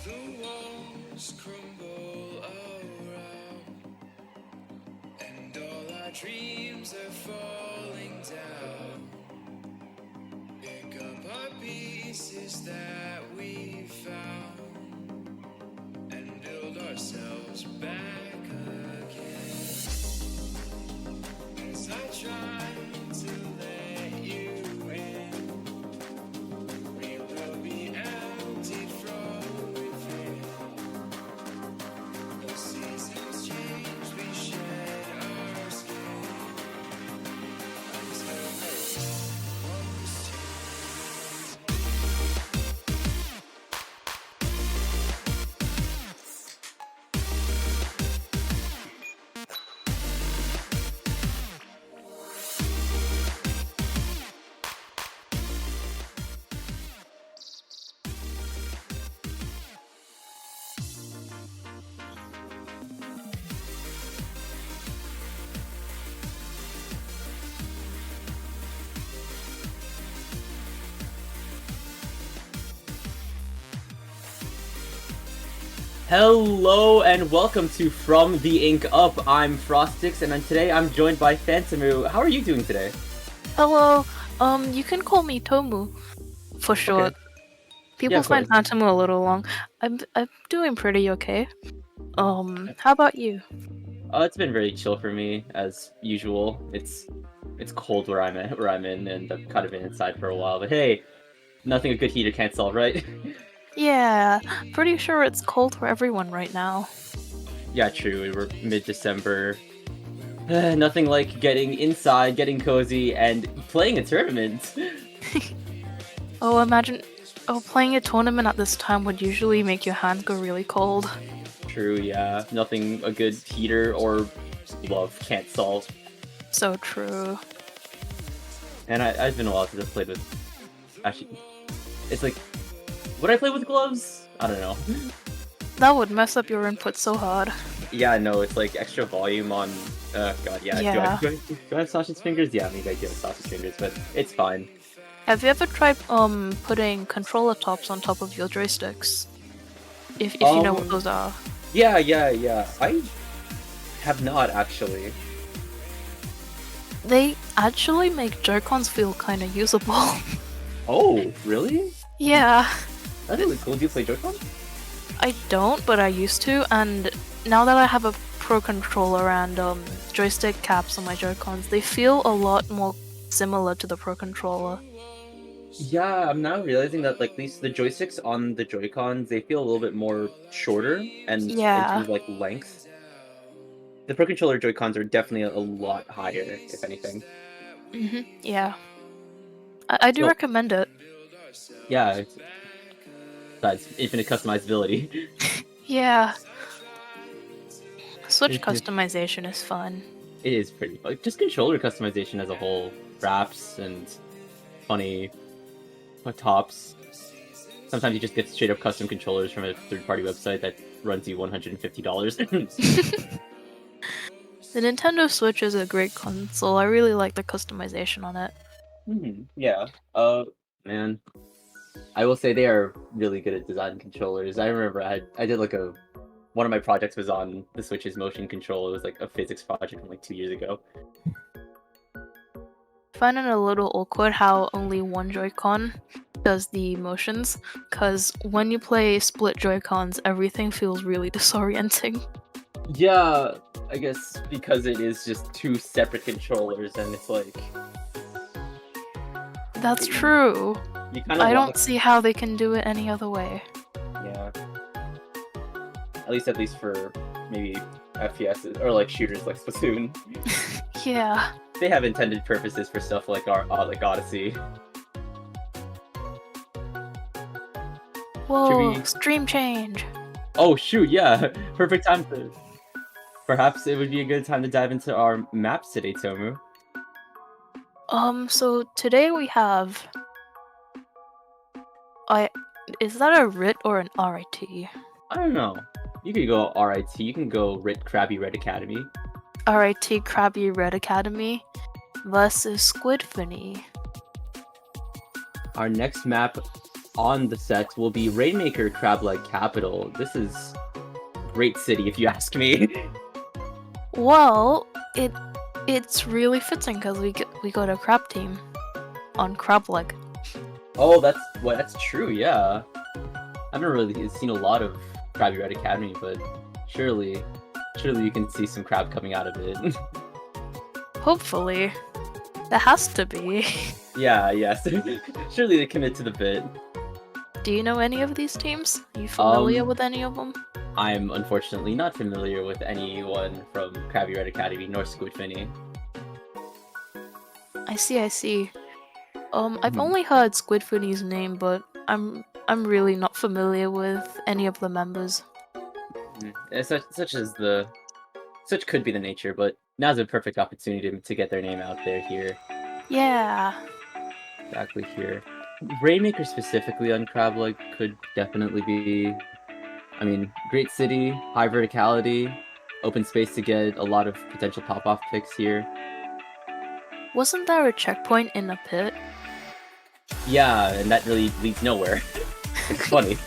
The walls crumble around, and all our dreams are falling down. Pick up our pieces that we found, and build ourselves back again. As I try to let you in, we will be empty from within. The seasons change, we shed our skin until the comes to. Hello and welcome to From the Ink Up. I'm Frostix and today I'm joined by Phantomu. How are you doing today? Hello, you can call me Tomu for short. People of find course. Phantomu a little long. I'm doing pretty okay. How about you? It's been very chill for me as usual. It's cold where I'm in, and I've kind of been inside for a while. But hey, nothing a good heater can't solve, right? Yeah, pretty sure it's cold for everyone right now. Yeah, true. We're mid-December. Nothing like getting inside, getting cozy, and playing a tournament. Oh, imagine. Oh, playing a tournament at this time would usually make your hands go really cold. True, yeah. Nothing a good heater or glove can't solve. So true. And I've been a while since I've played with. Actually, it's like, would I play with gloves? I don't know. That would mess up your input so hard. Yeah, no, it's like extra volume on. God, yeah. Yeah. Do I have sausage fingers? Yeah, maybe I do have sausage fingers, but it's fine. Have you ever tried putting controller tops on top of your joysticks? If you know what those are. Yeah. I have not actually. They actually make Joy-Cons feel kind of usable. Oh, really? Yeah, That's really cool. Do you play Joy-Con? I don't, but I used to, and now that I have a Pro Controller and joystick caps on my Joy-Cons, they feel a lot more similar to the Pro Controller. Yeah, I'm now realizing that like at least the joysticks on the Joy-Cons, they feel a little bit more shorter and in Yeah. terms of like length. The Pro Controller Joy-Cons are definitely a lot higher, if anything. Yeah. I do So, recommend it. yeah, besides infinite customizability. Yeah. Switch It customization is fun. is pretty like just controller customization as a whole. Wraps and funny tops. Sometimes you just get straight up custom controllers from a third-party website that runs you $150. The Nintendo Switch is a great console. I really like the customization on it. Yeah. Man, I will say they are really good at designing controllers. I remember I did like one of my projects was on the Switch's motion control. It was like a physics project from like 2 years ago. I find it a little awkward how only one Joy-Con does the motions, because when you play split Joy-Cons, everything feels really disorienting. Yeah, I guess because it is just two separate controllers, and it's like That's true. you kind of I don't see how they can do it any other way. Yeah. At least for maybe FPS or like shooters like Splatoon. Yeah. They have intended purposes for stuff like like Odyssey. Whoa, stream change. Oh shoot, yeah. Perfect time to perhaps it would be a good time to dive into our maps today, Tomu. So today we have... Is that a RIT or an RIT? I don't know. You could go RIT, you can go RIT Krabby Red Academy. RIT Krabby Red Academy versus Squidfinny. Our next map on the set will be Rainmaker Crab-like Capital. This is great city, if you ask me. Well, it's really fitting because we got a crab team on crab leg. Oh, that's true. Yeah, I haven't really seen a lot of Krabby Red Academy, but surely you can see some crab coming out of it. Hopefully, there has to be. Yeah, yes. Surely they commit to the bit. Do you know any of these teams? Are you familiar with any of them? I'm unfortunately not familiar with anyone from Krabby Red Academy nor Squid Finny. I see. I've only heard Squid Finny's name, but I'm really not familiar with any of the members. Such could be the nature, but now's a perfect opportunity to get their name out there here. Yeah. Exactly here. Rainmaker specifically on Crab-like could definitely be, I mean, great city, high verticality, open space to get a lot of potential pop-off picks here. Wasn't there a checkpoint in a pit? Yeah, and that really leads nowhere. It's funny.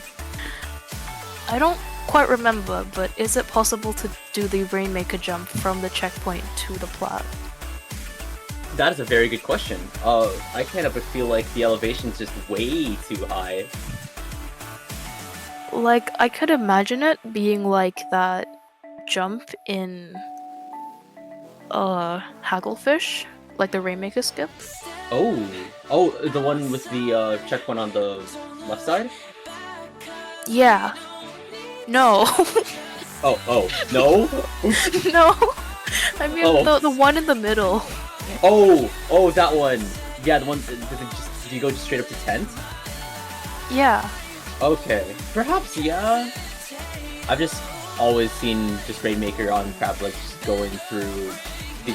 I don't quite remember, but is it possible to do the Rainmaker jump from the checkpoint to the plat? That is a very good question. I can't help but feel like the elevation's just way too high. Like, I could imagine it being like that jump in Hagglefish, like the Rainmaker skip. Oh, the one with the checkpoint on the left side? Yeah. No. Oh, no? No. I mean Oh. the one in the middle. Oh, that one. Yeah, the one. Do you go just straight up to 10th? Yeah. Okay, perhaps, yeah. I've just always seen just Rainmaker on Crab like just going through the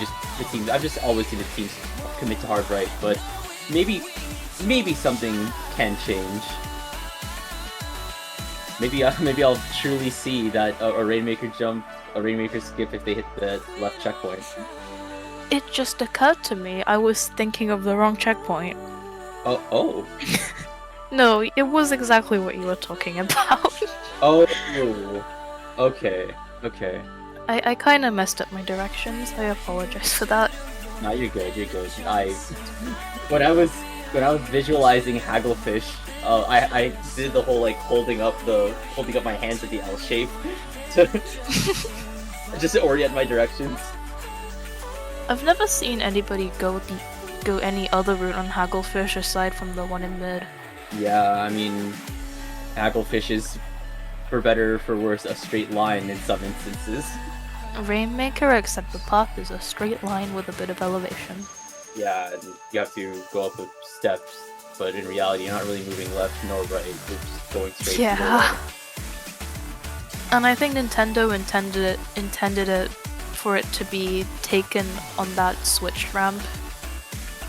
teams. I've just always seen the teams commit to hard right, but maybe something can change. Maybe I'll truly see that a Rainmaker jump, a Rainmaker skip if they hit the left checkpoint. It just occurred to me I was thinking of the wrong checkpoint. Oh. No, it was exactly what you were talking about. Oh. Okay. I kind of messed up my directions. I apologize for that. No, you're good. When I was visualizing Hagglefish, I did the whole like holding up my hands at the L shape to just orient my directions. I've never seen anybody go any other route on Hagglefish aside from the one in mid. Yeah, I mean, Hagglefish is, for better or for worse, a straight line in some instances. Rainmaker, except the path is a straight line with a bit of elevation. Yeah, and you have to go up with steps, but in reality you're not really moving left nor right, you're just going straight. Yeah. And I think Nintendo intended it for it to be taken on that switched ramp.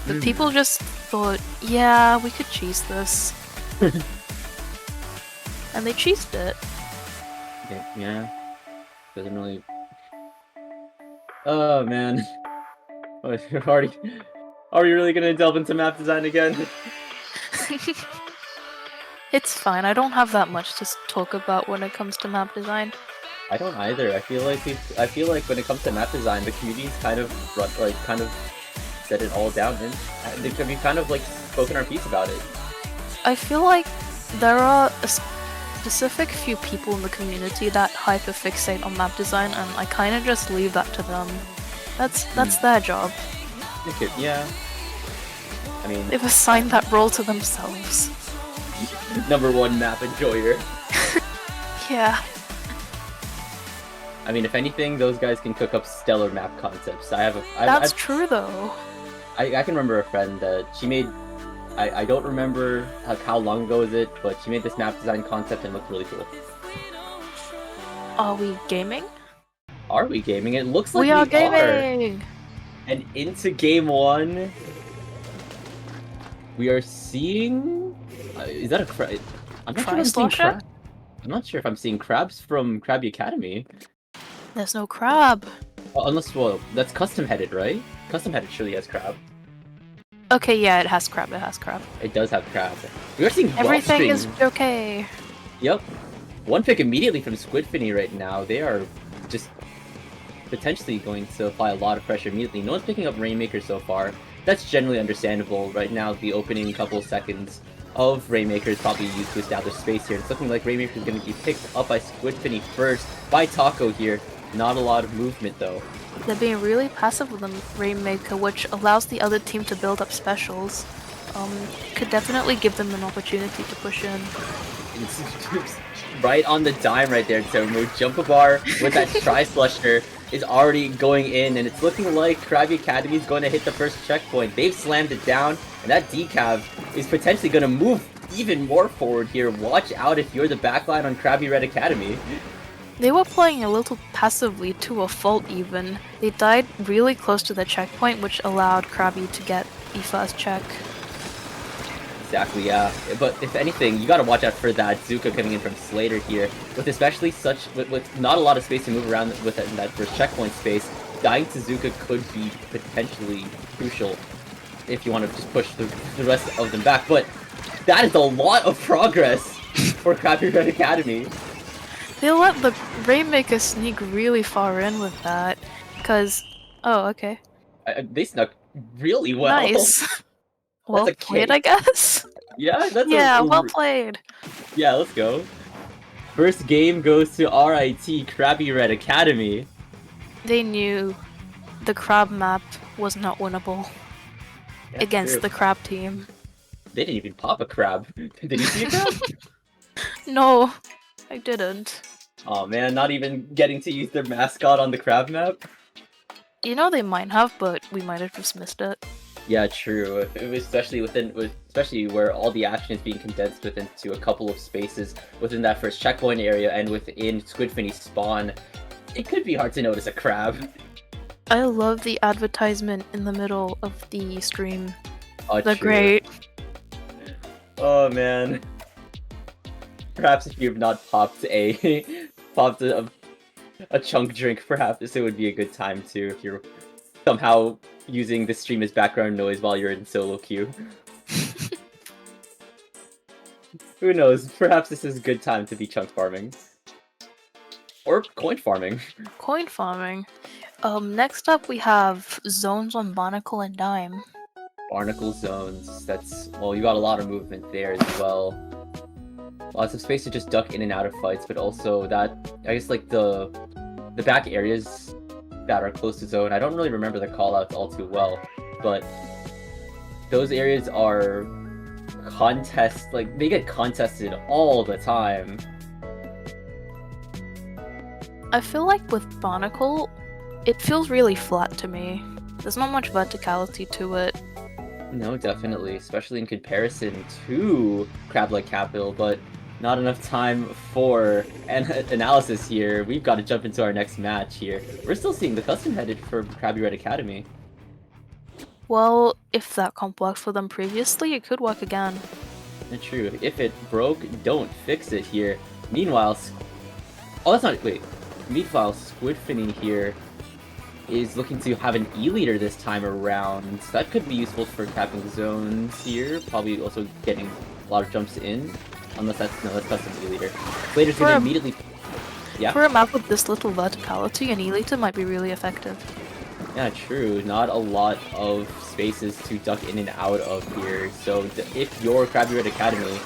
But people just thought, yeah, we could cheese this. And they cheesed it. Yeah. Doesn't really... Oh, man. Are we really gonna delve into map design again? It's fine, I don't have that much to talk about when it comes to map design. I don't either. I feel like when it comes to map design, the community's kind of set it all down, and we've kind of like spoken our piece about it. I feel like there are a specific few people in the community that hyperfixate on map design, and I kind of just leave that to them. That's their job. Yeah. I mean, They've assigned that role to themselves. #1 map enjoyer. Yeah. I mean, if anything, those guys can cook up stellar map concepts. That's true, though. I can remember a friend that she made. I don't remember how long ago is it, but she made this map design concept and it looked really cool. Are we gaming? Are we gaming? It looks like we are gaming! And into game 1, we are seeing... is that a crab? I'm not sure if I'm seeing crab. I'm not sure if I'm seeing crabs from Krabby Academy. There's no crab. Unless, well, that's custom-headed, right? Custom-headed surely has crab. Okay, yeah, it has crab. It has crab. It does have crab. We are seeing Everything is Wellspring. okay. Yep. One pick immediately from Squidfinny right now. They are just potentially going to apply a lot of pressure immediately. No one's picking up Rainmaker so far. That's generally understandable. Right now, the opening couple seconds of Rainmaker is probably used to establish space here. It's looking like Rainmaker is going to be picked up by Squidfinny first, by Taco here. Not a lot of movement though. They're being really passive with the Rainmaker, which allows the other team to build up specials. Could definitely give them an opportunity to push in. It's right on the dime right there, Tomu. Jump-a-bar with that Tri-Slusher is already going in, and it's looking like Krabby Academy is going to hit the first checkpoint. They've slammed it down, and that decav is potentially going to move even more forward here. Watch out if you're the backline on Krabby Red Academy. They were playing a little passively, to a fault even. They died really close to the checkpoint, which allowed Krabby to get the first check. Exactly, yeah. But if anything, you gotta watch out for that Zuka coming in from Slater here. With especially with not a lot of space to move around with in that first checkpoint space, dying to Zuka could be potentially crucial if you want to just push the rest of them back. But that is a lot of progress for Krabby Red Academy. They let the Rainmaker sneak really far in with that, because... Oh, okay. They snuck really well. Nice. Well That's a played, cake. I guess? Yeah, that's Yeah, well played. Yeah, let's go. First game goes to RIT Krabby Red Academy. They knew the crab map was not winnable That's against true. the crab team. They didn't even pop a crab. Did you see a crab? No, I didn't. Oh man, not even getting to use their mascot on the crab map? You know they might have, but we might have just missed it. Yeah, true. It was especially where all the action is being condensed into a couple of spaces within that first checkpoint area and within Squidfinny's spawn. It could be hard to notice a crab. I love the advertisement in the middle of the stream. Oh, They're true. great. Oh man. Perhaps if you have not popped a chunk drink, perhaps it would be a good time too if you're somehow using the stream as background noise while you're in solo queue. Who knows? Perhaps this is a good time to be chunk farming. Or coin farming. Coin farming. Next up we have zones on Barnacle and Dime. Barnacle zones. That's, well, you got a lot of movement there as well. Lots of space to just duck in and out of fights, but also that, I guess, like the back areas that are close to zone. I don't really remember the callouts all too well, but those areas are they get contested all the time. I feel like with Barnacle, it feels really flat to me. There's not much verticality to it. No, definitely, especially in comparison to Crab-like Capital, but not enough time for an analysis here. We've got to jump into our next match here. We're still seeing the custom headed for Krabby Red Academy. Well, if that comp worked for them previously, it could work again. True. If it broke, don't fix it here. Meanwhile, oh, that's not, wait. Meanwhile, Squidfinny here is looking to have an E-leader this time around. So that could be useful for capping zones here. Probably also getting a lot of jumps in. Unless that's custom E-leader. Slater's gonna immediately... Yeah? For a map with this little verticality, an E-leader might be really effective. Yeah, true. Not a lot of spaces to duck in and out of here. So if you're Krabby Red Academy,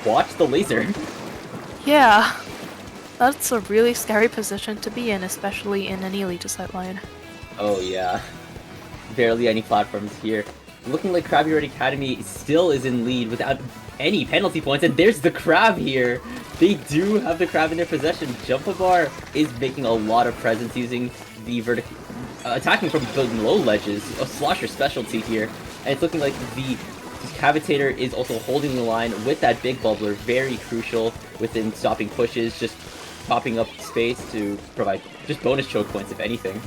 watch the laser. Yeah. That's a really scary position to be in, especially in an E-leader sightline. Oh yeah. Barely any platforms here. Looking like Krabby Red Academy still is in lead without any penalty points, and there's the crab here! They do have the crab in their possession. Jump-a-bar is making a lot of presence using the attacking from below ledges, a slosher specialty here, and it's looking like the Cavitator is also holding the line with that big bubbler, very crucial within stopping pushes, just popping up space to provide just bonus choke points if anything.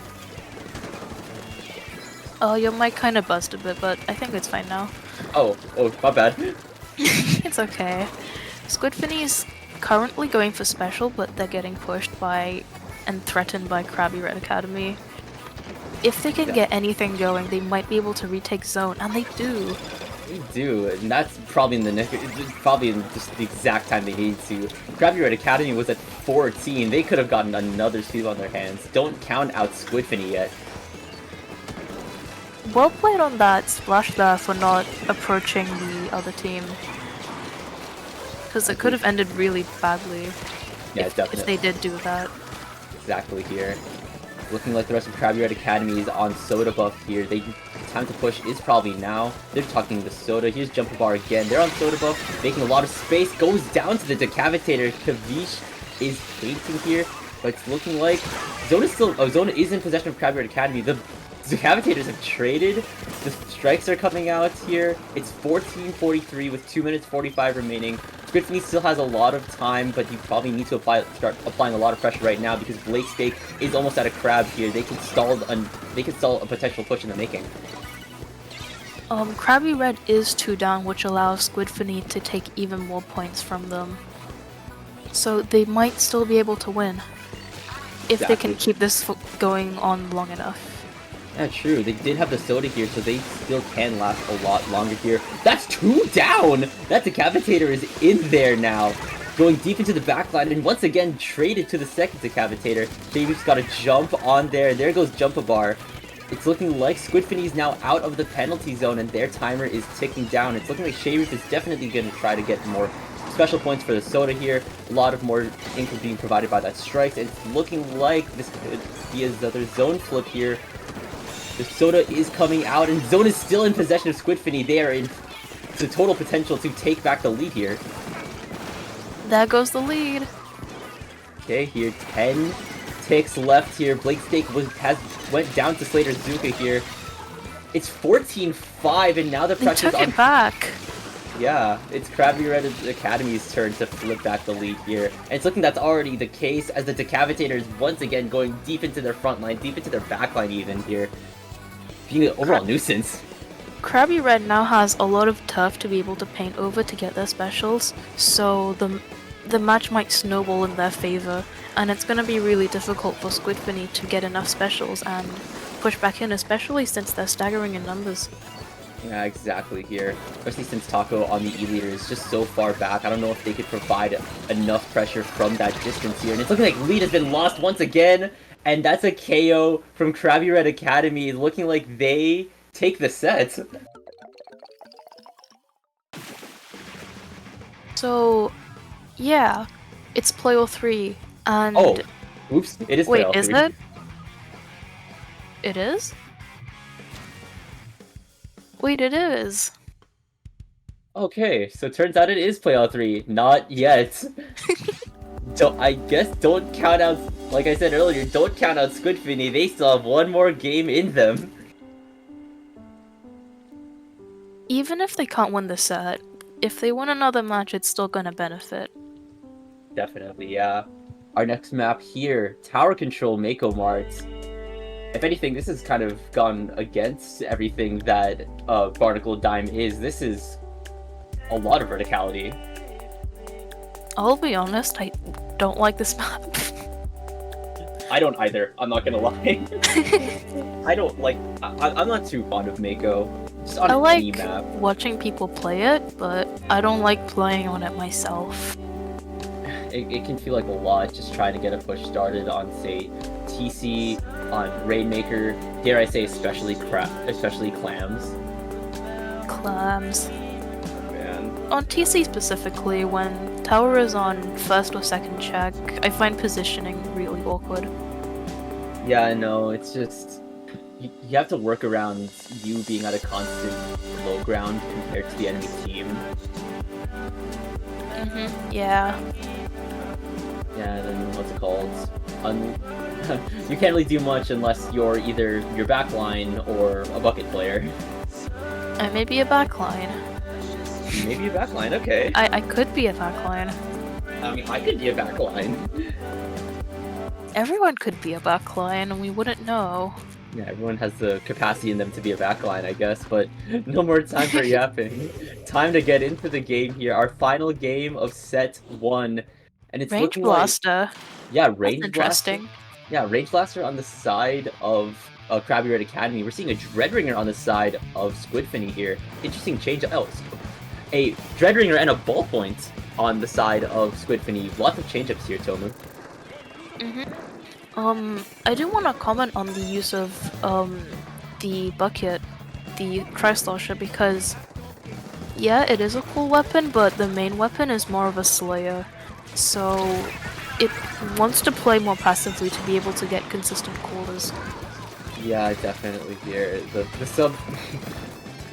Oh, your mic kind of buzzed a bit, but I think it's fine now. Oh, my bad. It's okay. Squidfinny's currently going for special, but they're getting pushed by and threatened by Krabby Red Academy. if they can get anything going, they might be able to retake zone, and they do. They do, and that's probably in the probably in just the exact time they need to. Krabby Red Academy was at 14. They could have gotten another sweep on their hands. Don't count out Squidfinny yet. Well played on that splash there for not approaching the other team. Because it could have ended really badly if they did do that. Exactly here. Looking like the rest of Krabby Red Academy is on Soda buff here. Time to push is probably now. They're talking to Soda. Here's Jumper Bar again. They're on Soda buff, making a lot of space. Goes down to the Decavitator. Kavish is painting here, but it's looking like Zona is in possession of Krabby Red Academy. The Decavitators have traded. The strikes are coming out here. It's 14:43 with 2 minutes 45 remaining. Squidfinny still has a lot of time, but you probably need to start applying a lot of pressure right now because Blake Steak is almost out of crab here. They can stall a potential push in the making. Krabby Red is 2 down, which allows Squidfinny to take even more points from them. So they might still be able to win if they can keep this going on long enough. Yeah, true. They did have the Soda here, so they still can last a lot longer here. That's 2 down! That Decavitator is in there now. Going deep into the backline, and once again traded to the second Decavitator. Shavy's got a jump on there. There goes Jump-A-Bar. It's looking like Squidfinny's now out of the penalty zone, and their timer is ticking down. It's looking like Shavy's is definitely going to try to get more special points for the Soda here. A lot of more income being provided by that strikes. And it's looking like this could be another zone flip here. The Soda is coming out, and Zone is still in possession of Squidfinny. They are in the total potential to take back the lead here. There goes the lead. Okay, here 10 ticks left here. Blake Steak went down to Slater Zuka here. It's 14-5, and now the pressure's on. Took it back. Yeah, it's Krabby Red Academy's turn to flip back the lead here. And it's looking that's already the case as the Decavitator is once again going deep into their front line, deep into their back line even here. Being an overall nuisance. Krabby Red now has a lot of turf to be able to paint over to get their specials, so the match might snowball in their favor, and it's going to be really difficult for Squidfinny to get enough specials and push back in, especially since they're staggering in numbers. Yeah, exactly here. Especially since Taco on the E-leader is just so far back. I don't know if they could provide enough pressure from that distance here. And it's looking like lead has been lost once again. And that's a KO from Krabby Red Academy. Looking like they take the set. So, yeah. It's player 3. And... Oh! Oops. It is player 3. Wait, is it? It is? Wait, it is. Okay, so turns out it is playoff 3. Not yet. So I guess don't count out, like I said earlier, don't count out Squidfinny. They still have one more game in them. Even if they can't win the set, if they win another match, it's still gonna benefit. Definitely, yeah. Our next map here, Tower Control Mako Mart. If anything, this has kind of gone against everything that Barnacle Dime is. This is a lot of verticality. I'll be honest, I don't like this map. I don't either, I'm not gonna lie. I don't like... I'm not too fond of Mako. Just on any map. I like watching people play it, but I don't like playing on it myself. It can feel like a lot just trying to get a push started on, say, TC, on Rainmaker, dare I say especially Clams. Clams. Man. On TC specifically, when Tower is on first or second check, I find positioning really awkward. Yeah, I know, it's just... You have to work around you being at a constant low ground compared to the enemy team. Yeah. Yeah, and then what's it called? You can't really do much unless you're either your backline or a bucket player. And maybe a backline. Maybe a backline, okay. I could be a backline. I mean, I could be a backline. Everyone could be a backline, and we wouldn't know. Yeah, everyone has the capacity in them to be a backline, I guess, but no more time for yapping. Time to get into the game here. Our final game of set 1. And it's Range Blaster. Like, yeah, Range That's interesting. Blaster. Yeah, Range Blaster on the side of Krabby Red Academy. We're seeing a Dreadringer on the side of Squidfinny here. Interesting change. Oh, a Dreadringer and a Ballpoint on the side of Squidfinny. Lots of change-ups here, Tomu. I do want to comment on the use of the bucket, the Tri-Slosher, because yeah, it is a cool weapon, but the main weapon is more of a slayer, so it wants to play more passively to be able to get consistent cores. Yeah, definitely here. The sub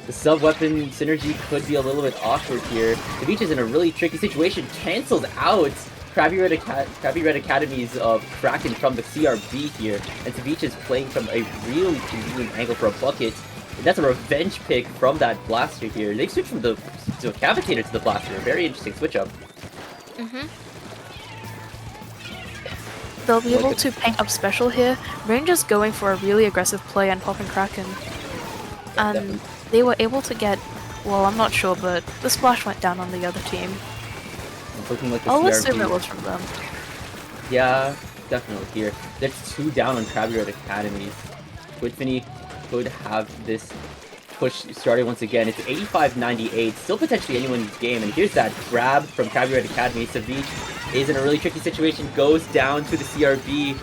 the sub weapon synergy could be a little bit awkward here. The Beach is in a really tricky situation. Cancels out Krabby Red Academy's Kraken from the CRB here, and Ceviche is playing from a really convenient angle for a bucket. And that's a revenge pick from that blaster here. They switched from the Cavitator to the blaster. Very interesting switch up. They'll be able to paint up special here. Ranger's going for a really aggressive play and popping Kraken. And Definitely. they were able to get, well, I'm not sure, but the splash went down on the other team. It's looking like the I'll CRB. assume it was from them. Yeah, definitely here. There's 2 down on Krabby Red Academies. Squidfinny could have this push started once again. It's 85-98, still potentially anyone's game. And here's that grab from Krabby Red Academy. Ceviche is in a really tricky situation, goes down to the CRB.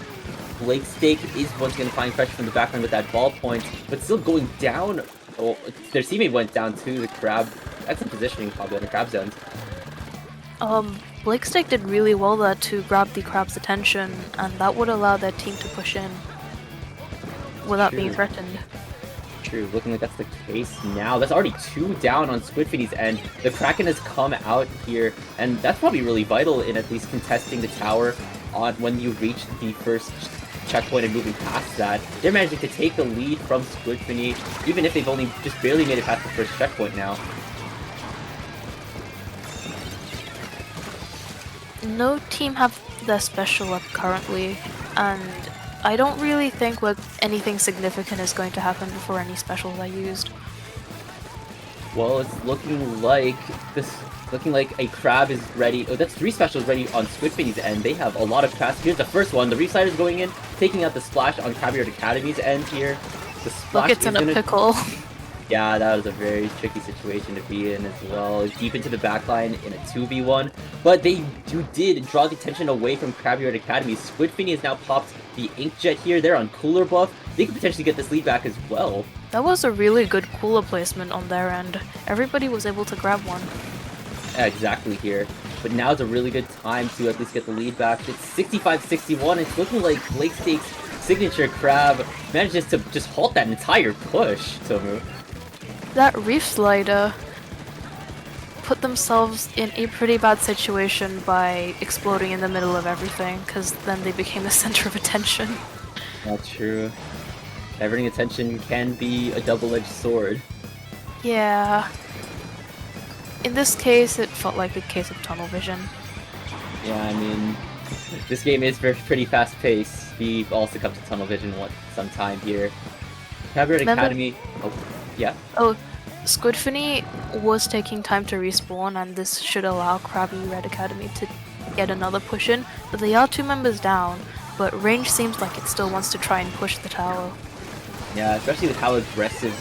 Blake Stake is once going to find pressure from the backline with that ballpoint, but still going down. Oh, their teammate went down to the Crab. Excellent positioning probably on the Crab's end. Blake Stake did really well there to grab the Crab's attention, and that would allow their team to push in without being threatened. True, looking like that's the case now. That's already 2 down on Squidfinny's end. The Kraken has come out here, and that's probably really vital in at least contesting the tower on when you reach the first checkpoint and moving past that. They're managing to take the lead from Squidfinny, even if they've only just barely made it past the first checkpoint now. No team have their special up currently, and I don't really think anything significant is going to happen before any specials are used. Well, it's looking like a Crab is ready. Oh, that's 3 specials ready on Squidfinny's end. They have a lot of capacity. Here's the first one. The Reslider's going in, taking out the splash on Krabby Red Academy's end here. The splash Bucket's in a pickle. Yeah, that was a very tricky situation to be in as well. Deep into the backline in a 2v1. But they did draw the attention away from Krabby Red Academy. Squidfinny has now popped the Inkjet here. They're on cooler buff. They could potentially get this lead back as well. That was a really good cooler placement on their end. Everybody was able to grab one. Yeah, exactly here. But now's a really good time to at least get the lead back. It's 65-61. It's looking like Blake Stake's signature Crab manages to just halt that entire push, Tomu. That Reef Slider put themselves in a pretty bad situation by exploding in the middle of everything, because then they became the center of attention. That's true. Diverting attention can be a double-edged sword. Yeah. In this case, it felt like a case of tunnel vision. Yeah, I mean, this game is pretty fast-paced. We also come to tunnel vision some time here. Krabby Red Academy... Oh, yeah? Oh, Squidfinny was taking time to respawn, and this should allow Krabby Red Academy to get another push in, but they are 2 members down, but Range seems like it still wants to try and push the tower. Yeah, especially with how aggressive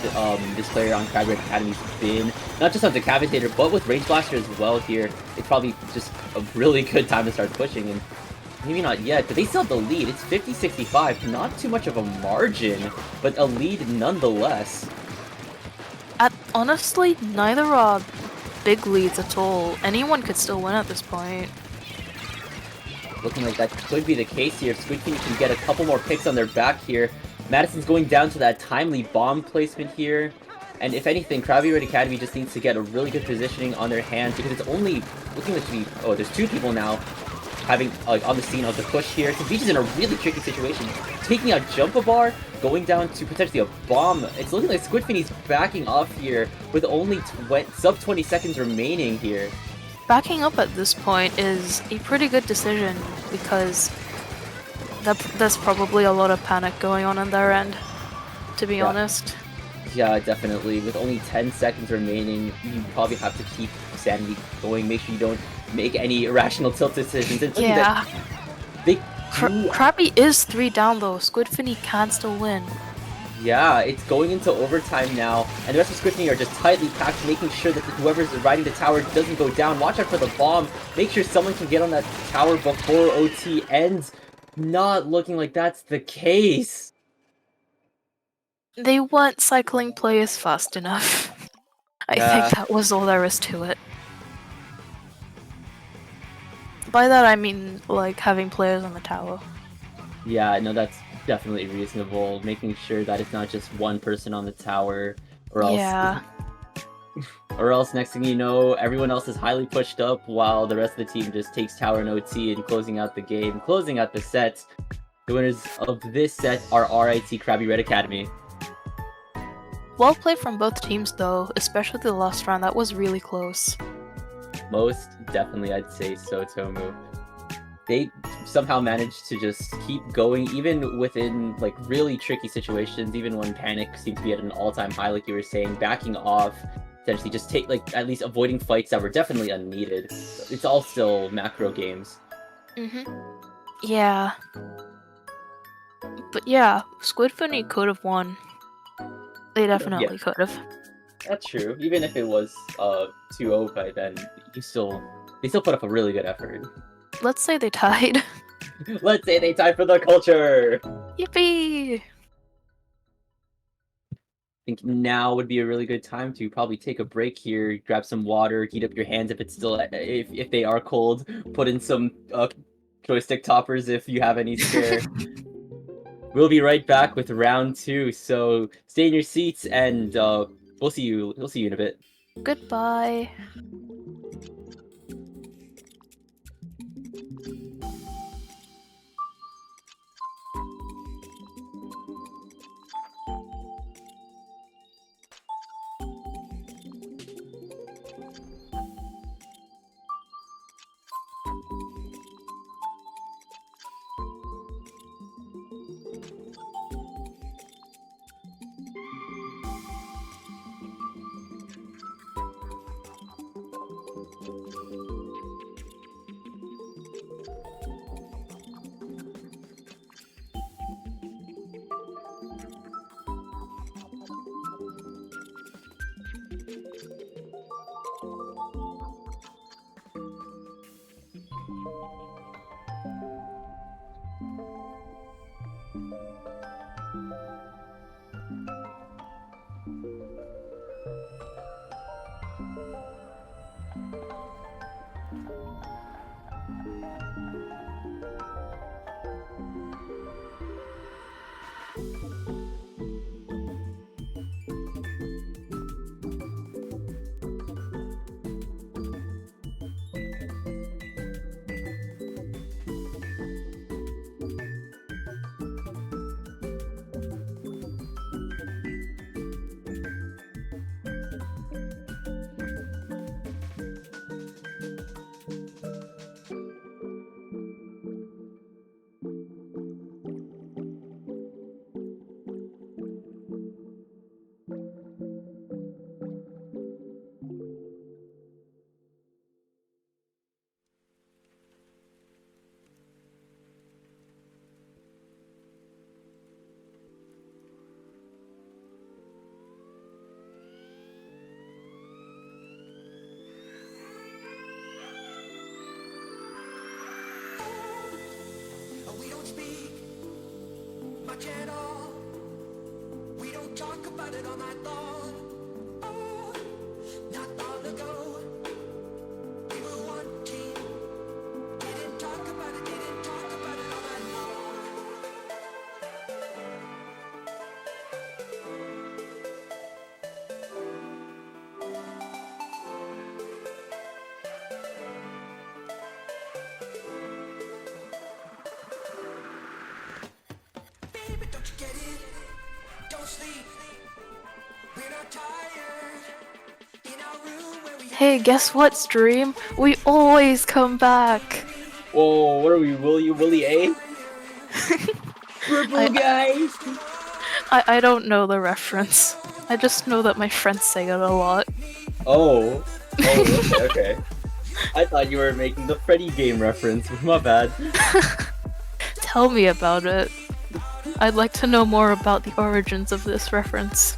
this player on Krabby Red Academy's been. Not just on the Cavitator, but with Range Blaster as well here. It's probably just a really good time to start pushing, and maybe not yet, but they still have the lead. It's 50-65, not too much of a margin, but a lead nonetheless. Honestly, neither are big leads at all. Anyone could still win at this point. Looking like that could be the case here. Squidfinny can get a couple more picks on their back here. Madison's going down to that timely bomb placement here. And if anything, Krabby Red Academy just needs to get a really good positioning on their hands, because it's only looking like to be... Oh, there's 2 people now having on the scene of the push here. Ceviche is in a really tricky situation. Taking out Jump-A-Bar, going down to potentially a bomb. It's looking like Squidfinny's backing off here with only sub 20 seconds remaining here. Backing up at this point is a pretty good decision, because there's probably a lot of panic going on their end, to be honest. Yeah, definitely. With only 10 seconds remaining, you probably have to keep sanity going. Make sure you don't make any irrational tilt decisions. And yeah. They Krabby is 3 down though. Squidfinny can still win. Yeah, it's going into overtime now, and the rest of Squiffy are just tightly packed, making sure that whoever's riding the tower doesn't go down. Watch out for the bomb. Make sure someone can get on that tower before OT ends. Not looking like that's the case. They weren't cycling players fast enough. I think that was all there is to it. By that I mean, like, having players on the tower. Yeah, no, that's definitely reasonable. Making sure that it's not just one person on the tower, or else, Yeah. or else next thing you know, everyone else is highly pushed up while the rest of the team just takes tower and OT and closing out the game, closing out the set. The winners of this set are RIT Krabby Red Academy. Well played from both teams though, especially the last round. That was really close. Most definitely, I'd say so, Tomu. They somehow managed to just keep going, even within like really tricky situations, even when panic seemed to be at an all-time high, like you were saying, backing off, essentially just take like at least avoiding fights that were definitely unneeded. It's all still macro games. Yeah. But yeah, Squid Funny could have won. They definitely could have. That's true. Even if it was 2-0 by then, they still put up a really good effort. Let's say they tied. Let's say they tied for the culture! Yippee! I think now would be a really good time to probably take a break here, grab some water, heat up your hands if it's still if they are cold, put in some joystick toppers if you have any spare. We'll be right back with round 2, so stay in your seats and we'll see you in a bit. Goodbye. We don't speak much at all. We don't talk about it all night long. Oh, not long ago, we were one team. Didn't talk about it all night long. Baby, don't you get it? Don't sleep. We're not tired. In our room where we Hey, guess what, stream? We always come back. Whoa, what are we, Willie A? Purple guys! I don't know the reference. I just know that my friends say it a lot. Oh, okay. I thought you were making the Freddy game reference. My bad. Tell me about it. I'd like to know more about the origins of this reference.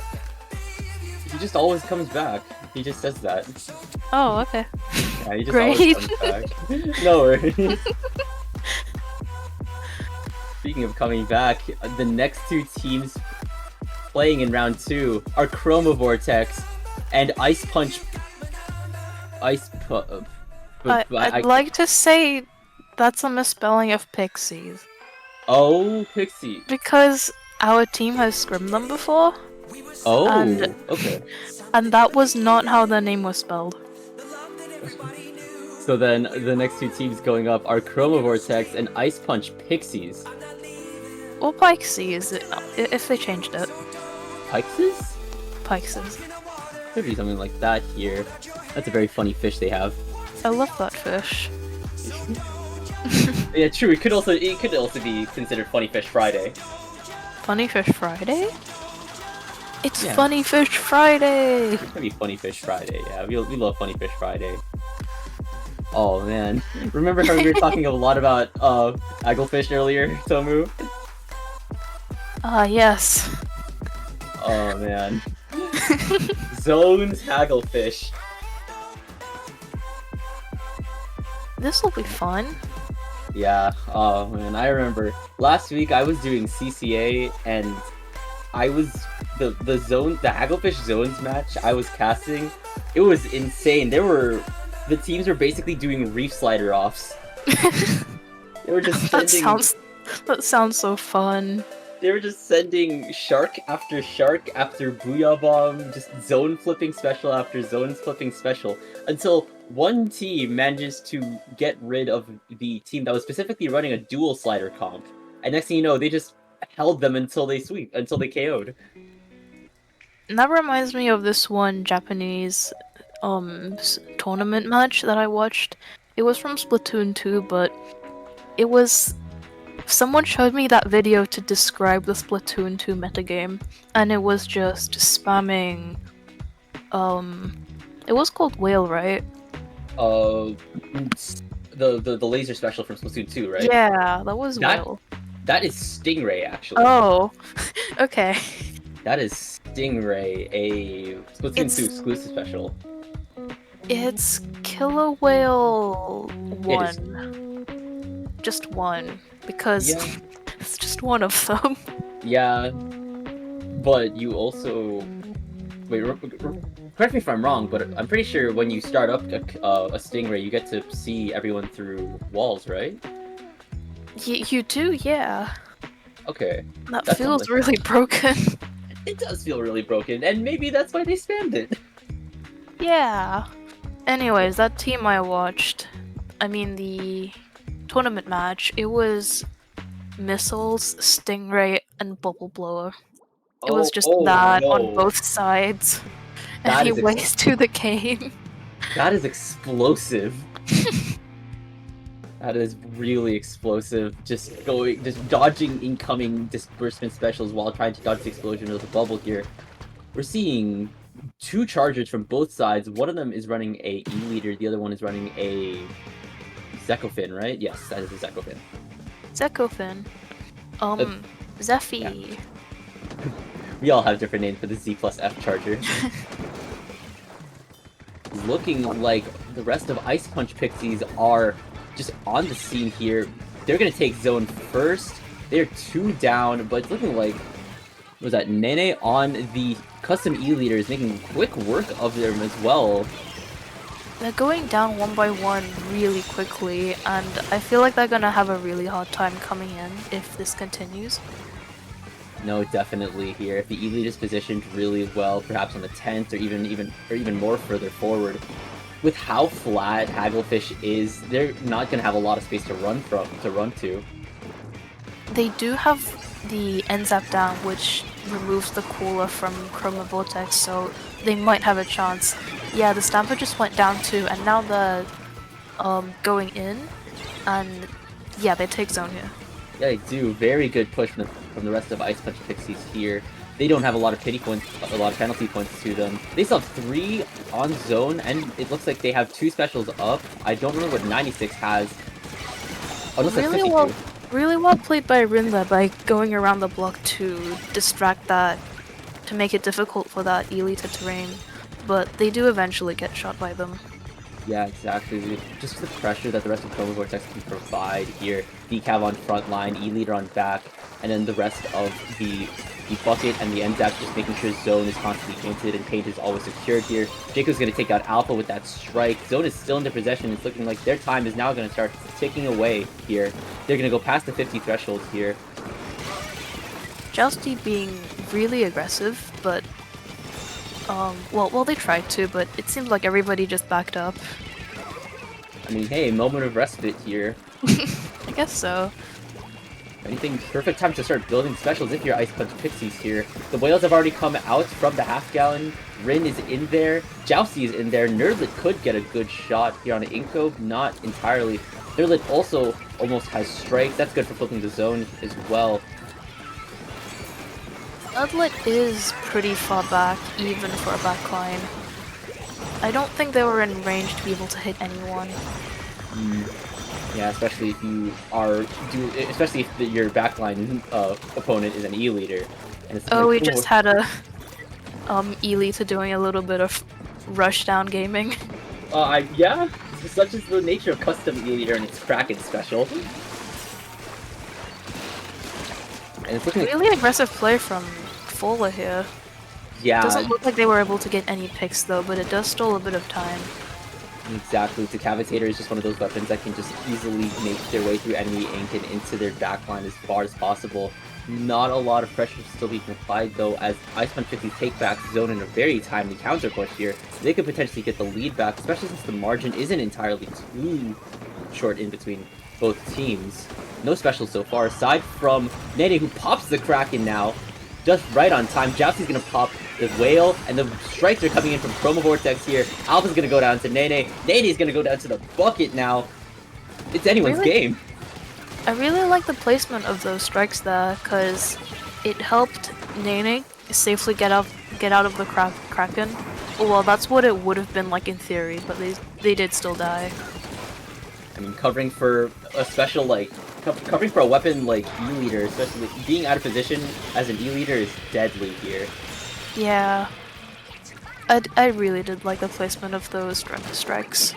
He just always comes back. He just says that. Oh, okay. Yeah, he just Great. always comes back. No worries. Speaking of coming back, the next two teams playing in round 2 are Chroma Vortex and Ice Punch. I'd like to say that's a misspelling of Pixies. Oh, Pixie. Because our team has scrimmed them before, Oh, And- okay. and that was not how their name was spelled. So then the next two teams going up are Chroma Vortex and Ice Punch Pixies. Or Pixies, if they changed it. Pixes? Pixies. Could be something like that here. That's a very funny fish they have. I love that fish. Yeah, true. It could also be considered Funny Fish Friday. Funny Fish Friday? It's Yeah. Funny Fish Friday! It's gonna be Funny Fish Friday. Yeah, we love Funny Fish Friday. Oh man, remember how we were talking a lot about Hagglefish earlier, Tomu? Ah, yes. Oh man. Zones Hagglefish. This'll be fun. Yeah, oh man, I remember last week I was doing CCA and I was the Hagglefish Zones match I was casting, it was insane. The teams were basically doing reef slider offs. They were just sending That sounds so fun. They were just sending shark after booyah bomb, just zone flipping special after zone flipping special, until one team manages to get rid of the team that was specifically running a dual slider comp. And next thing you know, they just held them until they KO'd. And that reminds me of this one Japanese tournament match that I watched. It was from Splatoon 2, but it was... Someone showed me that video to describe the Splatoon 2 metagame, and it was just spamming... It was called Whale, right? The laser special from Splatoon 2, right? Yeah, that was Whale. That is Stingray, actually. Oh, okay. That is Stingray, a Splatoon 2 exclusive special. It's Killer Whale 1. It is. Just one. Because Yeah. it's just one of them. Yeah, but you also... Wait, correct me if I'm wrong, but I'm pretty sure when you start up a Stingray, you get to see everyone through walls, right? You do, yeah. Okay. That That's feels something. really broken. It does feel really broken, and maybe that's why they spammed it. Yeah. Anyways, that team I watched, I mean the tournament match, it was Missiles, Stingray, and Bubble Blower. It was just that no. on both sides. That is Anyways, to the game. That is explosive. That is really explosive. Just dodging incoming disbursement specials while trying to dodge the explosion of the bubble here. We're seeing two chargers from both sides. One of them is running a E-liter, the other one is running a Zekofin, right? Yes, that is a Zekofin. Zekofin. Zephy. Yeah. We all have different names for the Z plus F charger. Looking like the rest of Ice Punch Pixies are just on the scene here. They're gonna take zone first. They're 2 down, but it's looking like was that Nene on the custom E-liter is making quick work of them as well. They're going down one by one really quickly, and I feel like they're gonna have a really hard time coming in if this continues. No, definitely here. If the E-liter is positioned really well, perhaps on the 10th or even more further forward, with how flat Hagglefish is, they're not gonna have a lot of space to run to. They do have the NZAP down, which removes the cooler from Chroma Vortex, so they might have a chance. Yeah, the Stamper just went down too, and now they're going in, and yeah, they take zone here. Yeah, they do. Very good push from the rest of Ice Punch Pixies here. They don't have a lot of penalty points to them. They still have 3 on zone, and it looks like they have 2 specials up. I don't remember what 96 has. Oh, it looks like 52. Really well played by Rinda by going around the block to distract that, to make it difficult for that Ely to terrain. But they do eventually get shot by them. Yeah, exactly. Just the pressure that the rest of Chroma Vortex can provide here. Decav on front line, E-Leader on back, and then the rest of the bucket and the NZAP just making sure Zone is constantly painted and paint is always secured here. Jacob's going to take out Alpha with that strike. Zone is still in their possession. It's looking like their time is now going to start ticking away here. They're going to go past the 50 threshold here. Jousty being really aggressive, but well, they tried to, but it seemed like everybody just backed up. I mean, hey, moment of respite here. I guess so. If anything, perfect time to start building specials if you're Ice Punch Pixies here. The whales have already come out from the half gallon. Rin is in there. Jousty is in there. Nerdlet could get a good shot here on Inko. Not entirely. Nerdlet also almost has strikes. That's good for flipping the zone as well. Nerdlet is pretty far back, even for a backline. I don't think they were in range to be able to hit anyone. Yeah, especially if you are, especially if your backline opponent is an E-Leader. Oh, we just had a Ely to doing a little bit of rushdown gaming. Yeah, such is the nature of custom E-Leader and its Kraken special. And it's looking really aggressive play from Fola here. Yeah. Doesn't look like they were able to get any picks though, but it does stall a bit of time. Exactly. Decapitator is just one of those weapons that can just easily make their way through enemy ink and into their backline as far as possible. Not a lot of pressure still being applied though, as Ice Punch 50 take back Zone in a very timely counter push here. They could potentially get the lead back, especially since the margin isn't entirely too short in between both teams. No specials so far, aside from Nene, who pops the Kraken now, just right on time. Jousty's gonna pop the Whale, and the strikes are coming in from Chroma Vortex here. Alpha's gonna go down to Nene. Nene's gonna go down to the bucket now. It's anyone's game. I really like the placement of those strikes there, because it helped Nene safely get out of the Kraken. Well, that's what it would have been like in theory, but they did still die. I mean, covering for a special, like, covering for a weapon like E-Leader, especially being out of position as an E-Leader is deadly here. Yeah. I really did like the placement of those strikes.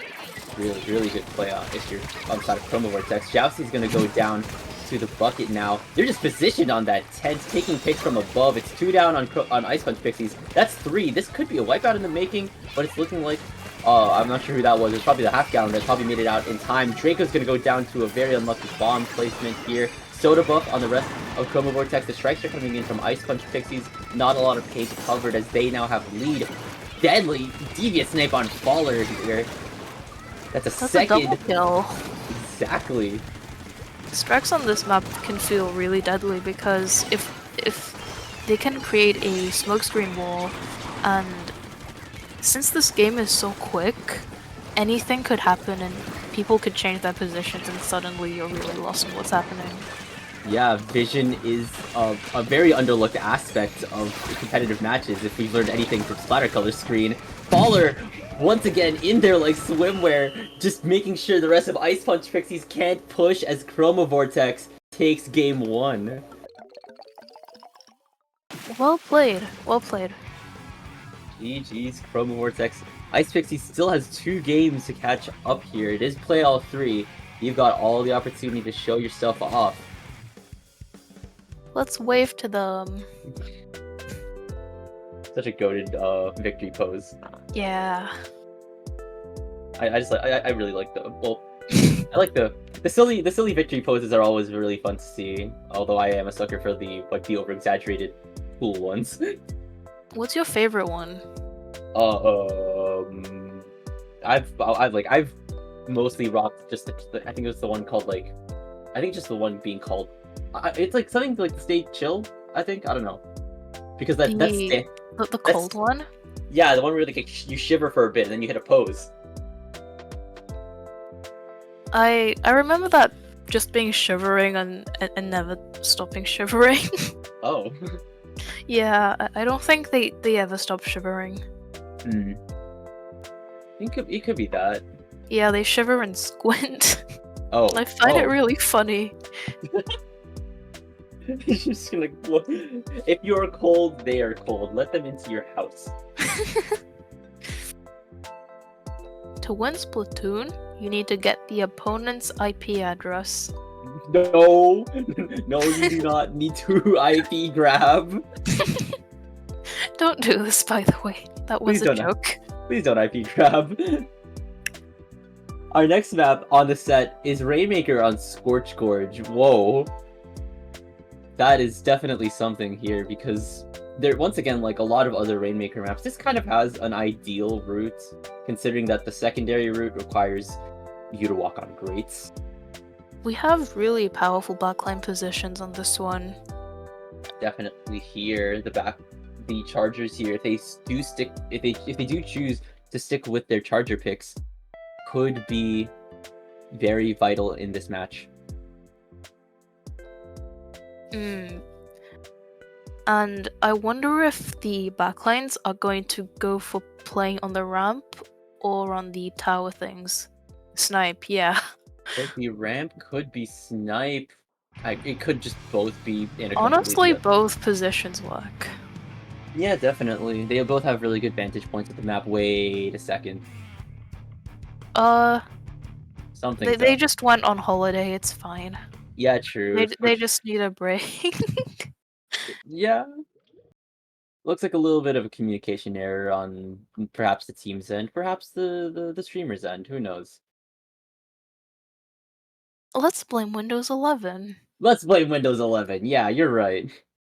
Really good play if you're on the side of Chroma Vortex. Jousty's gonna go down to the bucket now. They're just positioned on that tent, taking picks from above. It's 2 down on Ice Punch Pixies. That's 3. This could be a wipeout in the making, but it's looking like I'm not sure who that was. It was probably the half gallon that probably made it out in time. Draco's gonna go down to a very unlucky bomb placement here. Soda buff on the rest of Chroma Vortex. The strikes are coming in from Ice Punch Pixies. Not a lot of paint covered as they now have lead. Deadly devious snipe on Faller here. That's second. A double kill. Exactly. Strikes on this map can feel really deadly because if they can create a smokescreen wall, and since this game is so quick, anything could happen and people could change their positions and suddenly you're really lost in what's happening. Yeah, vision is a very underlooked aspect of competitive matches if we've learned anything from Splattercolor Screen. Faller, once again, in there like swimwear, just making sure the rest of Ice Punch Pixies can't push as Chroma Vortex takes game 1. Well played, well played. GG's, Chroma Vortex. Ice Pixie still has 2 games to catch up here. It is play all 3. You've got all the opportunity to show yourself off. Let's wave to them. Such a goated victory pose. Yeah. I really like the I like the silly victory poses are always really fun to see. Although I am a sucker for the over exaggerated cool ones. What's your favorite one? I've mostly rocked just I think it was the one called just the one being called. It's like something like Stay Chill. I think I don't know because that's the cold one. Yeah, the one where like you shiver for a bit and then you hit a pose. I remember that just being shivering and never stopping shivering. Oh. Yeah, I don't think they ever stop shivering. It could be that. Yeah, they shiver and squint. Oh. I find it oh. really funny. He's just gonna. If you're cold, they are cold. Let them into your house. To win Splatoon, you need to get the opponent's IP address. No, no, you do not need to IP grab. Don't do this, by the way. That was Please a don't. joke. Please don't IP grab. Our next map on the set is Rainmaker on Scorch Gorge. Whoa. That is definitely something here because there, once again, like a lot of other Rainmaker maps, this kind of has an ideal route, considering that the secondary route requires you to walk on grates. We have really powerful backline positions on this one. Definitely here, the chargers here, if they do choose to stick with their charger picks, could be very vital in this match. And I wonder if the backlines are going to go for playing on the ramp or on the tower things. Snipe, yeah. Could be ramp, could be snipe. It could just both be in a Honestly, both positions work. Yeah, definitely. They both have really good vantage points at the map. Wait a second. Something. They just went on holiday. It's fine. Yeah, true. They just need a break. Yeah. Looks like a little bit of a communication error on perhaps the team's end, perhaps the streamer's end. Who knows? Let's blame Windows 11. Let's blame Windows 11. Yeah, you're right.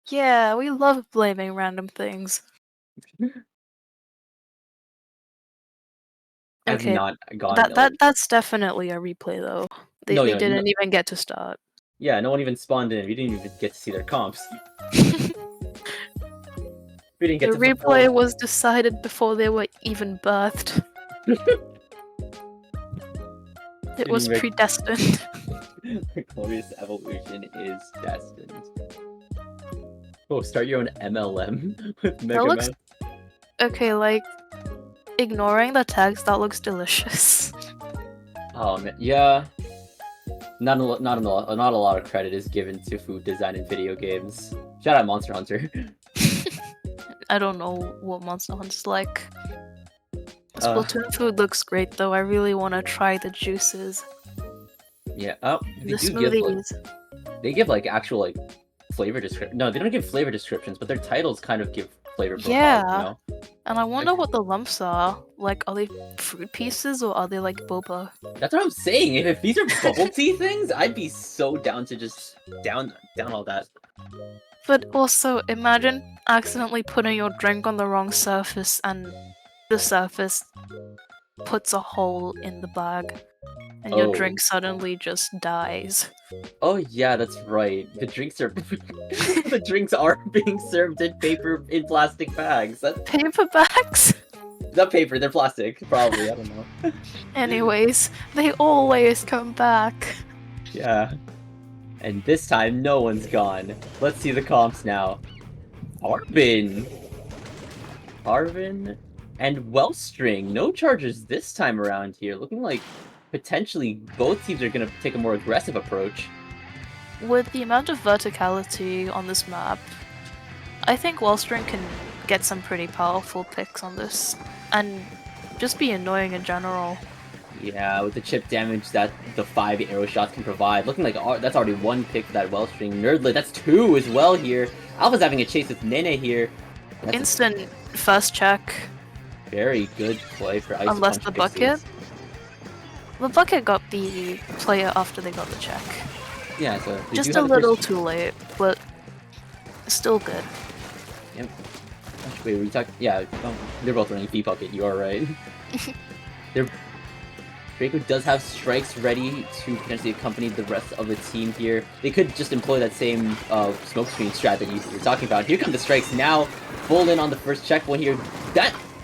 Yeah, we love blaming random things. I've Okay, not gone. that's definitely a replay though. They didn't even get to start. Yeah, no one even spawned in. We didn't even get to see their comps. We didn't get The to replay was decided before they were even birthed. It was predestined. The glorious evolution is destined. Oh, start your own MLM with Mega looks- Man. Okay, like ignoring the text, that looks delicious. Oh man, yeah. Not a lot of credit is given to food design in video games. Shout out Monster Hunter. I don't know what Monster Hunter's like. Splatoon food looks great though. I really want to try the juices. Yeah. Oh, The smoothies. They give like actual like flavor description. No, they don't give flavor descriptions, but their titles kind of give flavor profiles. Yeah. You know? And I wonder what the lumps are. Like, are they fruit pieces or are they like boba? That's what I'm saying. If these are bubble tea things, I'd be so down to just down all that. But also, imagine accidentally putting your drink on the wrong surface and the surface puts a hole in the bag. And your drink suddenly just dies. Oh yeah, that's right. The drinks are the drinks are being served in plastic bags. Paper bags? Not paper, they're plastic, probably, I don't know. Anyways, they always come back. Yeah. And this time no one's gone. Let's see the comps now. Arvin and Wellstring. No chargers this time around here. Looking like potentially both teams are going to take a more aggressive approach. With the amount of verticality on this map, I think Wellstring can get some pretty powerful picks on this, and just be annoying in general. Yeah, with the chip damage that the 5 arrow shots can provide. Looking like that's already 1 pick for that Wellstring. Nerdlit, that's 2 as well here. Alpha's having a chase with Nene here. That's Instant first check. Very good play for Ice Unless Punch the Pixies. bucket. The bucket got the player after they got the check. Yeah, so they Just do a have the little first... too late, but still good. Yep. Wait, were you talking? Yeah, they're both running B-Bucket, you are right. Draco does have strikes ready to potentially accompany the rest of the team here. They could just employ that same smoke screen strat that you're talking about. Here come the strikes now. Full in on the first checkpoint here.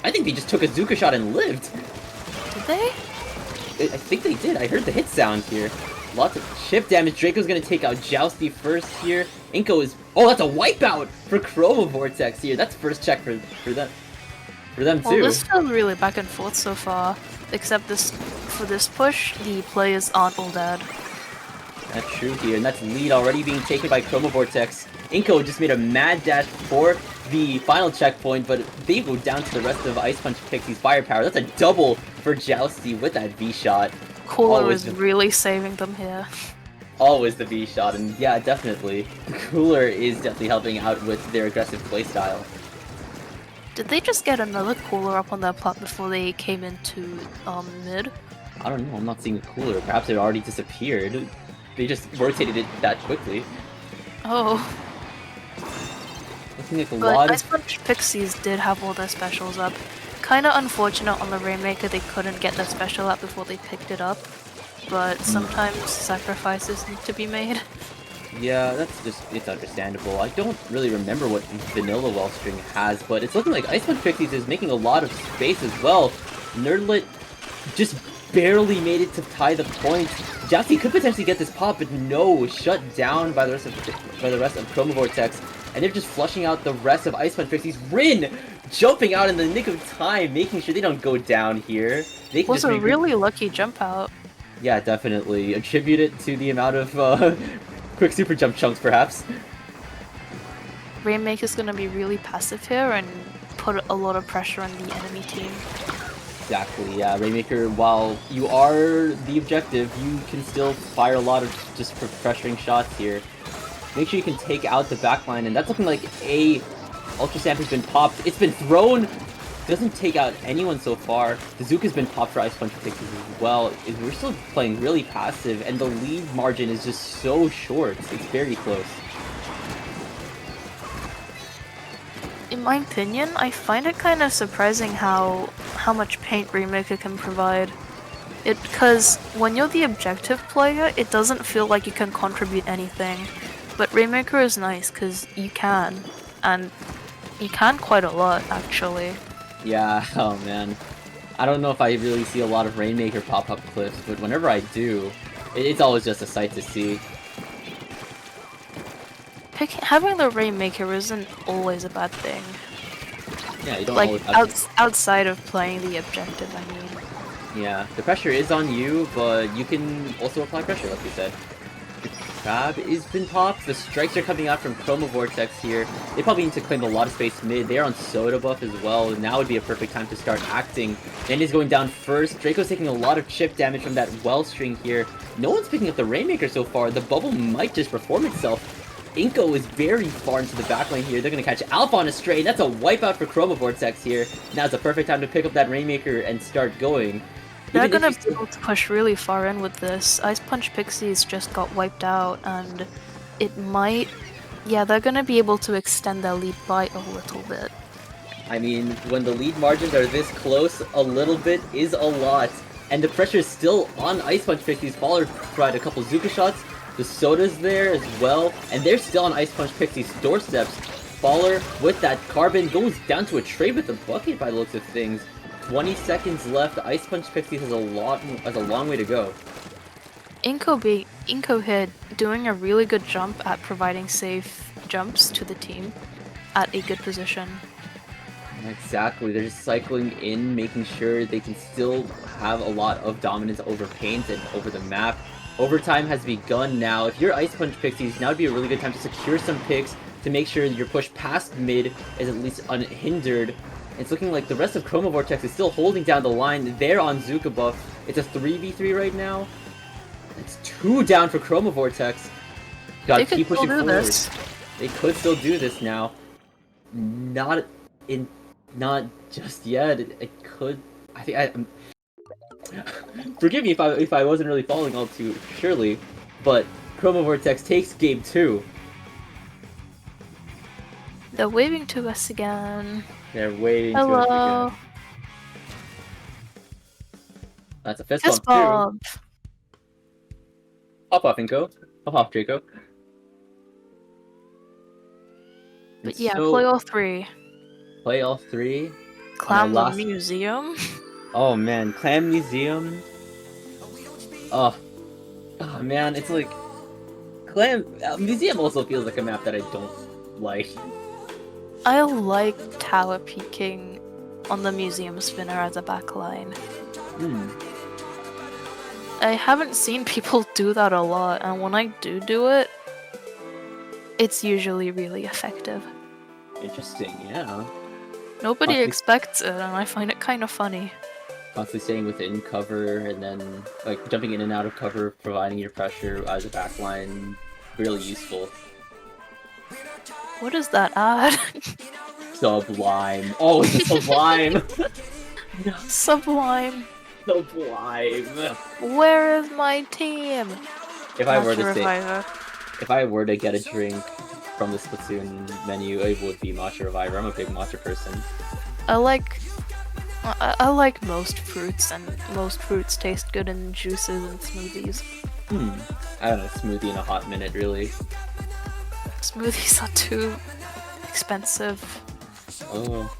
I think they just took a Zuka shot and lived. Did they? I think they did. I heard the hit sound here. Lots of chip damage. Draco's gonna take out Jousty first here. Inko is... Oh, that's a wipeout for Chroma Vortex here. That's first check for them. For them too. Well, this feels really back and forth so far. Except for this push, the players aren't all dead. That's true here, and that's lead already being taken by Chroma Vortex. Inko just made a mad dash for the final checkpoint, but they go down to the rest of Ice Punch Pixie's firepower. That's a double for Jousty with that V-shot. Cooler is really saving them here. Always the V-shot, and yeah, definitely. Cooler is definitely helping out with their aggressive playstyle. Did they just get another Cooler up on their plat before they came into mid? I don't know, I'm not seeing a Cooler. Perhaps it already disappeared. They just rotated it that quickly. Oh. Looking like a But lot Ice Punch Pixies did have all their specials up. Kinda unfortunate on the Rainmaker they couldn't get their special up before they picked it up. But sometimes sacrifices need to be made. Yeah, it's understandable. I don't really remember what Vanilla Wellstring has, but it's looking like Ice Punch Pixies is making a lot of space as well. Nerdlet just barely made it to tie the point. Jousty could potentially get this pop, but no, shut down by the rest of Chroma Vortex, and they're just flushing out the rest of Ice Punch Pixies. Rin jumping out in the nick of time, making sure they don't go down here. They can Was a really lucky jump out. Yeah, definitely. Attribute it to the amount of quick super jump chunks, perhaps. Rainmaker's gonna be really passive here and put a lot of pressure on the enemy team. Exactly, yeah. Rainmaker, while you are the objective, you can still fire a lot of just pressuring shots here. Make sure you can take out the backline, and that's looking like a Ultra Stamp has been popped. It's been thrown! Doesn't take out anyone so far. The Zuka's been popped for Ice Punch Pixies as well. We're still playing really passive, and the lead margin is just so short. It's very close. In my opinion, I find it kind of surprising how much paint Rainmaker can provide. Because when you're the objective player, it doesn't feel like you can contribute anything. But Rainmaker is nice because you can, and you can quite a lot actually. Yeah, oh man. I don't know if I really see a lot of Rainmaker pop-up clips, but whenever I do, it's always just a sight to see. Having the Rainmaker isn't always a bad thing. Yeah, you don't like always have outside of playing the objective, I mean. Yeah, the pressure is on you, but you can also apply pressure, like you said. The Crab has been popped. The strikes are coming out from Chroma Vortex here. They probably need to claim a lot of space mid. They are on Soda buff as well. Now would be a perfect time to start acting. Dandy's going down first. Draco's taking a lot of chip damage from that Wellstring here. No one's picking up the Rainmaker so far. The bubble might just perform itself. Inko is very far into the backlane here. They're going to catch Alpha on a stray. That's a wipeout for Chroma Vortex here. Now's the perfect time to pick up that Rainmaker and start going. They're gonna be able to push really far in with this. Ice Punch Pixies just got wiped out, and it might... Yeah, they're gonna be able to extend their lead by a little bit. I mean, when the lead margins are this close, a little bit is a lot. And the pressure is still on Ice Punch Pixies. Faller tried a couple Zuka shots. The Soda's there as well, and they're still on Ice Punch Pixie's doorsteps. Faller, with that carbon, goes down to a trade with the bucket by the looks of things. 20 seconds left. Ice Punch Pixies has a long way to go. Inko here doing a really good jump at providing safe jumps to the team at a good position. Exactly, they're just cycling in, making sure they can still have a lot of dominance over paint and over the map. Overtime has begun now. If you're Ice Punch Pixies, now would be a really good time to secure some picks to make sure your push past mid is at least unhindered. It's looking like the rest of Chroma Vortex is still holding down the line. They're on Zuka buff. It's a 3v3 right now. It's 2 down for Chroma Vortex. Gotta keep pushing forward. They could still do this now. Not just yet. It could. I think forgive me if I wasn't really following all too surely, but Chroma Vortex takes game 2. They're waving to us again. They're waiting Hello. to us again. That's a fist bump too. Hop off, Inko. Hop off, Draco. But yeah, play all 3. Play all 3. Clam the Museum. Oh man, Clam Museum. Oh man, it's like Clam Museum also feels like a map that I don't like. I like tower peeking on the Museum Spinner as a backline. I haven't seen people do that a lot, and when I do it, it's usually really effective. Interesting, yeah. Nobody Constantly- expects it, and I find it kind of funny. Constantly staying within cover and then like jumping in and out of cover, providing your pressure as a backline, really useful. What does that add? Sublime. Oh, it's sublime. Sublime. Sublime. Where is my team? If I were Master to say, Reviver. if I were to get a drink from the Splatoon menu, it would be Matcha Reviver. I'm a big matcha person. I like most fruits, and most fruits taste good in juices and smoothies. I don't know, smoothie in a hot minute, really. Smoothies are too expensive. Oh,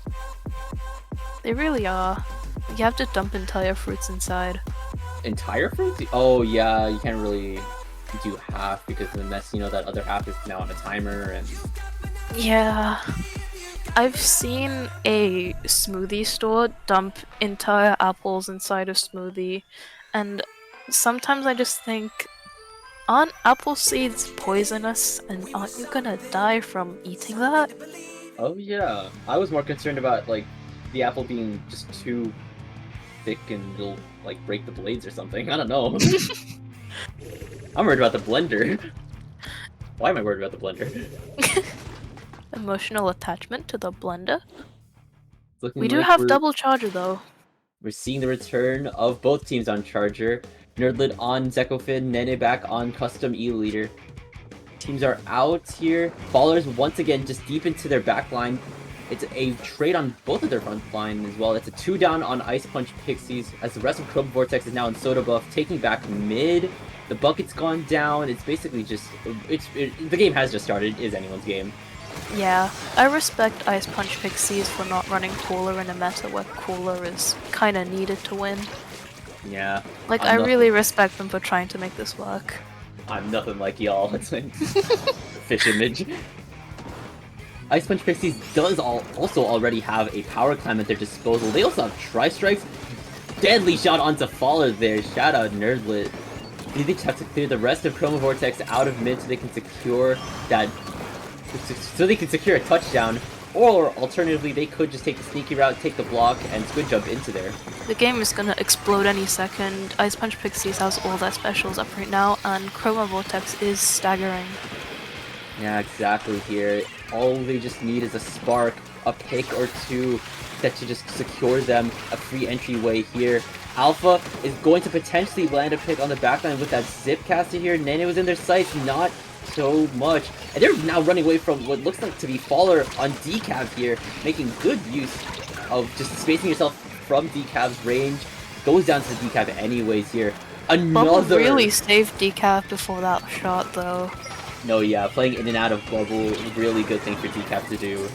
They really are. You have to dump entire fruits inside. entire fruit? Oh yeah, you can't really do half because of the mess. You know that other half is now on a timer, and Yeah. I've seen a smoothie store dump entire apples inside a smoothie, and sometimes I just think, aren't apple seeds poisonous, and aren't you gonna die from eating that? oh yeah, I was more concerned about like the apple being just too thick and it'll like break the blades or something. I don't know. I'm worried about the blender. Why am I worried about the blender? Emotional attachment to the blender? Looking We do like have we're- double charger though. We're seeing the return of both teams on Charger. Nerdlit on Zekofin, Nene back on Custom E-Leader. Teams are out here. Ballers once again just deep into their back line. It's a trade on both of their front line as well. It's a 2 down on Ice Punch Pixies as the rest of Chrome Vortex is now in Soda Buff, taking back mid. The bucket's gone down. It's basically just... the game has just started. It is anyone's game. Yeah, I respect Ice Punch Pixies for not running Cooler in a meta where Cooler is kinda needed to win. Yeah. Like, I'm I really respect them for trying to make this work. I'm nothing like y'all. It's like fish image. Ice Punch Pixies does also already have a power climb at their disposal. They also have Tri-Strikes. Deadly shot onto Faller there. Shout out Nerdlit. They just have to clear the rest of Chroma Vortex out of mid so they can secure that... so they can secure a touchdown. Or, alternatively, they could just take the sneaky route, take the block, and squid jump into there. The game is gonna explode any second. Ice Punch Pixies has all their specials up right now, and Chroma Vortex is staggering. Yeah, exactly here. All they just need is a spark, a pick or two that to just secure them a free entryway here. Alpha is going to potentially land a pick on the backline with that zip caster here. Nene was in their sights, not so much. And they're now running away from what looks like to be Faller on Decaf here, making good use of just spacing yourself from Decaf's range. Goes down to the Decaf anyways here. Bubble Another... really saved Decaf before that shot, though. No, yeah, playing in and out of Bubble, really good thing for Decaf to do.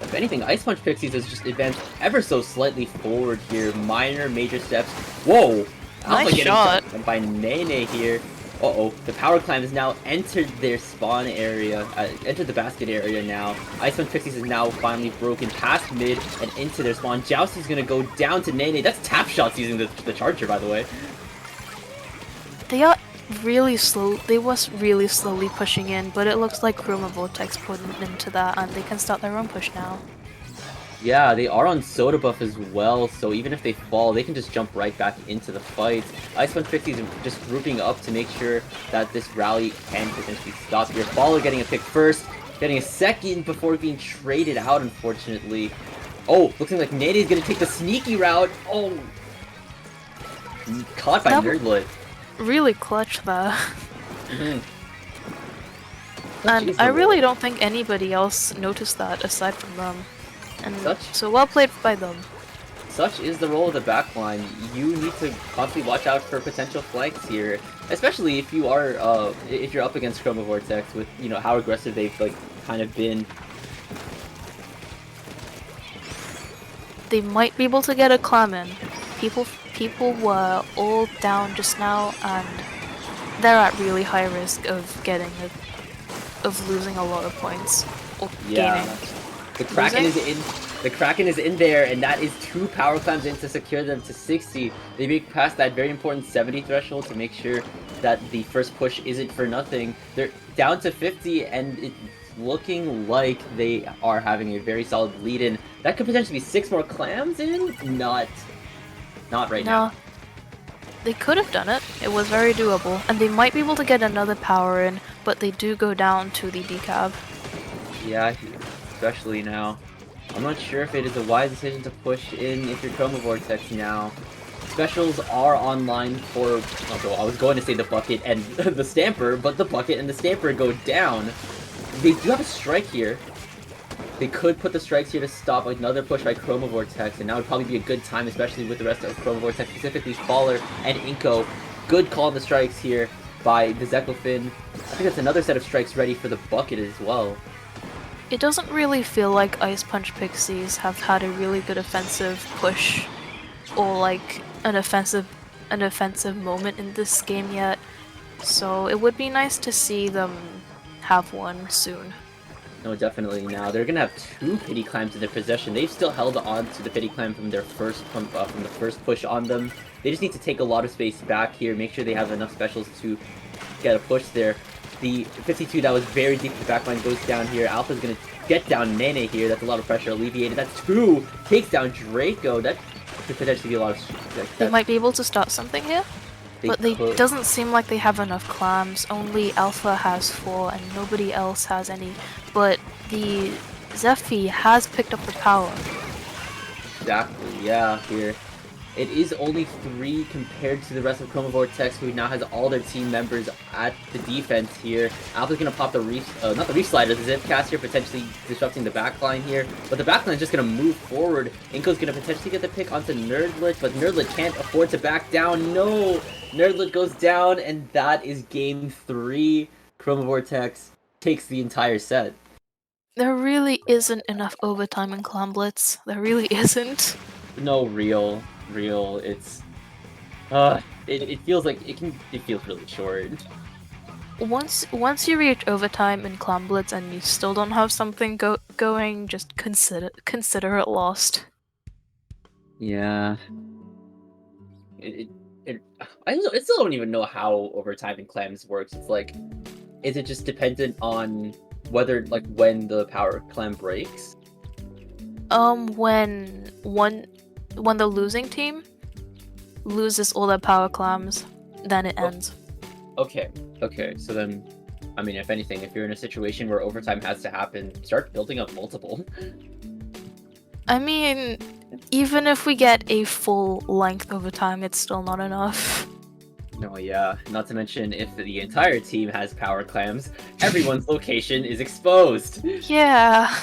If anything, Ice Punch Pixies has just advanced ever so slightly forward here. Minor, major steps. Whoa! Nice Alpha getting shot. shot by Nene here. Uh-oh, the power climb has now entered their spawn area, entered the basket area now. Ice Punch Pixies is now finally broken past mid and into their spawn. Joust is gonna go down to Nene. That's tap shots using the charger, by the way. They are really slow. They was really slowly pushing in, but it looks like Chroma Vortex put into that, and they can start their own push now. Yeah, they are on Soda Buff as well, so even if they fall, they can just jump right back into the fight. Ice Punch Pixies are just grouping up to make sure that this rally can potentially stop here. Faller getting a pick first, getting a second before being traded out, unfortunately. Oh, looking like Nade's gonna take the sneaky route. Oh! Caught by That- Nerdlit. Really clutch there. Mhm. And I really don't think anybody else noticed that aside from them. And Such- so well played by them. Such is the role of the backline. You need to constantly watch out for potential flanks here, especially if you are if you're up against Chroma Vortex with how aggressive they've like kind of been. They might be able to get a clam in. People were all down just now, and they're at really high risk of losing a lot of points or Yeah, gaining. the Kraken is Losing? in. The Kraken is in there, and that is 2 power clams in to secure them to 60. They make past that very important 70 threshold to make sure that the first push isn't for nothing. They're down to 50, and it's looking like they are having a very solid lead in. That could potentially be 6 more clams in? Not right now. No. They could have done it. It was very doable. And they might be able to get another power in, but they do go down to the decab. Yeah, especially now. I'm not sure if it is a wise decision to push in if you're Chroma Vortex now. Specials are online for... Oh, I was going to say the bucket and the stamper, but the bucket and the stamper go down. They do have a strike here. They could put the strikes here to stop another push by Chroma Vortex, and that would probably be a good time, especially with the rest of Chroma Vortex, specifically Faller and Inko. Good call on the strikes here by the Zeklofin. I think that's another set of strikes ready for the bucket as well. It doesn't really feel like Ice Punch Pixies have had a really good offensive push or like an offensive moment in this game yet. So it would be nice to see them have one soon. No, definitely. Now they're gonna have 2 pity clams in their possession. They've still held on to the pity clam from their from the first push on them. They just need to take a lot of space back here, make sure they have enough specials to get a push there. The 52 that was very deep in the backline goes down here. Alpha's gonna get down Nene here. That's a lot of pressure alleviated. That's 2 takes down Draco. That could potentially be a lot of. They might be able to start something here. But it doesn't seem like they have enough clams. Only Alpha has 4 and nobody else has any. But the Zephy has picked up the power. Exactly, yeah, here. It is only 3 compared to the rest of Chroma Vortex, who now has all their team members at the defense here. Alpha's gonna pop the Reef, not the Reef Slider, the Zip Cast here, potentially disrupting the backline here. But the backline is just gonna move forward. Inko's gonna potentially get the pick onto Nerdlet, but Nerdlet can't afford to back down. No! Nerdlet goes down, and that is game 3. Chroma Vortex takes the entire set. There really isn't enough overtime in Clam Blitz. There really isn't. No, real. It's it feels like it feels really short. Once you reach overtime in Clam Blitz and you still don't have something going, just consider it lost. Yeah. I still don't even know how overtime in clams works. It's like, is it just dependent on whether when the power clam breaks? When the losing team loses all their power clams, then it ends. Okay, so then, I mean, if anything, if you're in a situation where overtime has to happen, start building up multiple. I mean, even if we get a full length overtime, it's still not enough. No, yeah. Not to mention, if the entire team has power clams, everyone's location is exposed. Yeah.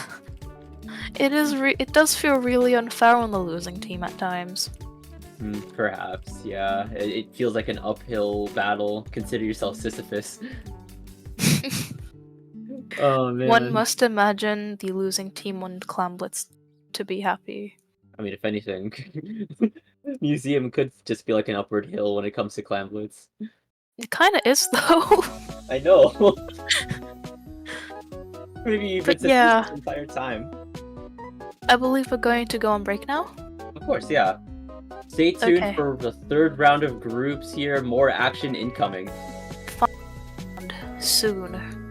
It does feel really unfair on the losing team at times. Perhaps, yeah. It feels like an uphill battle. Consider yourself Sisyphus. Oh, man. One must imagine the losing team on Clam Blitz to be happy. I mean, if anything, Museum could just be like an upward hill when it comes to Clam Blitz. It kinda is, though. I know! Maybe you've been yeah. the entire time. I believe we're going to go on break now. Of course, yeah. Stay tuned for the 3rd round of groups here. More action incoming. Soon.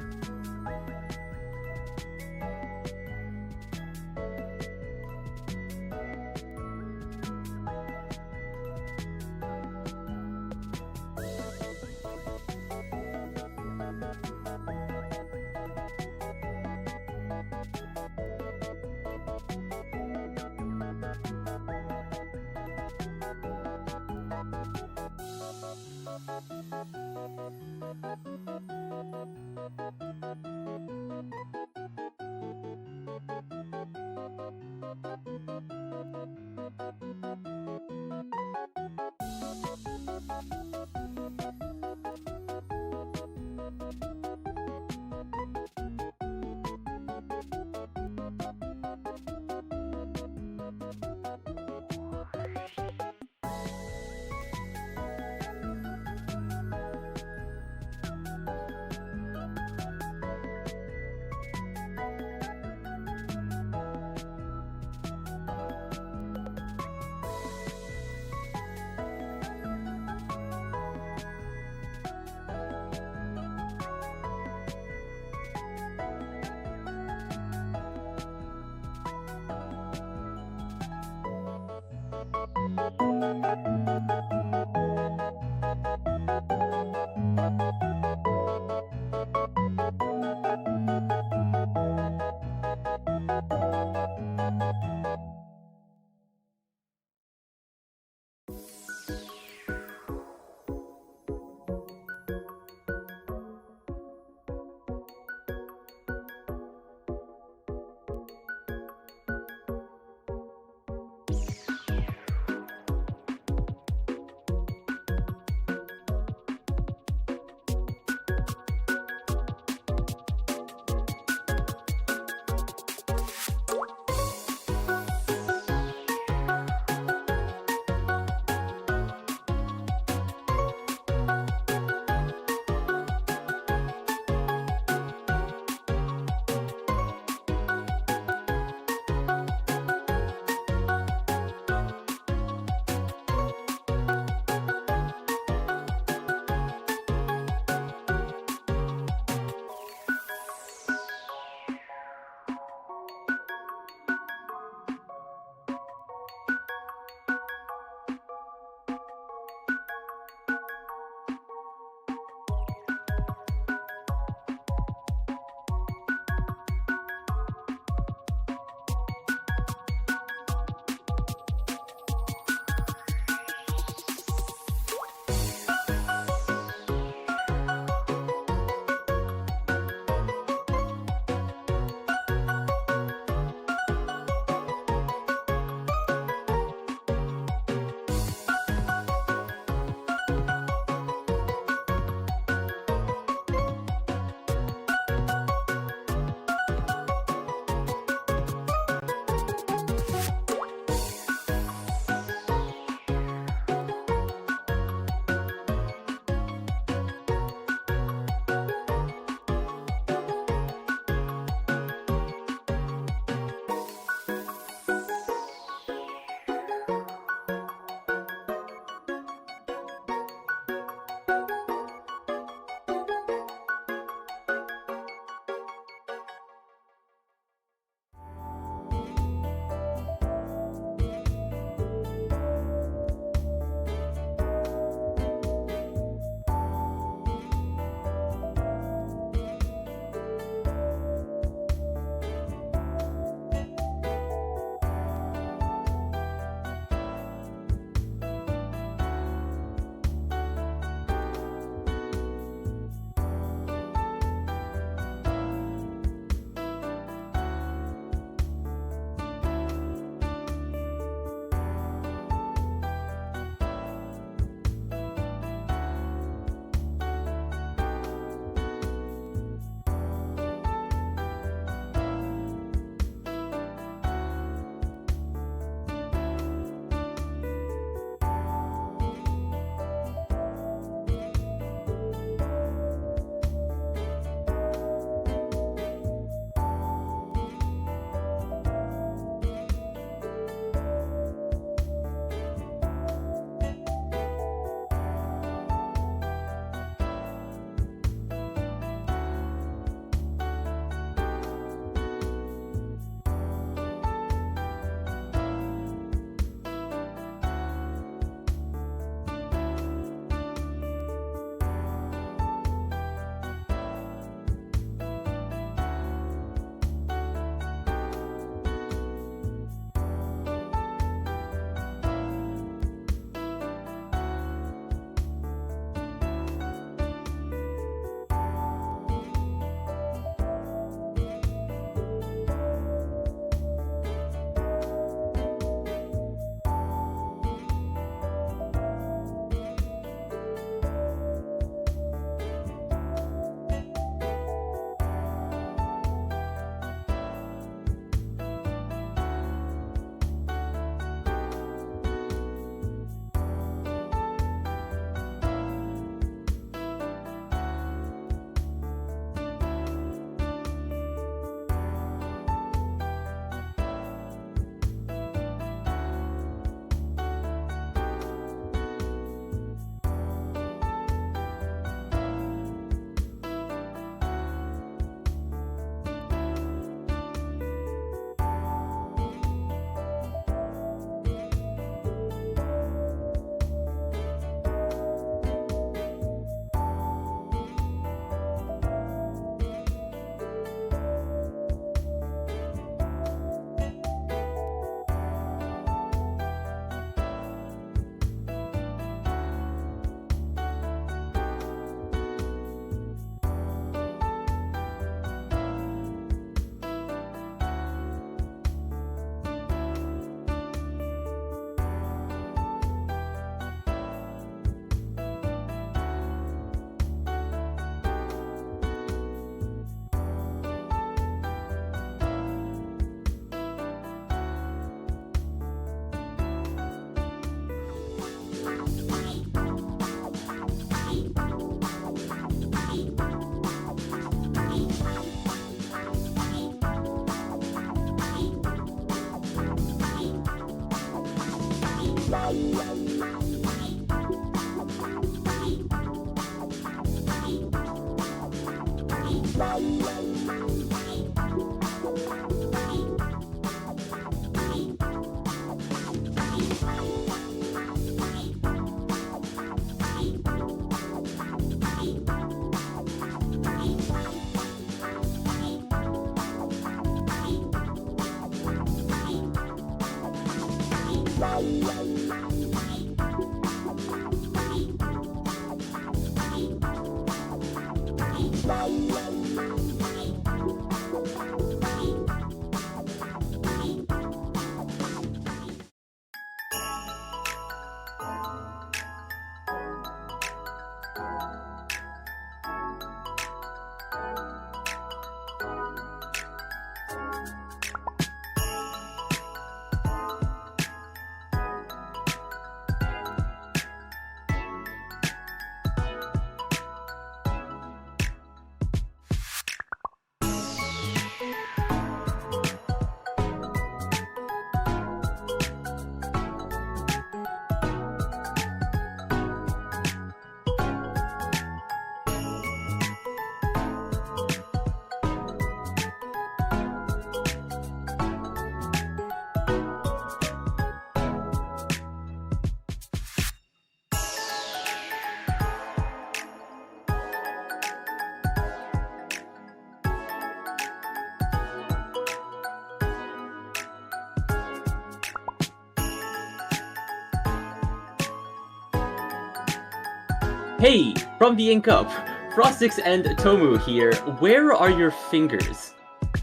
Hey, from the Ink Up, Frostix and Tomu here. Where are your fingers?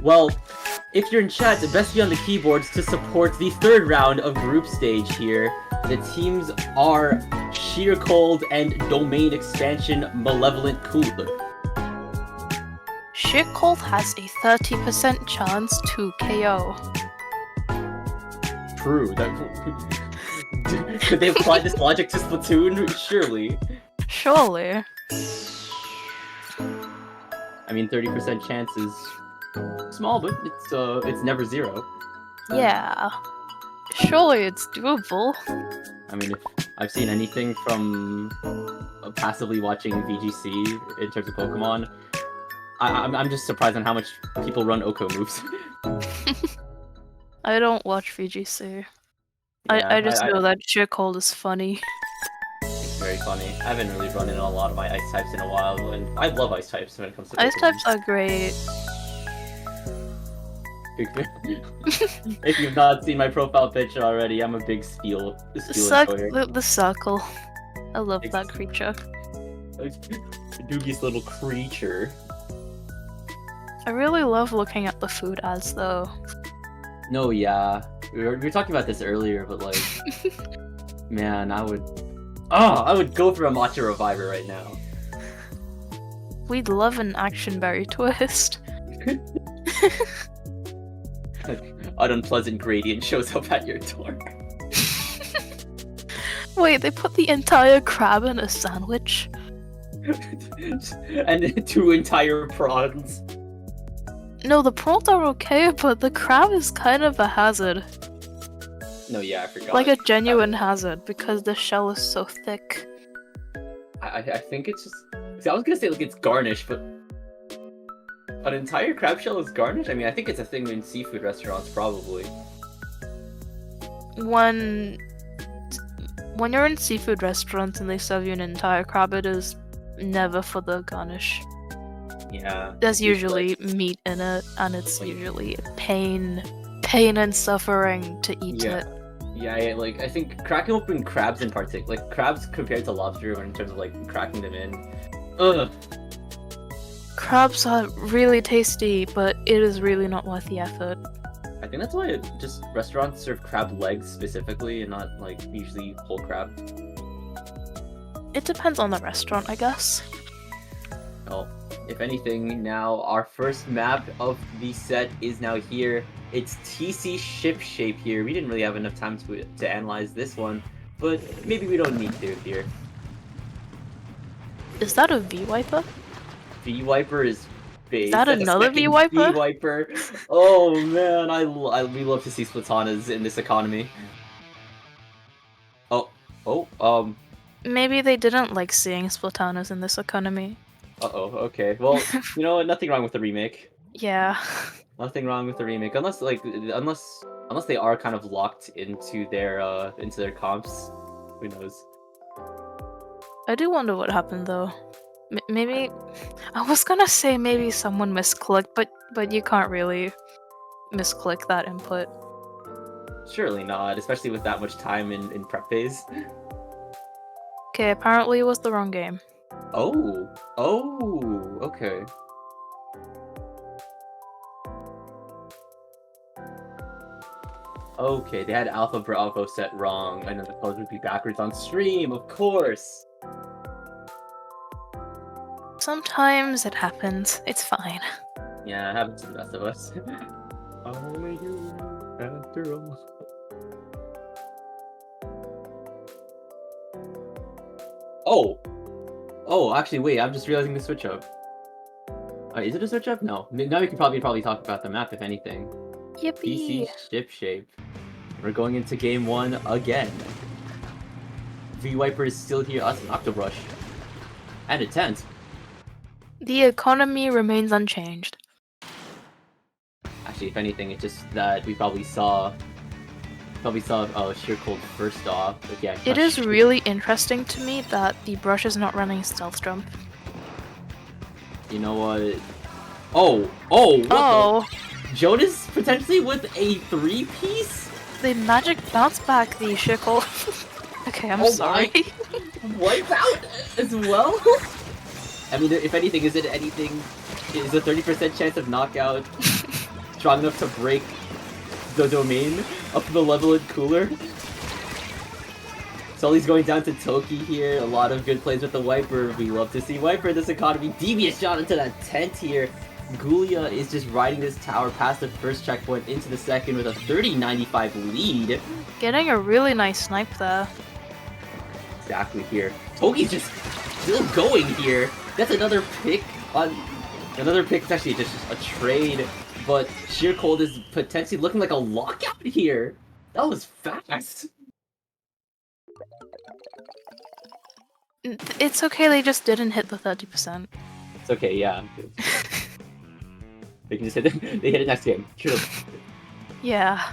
Well, if you're in chat, best be on the keyboards to support the third round of group stage here. The teams are Sheer Cold and Domain Expansion Malevolent Cooler. Sheer Cold has a 30% chance to KO. True. Could they apply this logic to Splatoon? Surely. Surely. I mean, 30% chance is small, but it's never zero. Yeah. Surely it's doable. I mean, if I've seen anything from passively watching VGC in terms of Pokemon, I'm just surprised on how much people run Oko moves. I don't watch VGC. Yeah, I just know that Sheer Cold is funny. It's very funny. I haven't really run in a lot of my ice types in a while, and I love ice types when it comes to Ice Pokemon. types are great. Big fan. If you've not seen my profile picture already, I'm a big Spiel enjoyer. The circle. I love that creature. Dubious little creature. I really love looking at the food ads though. No, yeah. We were talking about this earlier, but like, man, I would go for a Matcha Reviver right now. We'd love an action berry twist. An unpleasant gradient shows up at your door. Wait, they put the entire crab in a sandwich? And 2 entire prawns. No, the prawns are okay, but the crab is kind of a hazard. No, yeah, I forgot. Like a genuine hazard, because the shell is so thick. I think it's just... See, I was gonna say, like, it's garnish, but... An entire crab shell is garnish? I mean, I think it's a thing in seafood restaurants, probably. When you're in seafood restaurants and they serve you an entire crab, it is never for the garnish. Yeah. There's usually meat in it, and it's usually pain and suffering to eat it. Yeah, I think cracking open crabs in particular, like crabs compared to lobster in terms of like cracking them in. Ugh. Crabs are really tasty, but it is really not worth the effort. I think that's why just restaurants serve crab legs specifically and not like usually whole crab. It depends on the restaurant, I guess. Well, if anything, now our first map of the set is now here. It's TC Ship Shape here. We didn't really have enough time to analyze this one, but maybe we don't need to here. Is that a V-Wiper? V-Wiper is base. Is that another V-Wiper? V-Wiper. Oh man, we love to see Splatanas in this economy. Oh, Oh, Maybe they didn't like seeing Splatanas in this economy. uh-oh, okay. Well, you know what? Nothing wrong with the remake. Yeah. Nothing wrong with the remake, unless unless they are kind of locked into their comps. Who knows? I do wonder what happened though. Maybe I was gonna say maybe someone misclicked, but you can't really misclick that input. Surely not, especially with that much time in prep phase. Okay, apparently it was the wrong game. Oh, oh, okay. Okay, they had Alpha Bravo set wrong, and then the code would be backwards on stream, of course! Sometimes it happens. It's fine. Yeah, it happens to the best of us. Only you, after all. Oh! Oh, actually, wait, I'm just realizing the switch up. Is it a switch up? No. Now we can probably talk about the map, if anything. Yippee! PC ship shape. We're going into game 1 again. V-Wiper is still here, us and Octobrush. And a tent. The economy remains unchanged. Actually, if anything, it's just that we probably saw Sheer Cold first off. But yeah, It is really interesting to me that the brush is not running Stealth Jump. You know what? Oh! Oh! What Oh! the? Jonas potentially with a 3-piece? The magic bounce back the Shickle. Okay, I'm Oh sorry. Wipeout as well? I mean, if anything, is a 30% chance of knockout strong enough to break the domain up to the level and cooler? Sully's going down to Toki here. A lot of good plays with the Wiper. We love to see Wiper in this economy. Devious shot into that tent here. Gulia is just riding this tower past the first checkpoint into the second with a 30-95 lead. Getting a really nice snipe there. Exactly here. Toki's just still going here. That's another pick on... Another pick. It's actually just a trade. But Sheer Cold is potentially looking like a lockout here. That was fast. It's okay, they just didn't hit the 30%. It's okay, yeah. They can just hit it. They hit it next game. True. Yeah.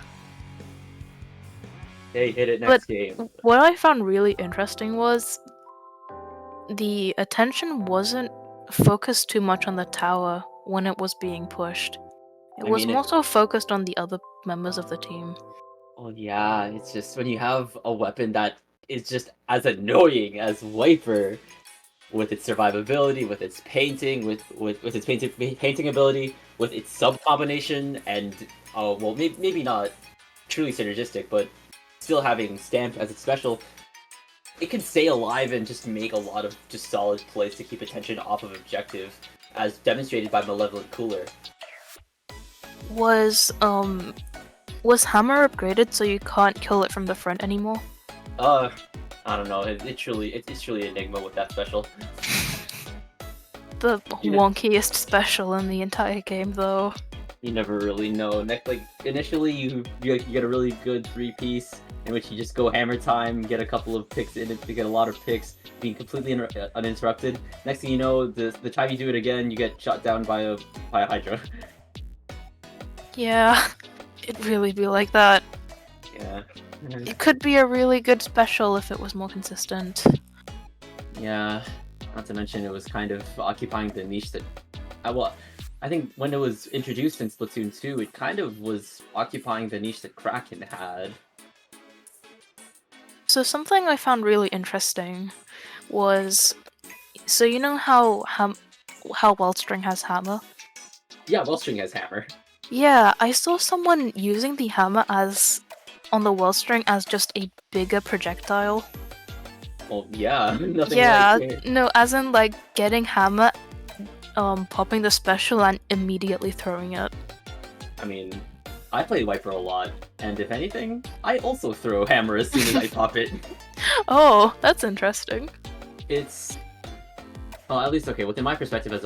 They hit it next game. What I found really interesting was the attention wasn't focused too much on the tower when it was being pushed. It was more so focused on the other members of the team. Oh yeah, it's just when you have a weapon that is just as annoying as Wiper, with its survivability, with its painting, with its painting ability, with its sub combination, and well, maybe not truly synergistic, but still having Stamp as its special, it can stay alive and just make a lot of just solid plays to keep attention off of objective, as demonstrated by Malevolent Cooler. Was Hammer upgraded so you can't kill it from the front anymore? I don't know. It's truly Enigma with that special. The wonkiest special in the entire game, though. You never really know. Initially, you get a really good 3-piece in which you just go hammer time, get a couple of picks in it, to get a lot of picks, being completely uninterrupted. Next thing you know, the time you do it again, you get shot down by a Hydra. Yeah, it'd really be like that. Yeah. It could be a really good special if it was more consistent. Yeah, not to mention it was kind of occupying the niche that... well, I think when it was introduced in Splatoon 2, it kind of was occupying the niche that Kraken had. So something I found really interesting was... So you know how Wellstring has Hammer? Yeah, Wellstring has Hammer. Yeah, I saw someone using the Hammer on the Wellstring as just a bigger projectile. Well, yeah, nothing yeah, like it. No, as in like getting Hammer, popping the special and immediately throwing it. I mean, I play Wiper a lot, and if anything, I also throw Hammer as soon as I pop it. Oh, that's interesting. It's... Well, at least, okay, within my perspective as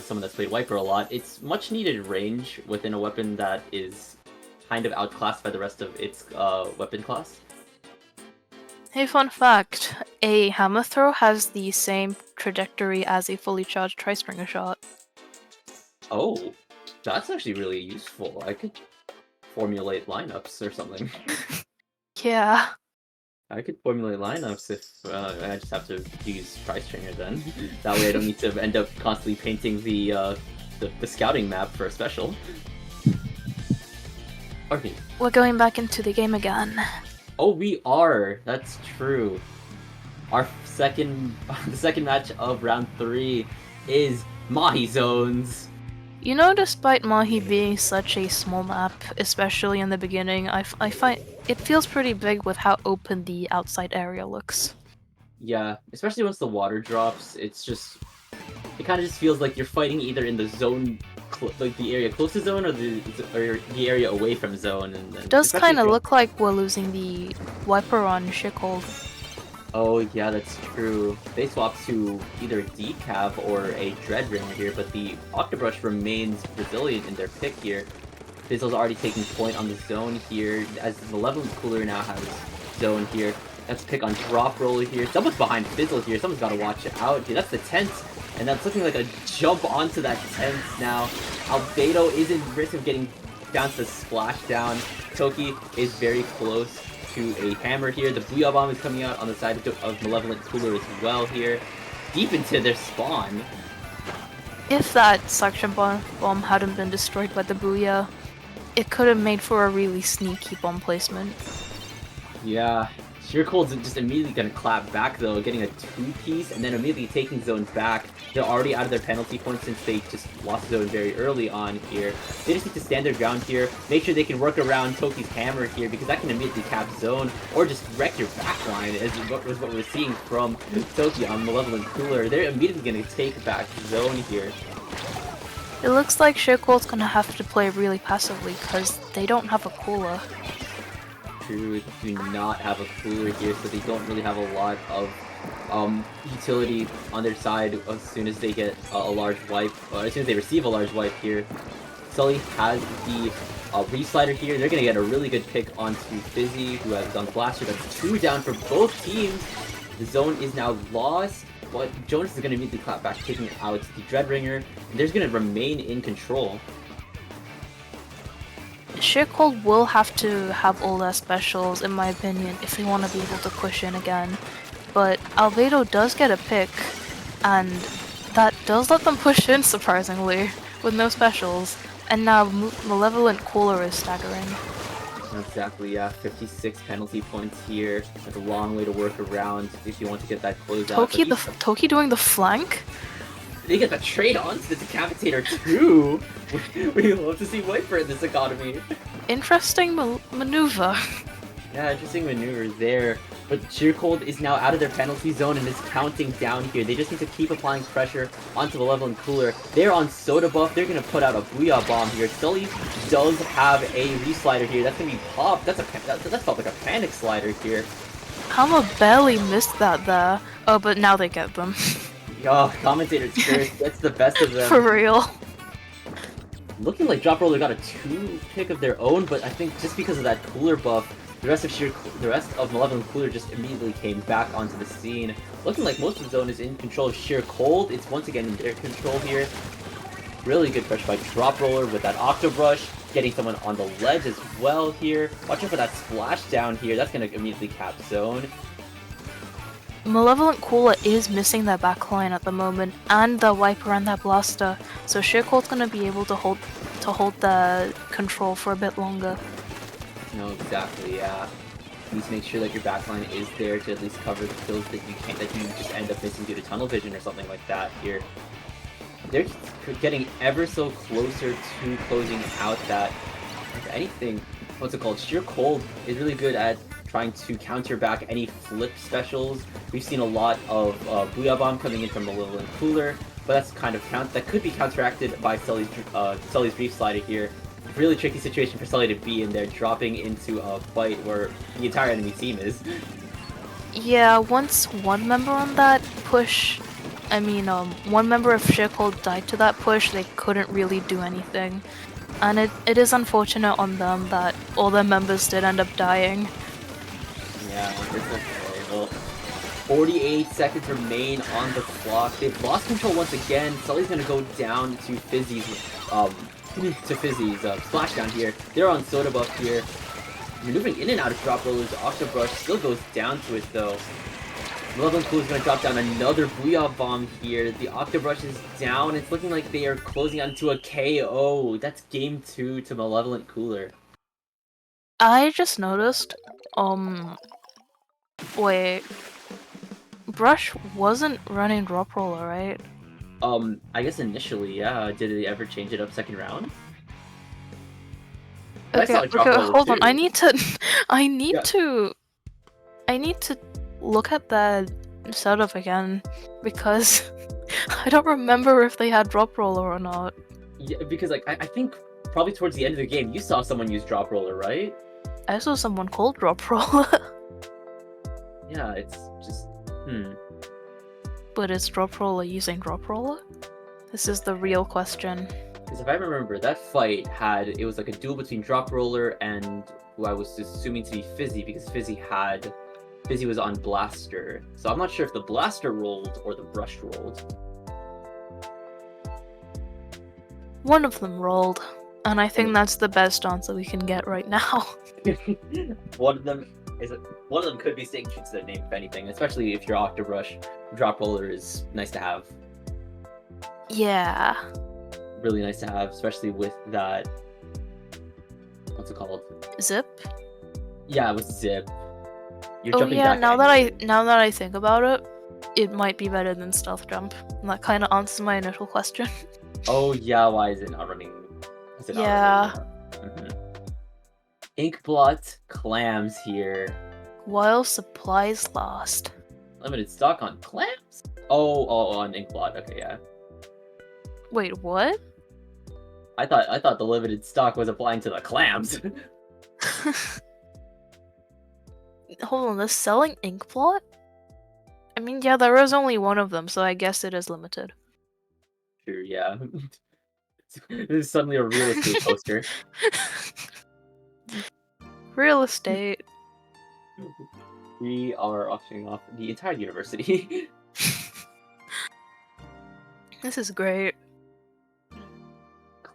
someone that's played Wiper a lot, it's much needed range within a weapon that is kind of outclassed by the rest of its weapon class. Hey, fun fact. A hammer throw has the same trajectory as a fully charged tri-springer shot. Oh, that's actually really useful. I could formulate lineups or something. Yeah. I could formulate lineups if I just have to use Price Stringer then. That way I don't need to end up constantly painting the scouting map for a special. Okay. We're going back into the game again. Oh, we are! That's true. Our the second match of round 3 is Mahi Zones. You know, despite Mahi being such a small map, especially in the beginning, I find it feels pretty big with how open the outside area looks. Yeah, especially once the water drops, it kind of just feels like you're fighting either in the zone, like the area close to zone, or the area away from zone. And It does especially kind of look like we're losing the wiper on Shickold. Oh yeah, that's true. They swapped to either a Decav or a Dread Ring here, but the Octobrush remains resilient in their pick here. Fizzle's already taking point on the zone here, as the Malevolent Cooler now has zone here. Let's pick on Drop Roller here. Someone's behind Fizzle here, someone's got to watch it out here. That's the tent, and that's looking like a jump onto that tent now. Albedo is in risk of getting down to splashdown. Toki is very close to a hammer here. The Booyah Bomb is coming out on the side of Malevolent Cooler as well here. Deep into their spawn. If that suction bomb hadn't been destroyed by the Booyah, it could have made for a really sneaky bomb placement. Yeah. Sheer Cold's just immediately gonna clap back though, getting a 2-piece, and then immediately taking zone back. They're already out of their penalty points since they just lost zone very early on here. They just need to stand their ground here, make sure they can work around Toki's hammer here, because that can immediately cap zone, or just wreck your backline, as was what we're seeing from Toki on Malevolent Cooler. They're immediately gonna take back zone here. It looks like Shirkold's gonna have to play really passively because they don't have a cooler. True, do not have a cooler here, so they don't really have a lot of utility on their side as soon as they get a large wipe, as soon as they receive a large wipe here. Sully has the Re-Slider here. They're going to get a really good pick onto Fizzy, who has done Blaster. That's 2 down for both teams. The zone is now lost, but Jonas is going to immediately clap back, taking out the Dreadringer, and they're going to remain in control. Shirkold will have to have all their specials, in my opinion, if they want to be able to push in again. But Albedo does get a pick, and that does let them push in, surprisingly, with no specials. And now Malevolent Cooler is staggering. Exactly, yeah. 56 penalty points here. That's a long way to work around if you want to get that closeout. Toki doing the flank? They get the trade on to the Decapitator too! We love to see Wiper in this economy. Interesting maneuver. Yeah, interesting maneuver there. But Sheercold is now out of their penalty zone and is counting down here. They just need to keep applying pressure onto the Malevolent Cooler. They're on Soda Buff. They're going to put out a Booyah Bomb here. Sully does have a Re-Slider here. That's going to be popped. That felt like a Panic Slider here. Hama barely missed that there. Oh, but now they get them. Oh, Commentator Spirit gets the best of them. For real. Looking like Drop Roller got a 2 pick of their own, but I think just because of that Cooler buff, the rest of Malevolent Cooler just immediately came back onto the scene. Looking like most of the zone is in control of Sheer Cold. It's once again in their control here. Really good pressure by Drop Roller with that Octobrush, getting someone on the ledge as well here. Watch out for that splash down here. That's going to immediately cap zone. Malevolent Cooler is missing their backline at the moment, and their Wiper and their Blaster, so Sheercold's gonna be able to hold the control for a bit longer. No, exactly, yeah. You need to make sure that your backline is there to at least cover the kills that you just end up missing due to tunnel vision or something like that here. They're getting ever so closer to closing out that, if anything, what's it called? Sheer Cold is really good at trying to counter back any flip specials. We've seen a lot of Booyah Bomb coming in from Malevolent Cooler, but that's kind of that could be counteracted by Sully's Reef Slider here. Really tricky situation for Sully to be in there, dropping into a fight where the entire enemy team is. Yeah, once one member on that push, one member of Sheercold died to that push, they couldn't really do anything. And it is unfortunate on them that all their members did end up dying. Yeah, it's okay, Well, 48 seconds remain on the clock. They've lost control once again. Sully's gonna go down to Fizzy's, splashdown here. They're on soda buff here. Maneuvering in and out of drop rollers. Octobrush still goes down to it though. Malevolent Cooler is going to drop down another Booyah Bomb here. The Octobrush is down. It's looking like they are closing on to a KO. That's game 2 to Malevolent Cooler. I just noticed, wait, Brush wasn't running Drop Roller, right? I guess initially, yeah. Did they ever change it up second round? Okay, hold on. I need to look at that setup again, because I don't remember if they had Drop Roller or not. Yeah, because like I think probably towards the end of the game, you saw someone use Drop Roller, right? I saw someone called Drop Roller. Yeah, it's just But is Drop Roller using Drop Roller? This is the real question. Because if I remember, that fight it was like a duel between Drop Roller and who I was assuming to be Fizzy, because Fizzy was on Blaster. So I'm not sure if the Blaster rolled or the Brush rolled. One of them rolled, and I think that's the best answer we can get right now. One of them could be staying true to their name, if anything, especially if you're Octobrush. Drop Roller is nice to have. Yeah. Really nice to have, especially with that. What's it called? Zip? Yeah, with Zip. You're Oh jumping yeah, back now that I think about it, it might be better than Stealth Jump. And that kind of answers my initial question. Oh yeah, why is it not running? Yeah. Inkblot clams here. While supplies last. Limited stock on clams? Oh, on Inkblot. Okay, yeah. Wait, what? I thought the limited stock was applying to the clams. Hold on, they're selling Inkblot? I mean, yeah, there is only one of them, so I guess it is limited. Sure, yeah. This is suddenly a real estate poster. Real estate. We are auctioning off the entire university. This is great.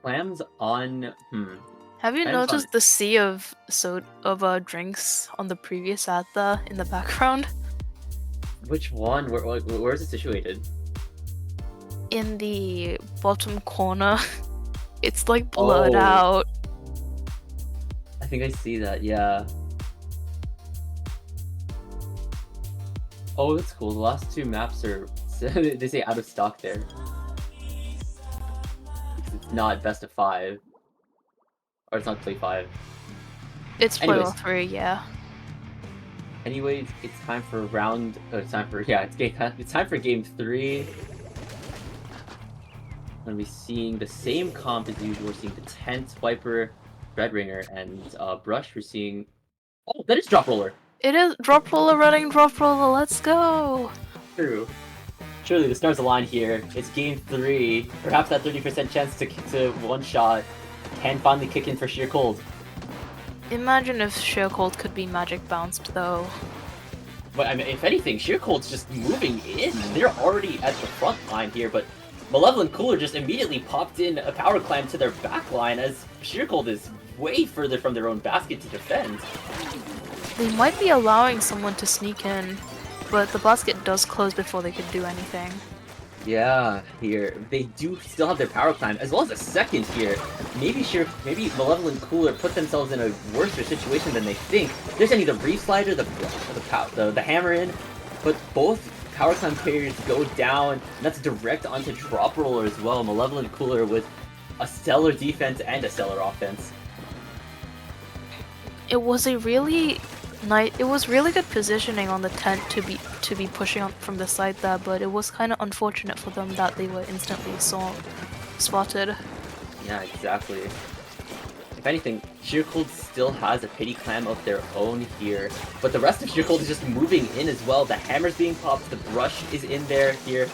Clams on... Have you Clams noticed the sea of drinks on the previous ad there in the background? Which one? Where is it situated? In the bottom corner. It's like blurred out. I think I see that, yeah. Oh, that's cool. The last two maps are... they say out of stock there. It's not best of 5. Or it's not play 5. It's playoff 3, yeah. Anyways, it's time for it's time for game 3. We're gonna be seeing the same comp as usual. We're seeing the Tent, Viper, Red Ringer, and Brush. We're seeing... Oh, that is Drop Roller! It is Drop Roller running Drop Roller, let's go! True. Surely the stars align here. It's game 3. Perhaps that 30% chance to one-shot can finally kick in for Sheer Cold. Imagine if Sheer Cold could be magic bounced, though. But I mean, if anything, Sheer Cold's just moving in. They're already at the front line here, but Malevolent Cooler just immediately popped in a power climb to their back line as Sheer Cold is way further from their own basket to defend. They might be allowing someone to sneak in, but the basket does close before they could do anything. Yeah, here. They do still have their power climb, as well as a second here. Maybe Malevolent Cooler put themselves in a worse situation than they think. They're sending the Reef Slider, the Hammer in, but both power climb carriers go down, and that's direct onto Drop Roller as well. Malevolent Cooler with a stellar defense and a stellar offense. It was a really really good positioning on the tent to be pushing up from the side there, but it was kind of unfortunate for them that they were instantly spotted. Yeah, exactly. If anything, Sheer Cold still has a pity clam of their own here, but the rest of Sheer Cold is just moving in as well. The Hammer's being popped, the Brush is in there here.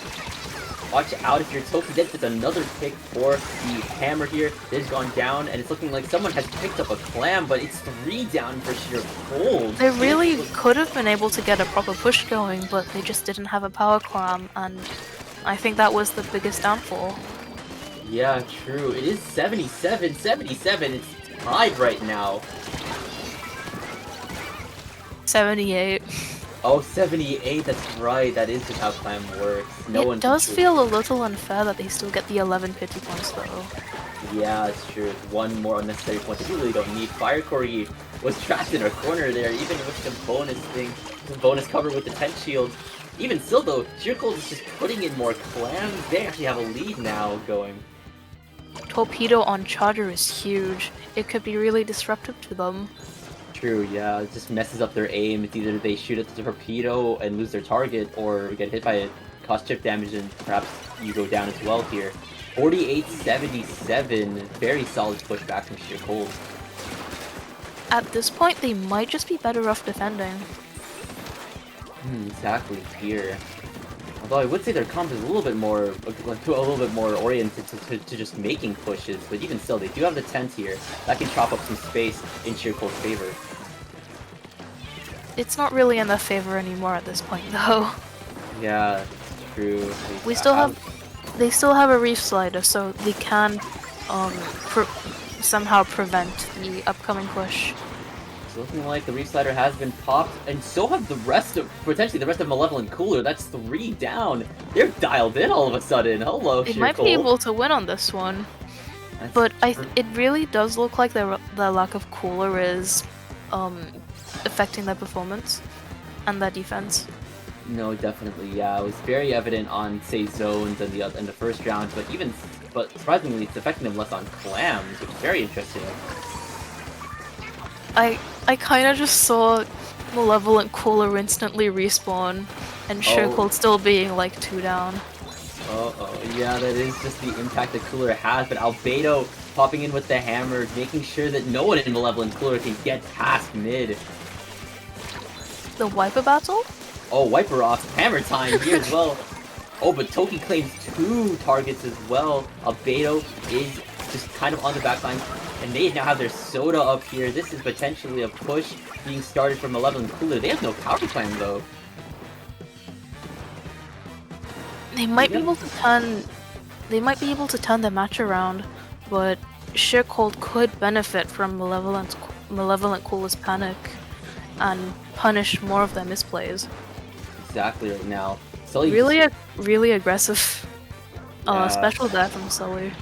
Watch out if you're Toki. That's another pick for the hammer here. They've gone down, and it's looking like someone has picked up a clam, but it's 3 down for sheer cold. They really could have been able to get a proper push going, but they just didn't have a power clam, and I think that was the biggest downfall. Yeah, true. It is 77. 77. It's tied right now. 78. Oh, 78. That's right. That is just how clam works. It does feel a little unfair that they still get the 11 pity points though. Yeah, it's true. It's one more unnecessary point that you really don't need. Fire Corgi was trapped in a corner there, even with the bonus thing, the bonus cover with the tent shield. Even still though, Sheer Cold is just putting in more clams. They actually have a lead now going. Torpedo on Charger is huge. It could be really disruptive to them. True, yeah, it just messes up their aim. It's either they shoot at the torpedo and lose their target, or get hit by it, cause chip damage, and perhaps you go down as well here. 48-77, very solid pushback from Sheer Cold. At this point, they might just be better off defending. Exactly here. Although I would say their comp is a little bit more, oriented to just making pushes, but even still, they do have the tent here that can chop up some space in Sheer Cold's favor. It's not really in their favor anymore at this point, though. Yeah, it's true. They still have a reef slider, so they can somehow prevent the upcoming push. It's looking like the reef slider has been popped, and so have potentially the rest of Malevolent Cooler. That's 3 down. They're dialed in all of a sudden. Hello, They Sheer might Cold. be able to win on this one, but it really does look like the lack of cooler is affecting their performance and their defense. No, definitely, yeah. It was very evident on, say, zones in the first round, but surprisingly, it's affecting them less on clams, which is very interesting. I kind of just saw Malevolent Cooler instantly respawn, and Sheer Cold still being like 2 down. Yeah, that is just the impact that Cooler has, but Albedo popping in with the hammer, making sure that no one in Malevolent Cooler can get past mid. The Wiper battle? Oh, Wiper off, hammer time here as well. Oh, but Toki claims 2 targets as well. Albedo is just kind of on the back line, and they now have their soda up here. This is potentially a push being started from Malevolent Cooler. They have no power clan though. They might be able to turn their match around, but Sheer Cold could benefit from Malevolent Cooler's panic and punish more of their misplays. Exactly right now. Sully Really aggressive special there from Sully.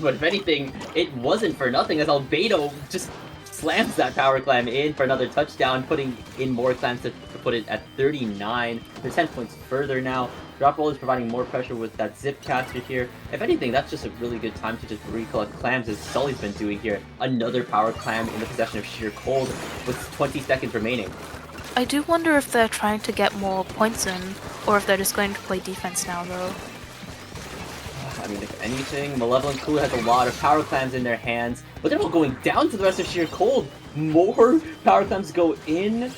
But if anything, it wasn't for nothing, as Albedo just slams that power clam in for another touchdown, putting in more clams to put it at 39. They're 10 points further now. Drop Roll is providing more pressure with that zip caster here. If anything, that's just a really good time to just recollect clams, as Sully's been doing here. Another power clam in the possession of Sheer Cold with 20 seconds remaining. I do wonder if they're trying to get more points in, or if they're just going to play defense now, though. I mean, if anything, Malevolent Cooler has a lot of power clams in their hands, but they're all going down to the rest of Sheer Cold. More power clams go in.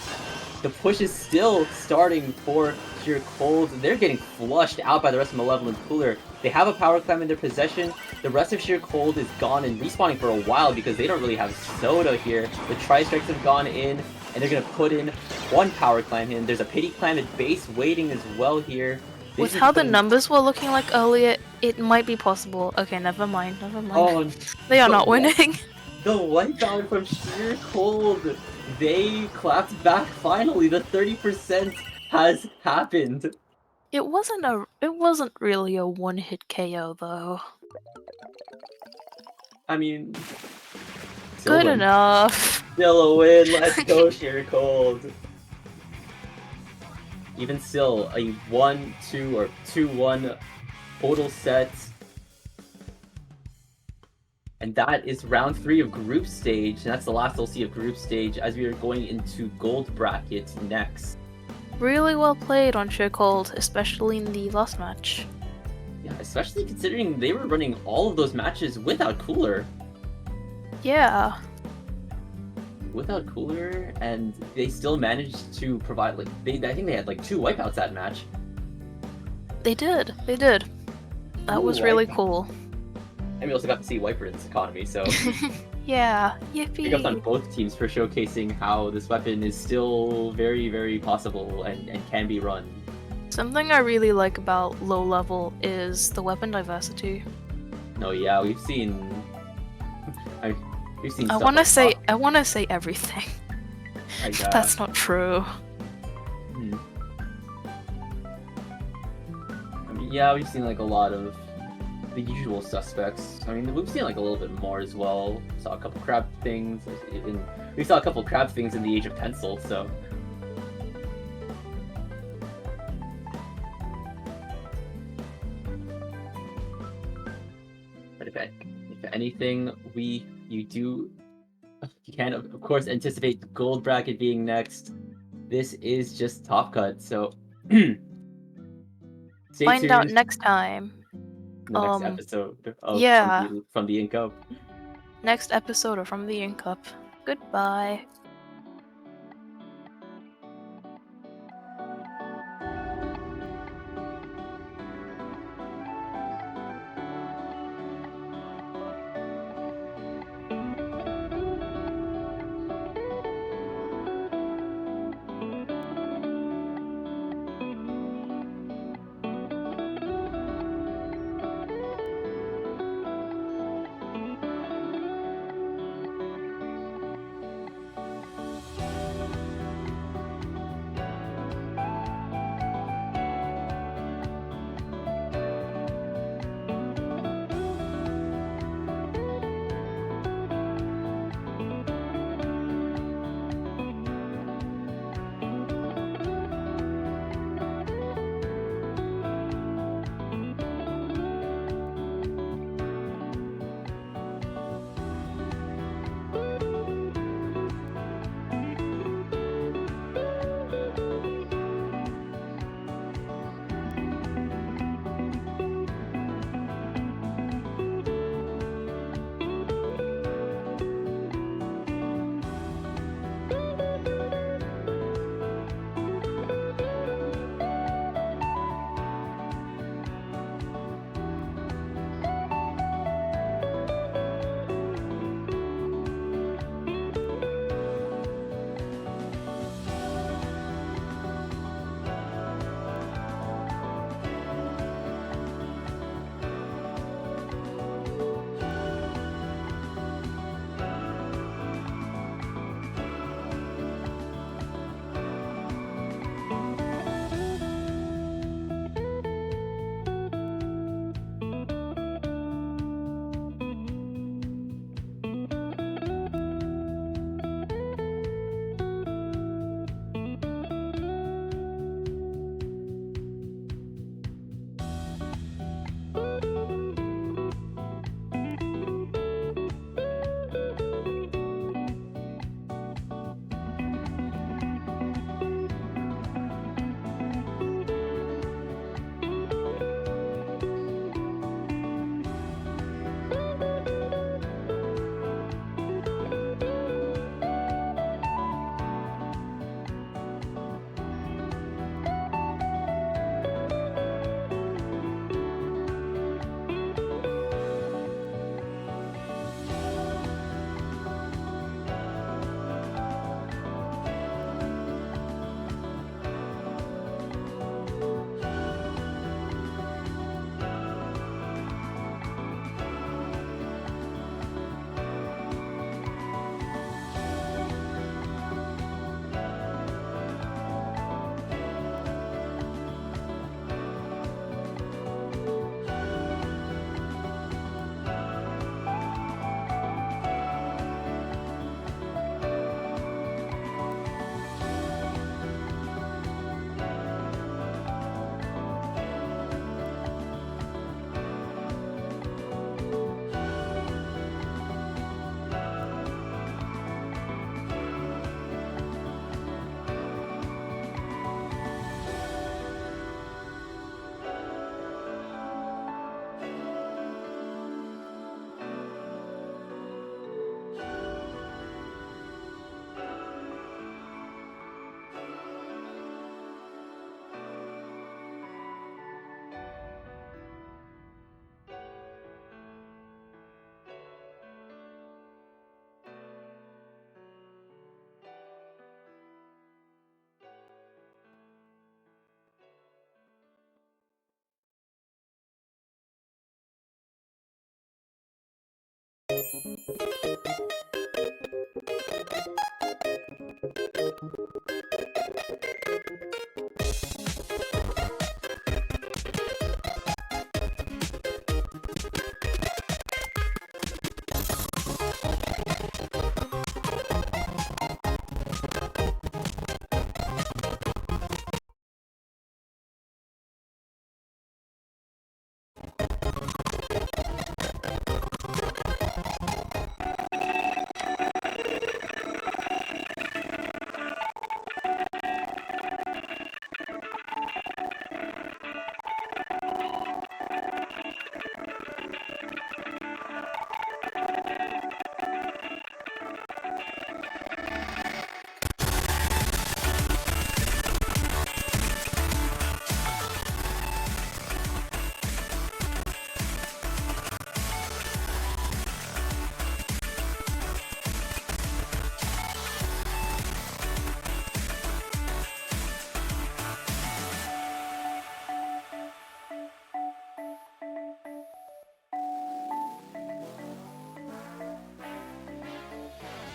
The push is still starting for Sheer Cold. They're getting flushed out by the rest of Malevolent Cooler. They have a power clam in their possession. The rest of Sheer Cold is gone and respawning for a while because they don't really have soda here. The Tri-Strikes have gone in, and they're going to put in 1 power clam in. There's a pity clam at base waiting as well here. With how the numbers were looking like earlier, it might be possible. Okay, never mind. Oh, they are not winning. The wipeout from Sheer Cold. They clapped back finally. The 30% has happened. It wasn't really a one-hit KO though. I mean, good enough. Still a win. Let's go, Sheer Cold. Even still, a 1-2 or 2-1 total set. And that is round 3 of group stage, and that's the last we'll see of group stage as we are going into gold bracket next. Really well played on Sheer Cold, especially in the last match. Yeah, especially considering they were running all of those matches without Cooler. Yeah. Without Cooler, and they still managed to provide, like, I think they had like 2 wipeouts that match. They did. That was Ooh, really cool. And we also got to see Wiper's economy, so Yeah, big ups on yippee! both teams for showcasing how this weapon is still very, very possible and can be run. Something I really like about low level is the weapon diversity. No, yeah, we've seen. We've seen I stuff wanna like say that. I wanna say everything. Like, But that's not true. hmm. I mean, yeah, we've seen like a lot of the usual suspects. I mean, we've seen like a little bit more as well. Saw a couple crab things. We saw a couple crab things in the Age of Pencil, so. But if anything, you can of course anticipate the gold bracket being next. This is just Top Cut, so stay Find out tuned next time. in the next episode of Yeah. from the Ink Up. Next episode of From the Ink Up. Goodbye.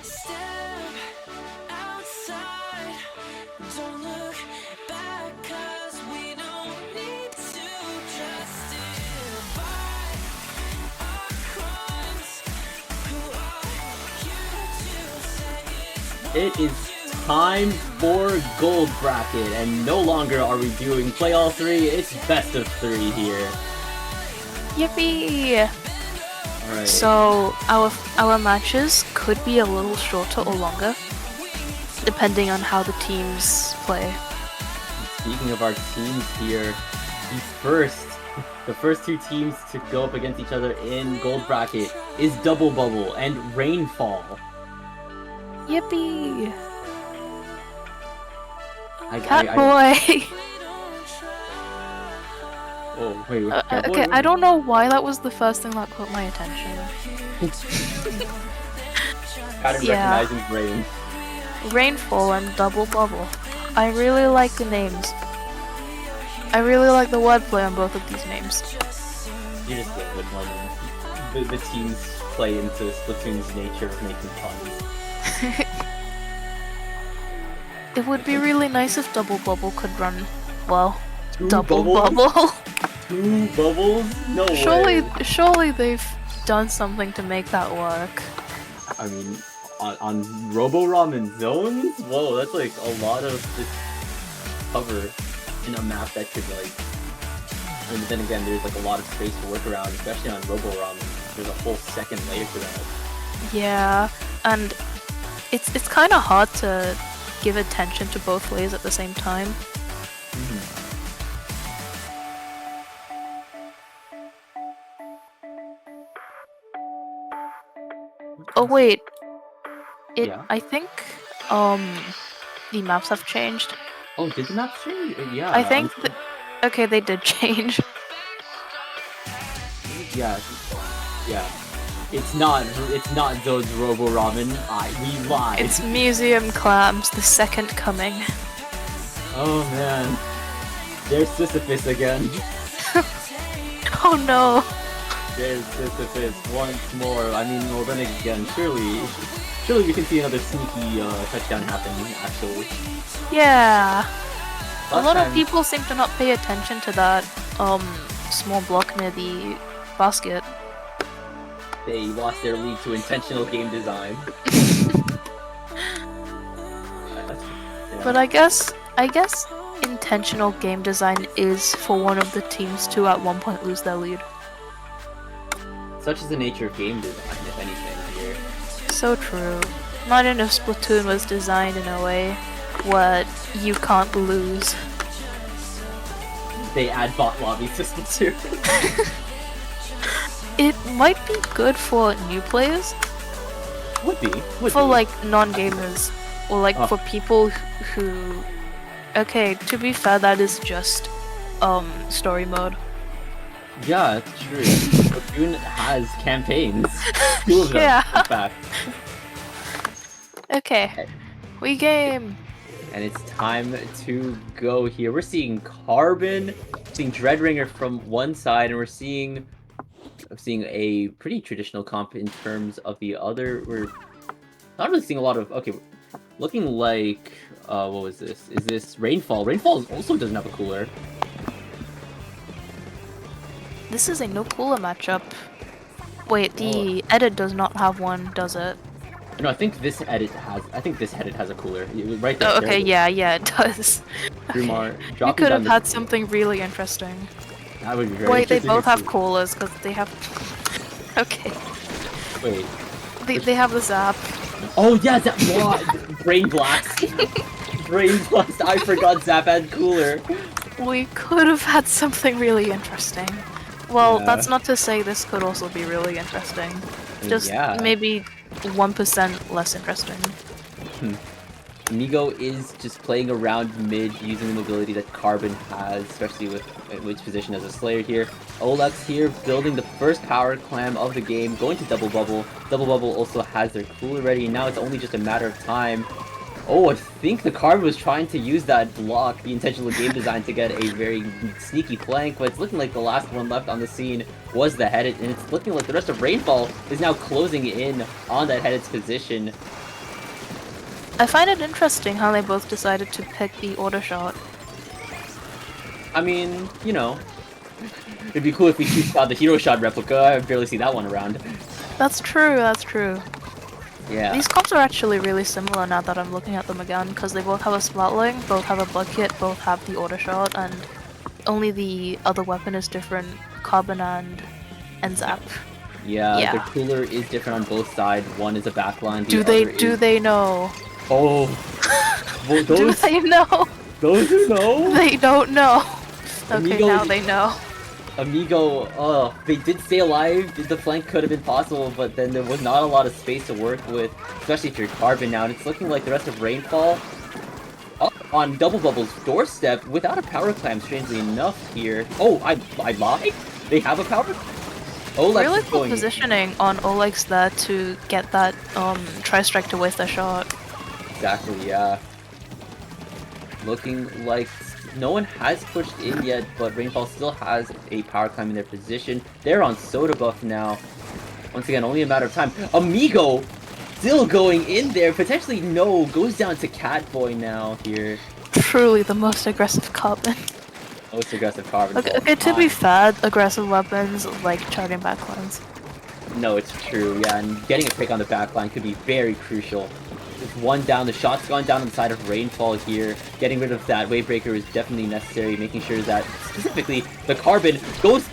Step outside, don't look back, 'cause we don't need to justify our crimes. Who are you to say it's It is time for Gold Bracket, and no longer are we doing play all three, it's best of 3 here. Yippee! Alright. So our matches could be a little shorter or longer, depending on how the teams play. Speaking of our teams here, the first 2 teams to go up against each other in Gold Bracket is Double Bubble and Rainfall. Yippee! I- Catboy! Oh, wait, Okay, I don't know why that was the first thing that caught my attention. Pattern Yeah. recognizing Rain. Rainfall and Double Bubble. I really like the names. I really like the wordplay on both of these names. You just get it when the teams play into Splatoon's nature of making puns. It would be really nice if Double Bubble could run, well, 2 Double bubbles? Bubble. 2 bubbles? No way. Surely they've done something to make that work. I mean, on Robo Ramen zones? Whoa, that's like a lot of this cover in a map that could like... And then again, there's like a lot of space to work around, especially on Robo Ramen. There's a whole second layer to that. Yeah, and it's kind of hard to give attention to both ways at the same time. Mm-hmm. Oh wait, Yeah. I think the maps have changed. Oh, did the map change? Yeah. I think okay, they did change. Yeah. Yeah. It's not Zode's Robo Ramen. We lied. It's Museum Clams, the second coming. Oh man. There's Sisyphus again. Oh no. There's Sisyphus once more. I mean, well then again, surely we can see another sneaky touchdown happen, actually. Yeah. A Last lot of time- people seem to not pay attention to that small block near the basket. They lost their lead to intentional game design. Yeah. But I guess intentional game design is for one of the teams to at one point lose their lead. Such is the nature of game design, if anything, here. So true. Imagine if Splatoon was designed in a way where you can't lose. They add bot lobbies to Splatoon. It might be good for new players, Would be. for like non-gamers, or like Oh. for people who... Okay, to be fair, that is just story mode. Yeah, that's true. Splatoon has campaigns. 2 of them, Yeah. in fact. Okay, we game. And it's time to go here. We're seeing Carbon, seeing Dreadringer from one side, and we're seeing seeing a pretty traditional comp in terms of the other. We're not really seeing a lot of. Okay, looking like what was this? Is this Rainfall? Rainfall also doesn't have a cooler. This is a no cooler matchup. Wait, the edit does not have one, does it? No, I think this edit has. I think this edit has a cooler. Right there. Oh, okay, yeah, it does. Drumar Okay. You dropping could down have had something really interesting. That would be very Wait, they interesting both to have see. coolers because they have. Okay. Wait. They have the zap. Oh yeah, Brain Blast. Brain Blast. I forgot Zap had cooler. We could have had something really interesting. Well, Yeah. that's not to say this could also be really interesting. Just Yeah. maybe 1% less interesting. Amigo is just playing around mid, using the mobility that Carbon has, especially with its position as a Slayer here. Olex here, building the first power clam of the game, going to Double Bubble. Double Bubble also has their cooler ready, and now it's only just a matter of time. Oh, I think the Carbon was trying to use that block, the intentional game design, to get a very sneaky flank, but it's looking like the last one left on the scene was the Headed, and it's looking like the rest of Rainfall is now closing in on that Headed's position. I find it interesting how they both decided to pick the order shot. I mean, you know, it'd be cool if we saw the Hero Shot replica. I barely see that one around. That's true, that's true. Yeah. These comps are actually really similar now that I'm looking at them again, because they both have a Splatling, both have a bucket, both have the order shot, and only the other weapon is different, Carbon and Zap. Yeah, their cooler is different on both sides. One is a backline. Do they know? Oh, well, Do they know? Those who know. They don't know. Okay, Amigo now they know. Amigo, they did stay alive. The flank could have been possible, but then there was not a lot of space to work with, especially if you're Carbon now. And it's looking like the rest of Rainfall up on Double Bubble's doorstep without a power clam, strangely enough here. Oh, I lied? They have a power clam? Olex Really is cool going... positioning on Olex there to get that tri-strike to waste their shot. Exactly, yeah. Looking like no one has pushed in yet, but Rainfall still has a power climb in their position. They're on Soda Buff now. Once again, only a matter of time. Amigo still going in there. Potentially no. Goes down to Catboy now here. Truly the most aggressive Carbon. Most aggressive Carbon. Okay, to be fair, aggressive weapons like charging backlines. No, it's true, yeah, and getting a pick on the backline could be very crucial. Just one down, the shot's gone down on the side of Rainfall here. Getting rid of that Wavebreaker is definitely necessary, making sure that, specifically, the Carbon goes...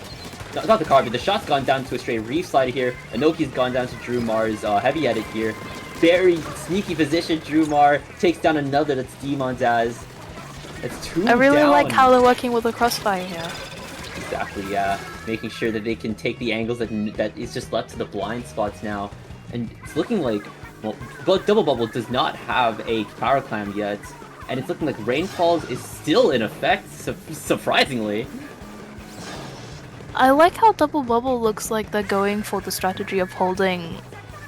Not the Carbon, the shot's gone down to a straight Reef Slider here. Inoki's gone down to Drumar's Heavy Edit here. Very sneaky position, Drumar takes down another, that's Demon's as. That's two I really down. like how they're working with the crossfire here. Exactly, yeah. Making sure that they can take the angles that is just left to the blind spots now. And it's looking like... Well, Double Bubble does not have a power clam yet, and it's looking like Rainfalls is still in effect, surprisingly. I like how Double Bubble looks like they're going for the strategy of holding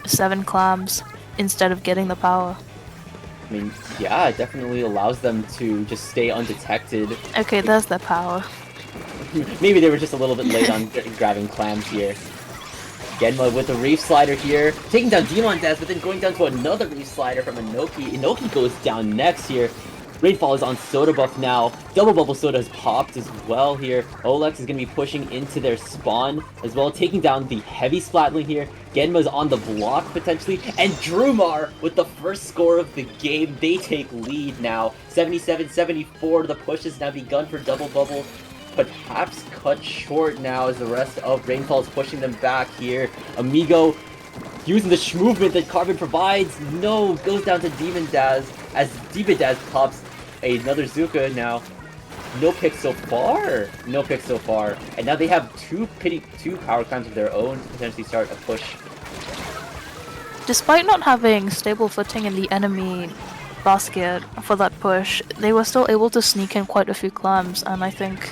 7 clams instead of getting the power. I mean, yeah, it definitely allows them to just stay undetected. Okay, there's their power. Maybe they were just a little bit late on grabbing clams here. Genma with the Reef Slider here, taking down Demon's ass, but then going down to another Reef Slider from Inoki. Inoki goes down next here. Rainfall is on Soda Buff now. Double Bubble Soda has popped as well here. Olex is going to be pushing into their spawn as well, taking down the heavy Splatling here. Genma's on the block potentially, and Drumar with the first score of the game. They take lead now. 77-74, the push has now begun for Double Bubble. Perhaps cut short now as the rest of Rainfall is pushing them back here. Amigo using the movement that Carbon provides. No, goes down to Demon Daz as Demon Daz pops another Zuka now. No pick so far. No pick so far. And now they have two power climbs of their own to potentially start a push. Despite not having stable footing in the enemy basket for that push, they were still able to sneak in quite a few clams, and I think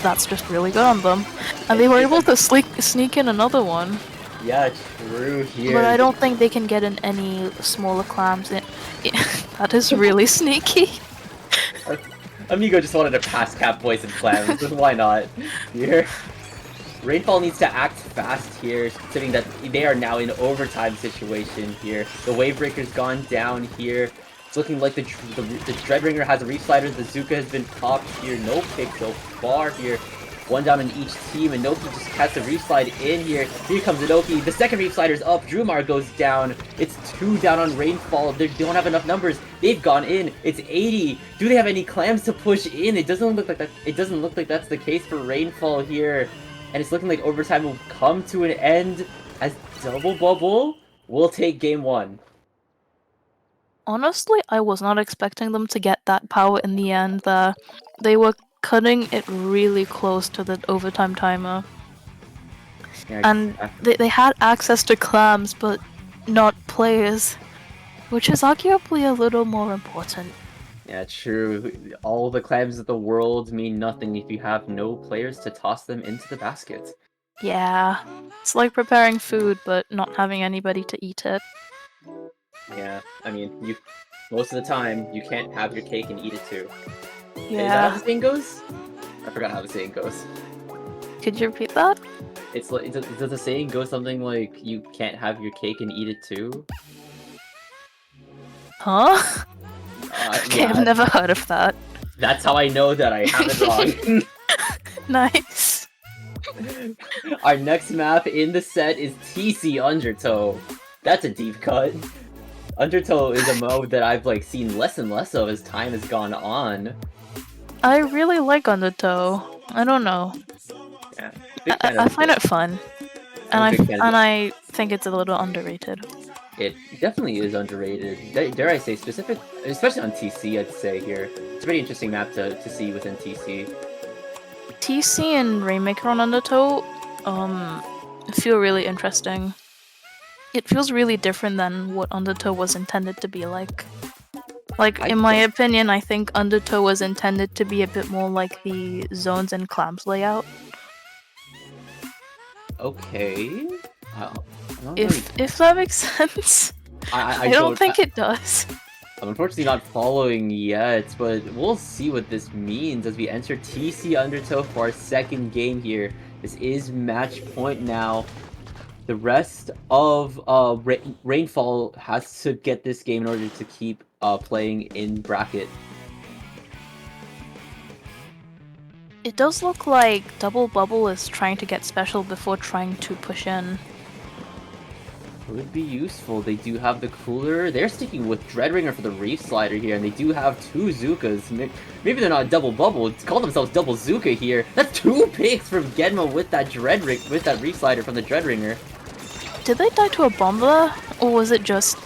that's just really good on them. And they were able to sneak in another one. Yeah, true here. But I don't think they can get in any smaller clams. That is really sneaky. Amigo just wanted to pass Catboys and clams. Why not? Here. Rainfall needs to act fast here, considering that they are now in overtime situation here. The Wavebreaker's gone down here. It's looking like the Dreadringer has a Reef Slider. The Zuka has been popped here. No pick so far here. One down in each team, and Noki just has the Reef Slide in here. Here comes Inoki. The second Reef Slider's up. Drumar goes down. It's 2 down on Rainfall. They don't have enough numbers. They've gone in. It's 80. Do they have any clams to push in? It doesn't look like that. It doesn't look like that's the case for Rainfall here. And it's looking like overtime will come to an end as Double Bubble will take game 1. Honestly, I was not expecting them to get that power in the end there. They were cutting it really close to the overtime timer. Yeah, And exactly. they had access to clams, but not players, which is arguably a little more important. Yeah, true. All the clams of the world mean nothing if you have no players to toss them into the basket. Yeah, it's like preparing food, but not having anybody to eat it. Yeah, I mean, most of the time, you can't have your cake and eat it too. Is that how Yeah. the saying goes? I forgot how the saying goes. Could you repeat that? It's like, does the saying go something like, you can't have your cake and eat it too? Huh? Okay, Yeah, I've never heard of that. that's how I know that I have it wrong. Nice. Our next map in the set is TC Undertow. That's a deep cut. Undertow is a mode that I've seen less and less of as time has gone on. I really like Undertow. I don't know. Yeah, big fan I of find it fun, and I'm a big fan of it. I think it's a little underrated. It definitely is underrated. Dare I say, especially on TC, I'd say here. It's a pretty interesting map to see within TC. TC and Rainmaker on Undertow, feel really interesting. It feels really different than what Undertow was intended to be like. In my opinion, I think Undertow was intended to be a bit more like the Zones and Clams layout. Okay. If that makes sense. I don't think it does. I'm unfortunately not following yet, but we'll see what this means as we enter TC Undertow for our second game here. This is match point now. The rest of Rainfall has to get this game in order to keep playing in bracket. It does look like Double Bubble is trying to get special before trying to push in. Would be useful. They do have the cooler. They're sticking with Dreadringer for the Reef Slider here, and they do have 2 Zukas. Maybe they're not Double Bubble. It's called themselves Double Zuka here. That's 2 picks from Genma with that Reef Slider from the Dreadringer. Did they die to a bomb there, or was it just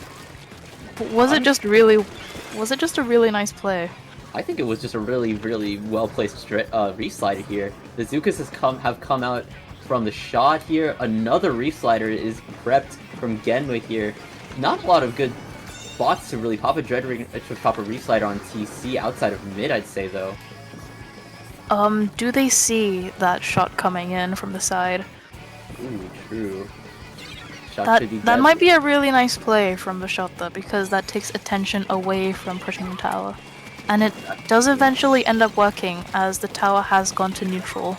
a really nice play? I think it was just a really, really well placed Reef Slider here. The Zukas have come out from the shot here. Another Reef Slider is prepped from Genma here. Not a lot of good spots to really pop a Reef Slider on TC outside of mid, I'd say though. Do they see that shot coming in from the side? Ooh, true. That might be a really nice play from the shot though, because that takes attention away from pushing the tower. And it does eventually end up working, as the tower has gone to neutral.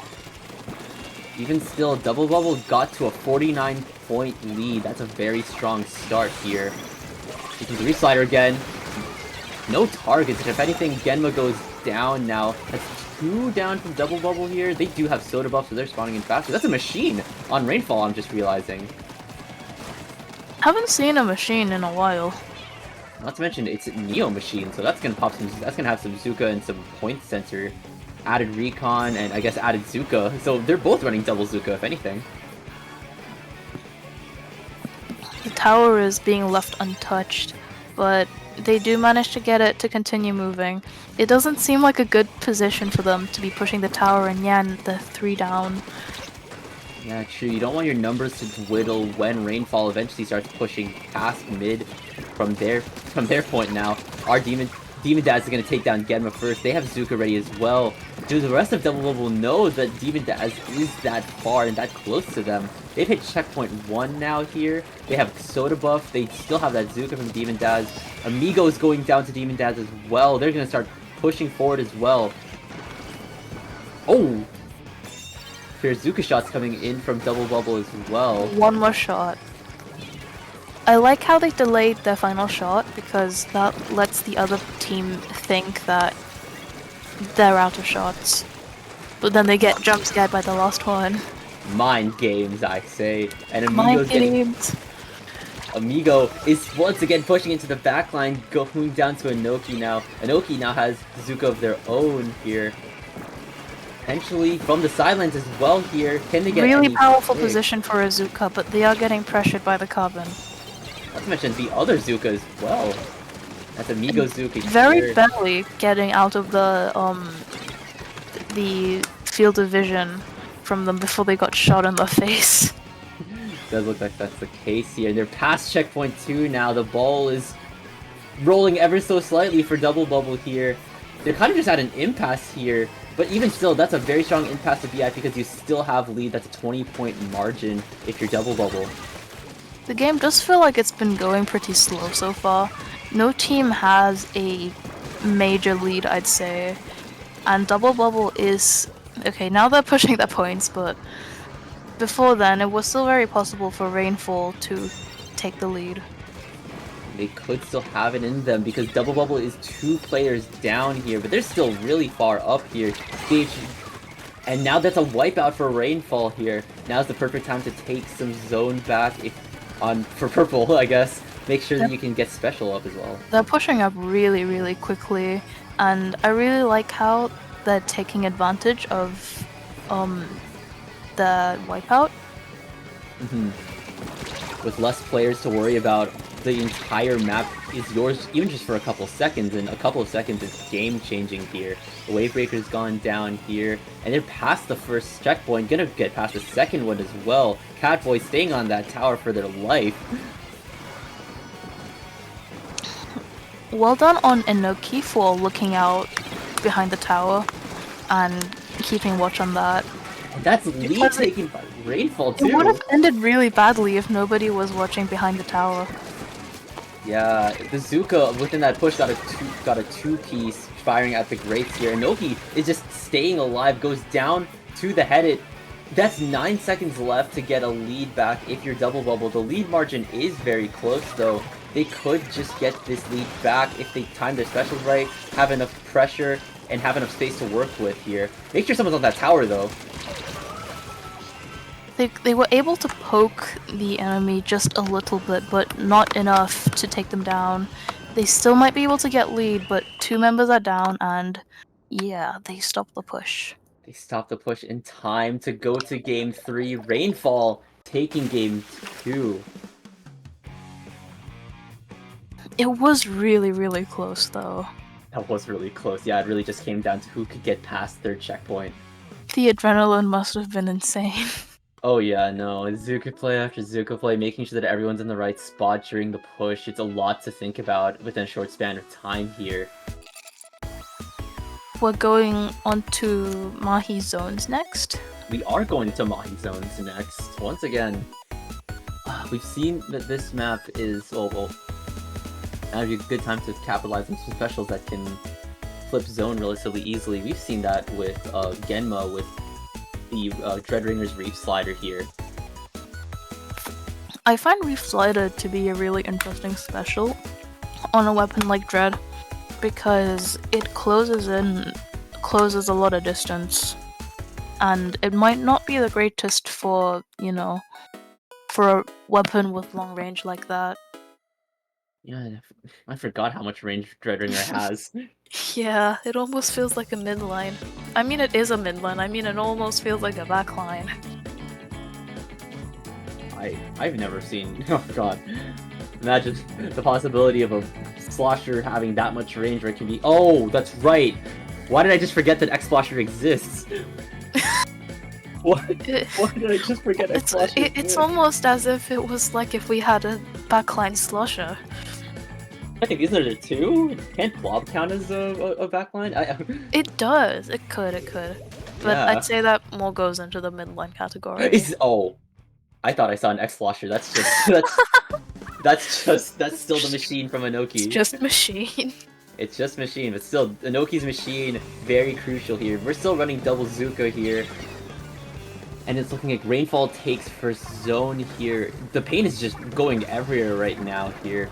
Even still, Double Bubble got to a 49-point lead. That's a very strong start here. Taking the Reef Slider again. No targets, and if anything, Genma goes down now. That's 2 down from Double Bubble here. They do have soda buff, so they're spawning in faster. That's a machine on Rainfall, I'm just realizing. Haven't seen a machine in a while. Not to mention, it's a Neo machine, so that's gonna have some Zuka and some point sensor. Added Recon, and I guess added Zuka. So they're both running double Zuka, if anything. The tower is being left untouched, but they do manage to get it to continue moving. It doesn't seem like a good position for them to be pushing the tower, and yeah, the 3 down. Yeah, true. You don't want your numbers to dwindle when Rainfall eventually starts pushing past mid from their point now. Our Demon Daz is going to take down Genma first. They have Zuka ready as well. Do the rest of Double Bubble know that Demon Daz is that far and that close to them? They've hit checkpoint 1 now here. They have Soda buff. They still have that Zuka from Demon Daz. Amigo is going down to Demon Daz as well. They're going to start pushing forward as well. Oh! There's Zuka shots coming in from Double Bubble as well. One more shot. I like how they delayed their final shot because that lets the other team think that they're out of shots. But then they get jump scared by the last one. Mind games, I say. And Mind games. Amigo is once again pushing into the backline, going down to Inoki now. Inoki now has Zuka of their own here. Potentially from the sidelines as well here. Can they get really any powerful hit? position for a Zuka, but they are getting pressured by the carbon. Not to mention the other Zuka as well. That's Amigo Zuka Very here. barely getting out of the field of vision from them before they got shot in the face. Does look like that's the case here. They're past checkpoint 2 now. The ball is rolling ever so slightly for Double Bubble here. They're kind of just at an impasse here. But even still, that's a very strong impasse to be at because you still have lead. That's a 20-point margin if you're Double Bubble. The game does feel like it's been going pretty slow so far. No team has a major lead, I'd say. And Double Bubble is... Okay, now they're pushing their points, but before then, it was still very possible for Rainfall to take the lead. They could still have it in them because Double Bubble is 2 players down here, but they're still really far up here. And now that's a wipeout for Rainfall here. Now's the perfect time to take some zone back for purple, I guess. Make sure that you can get special up as well. They're pushing up really, really quickly, and I really like how they're taking advantage of the wipeout. With less players to worry about, the entire map is yours, even just for a couple seconds, and a couple of seconds is game-changing here. The Wave Breaker's gone down here, and they're past the first checkpoint, gonna get past the second one as well. Catboy staying on that tower for their life. Well done on Inoki for looking out behind the tower and keeping watch on that. And that's lead taken by Rainfall too. It would have ended really badly if nobody was watching behind the tower. Yeah, the Zuka within that push got a two-piece firing at the Grates here. Inoki is just staying alive, goes down to the head. That's 9 seconds left to get a lead back if you're Double Bubble. The lead margin is very close though. They could just get this lead back if they time their specials right, have enough pressure, and have enough space to work with here. Make sure someone's on that tower though. They were able to poke the enemy just a little bit, but not enough to take them down. They still might be able to get lead, but 2 members are down, and yeah, they stopped the push. They stopped the push in time to go to Game 3. Rainfall taking Game 2. It was really, really close, though. That was really close. Yeah, it really just came down to who could get past third checkpoint. The adrenaline must have been insane. Oh yeah, no, Zuka play after Zuka play, making sure that everyone's in the right spot during the push. It's a lot to think about within a short span of time here. We're going on to Mahi Zones next. We are going to Mahi Zones next. Once again, we've seen that this map is, well, now would be a good time to capitalize on some specials that can flip zone relatively easily. We've seen that with Genma, with the Dreadringer's Reef Slider here. I find Reef Slider to be a really interesting special on a weapon like Dread because it closes a lot of distance, and it might not be the greatest for, you know, for a weapon with long range like that. Yeah, I forgot how much range Dreadringer has. Yeah, it almost feels like a midline. I mean, it is a midline. I mean, it almost feels like a backline. I've never seen... Oh god. Imagine the possibility of a slosher having that much range where it can be... Oh, that's right! Why did I just forget that X-Slosher exists? Why did I just forget X-Slosher exists? It's almost as if it was like if we had a backline slosher. I think, isn't there 2? Can't Blob count as a backline? It does. It could. But Yeah. I'd say that more goes into the midline category. Oh, I thought I saw an X-Slosher. That's still the machine from Inoki. It's just machine. It's just machine, but still, Inoki's machine, very crucial here. We're still running double Zuka here. And it's looking like Rainfall takes first zone here. The pain is just going everywhere right now here.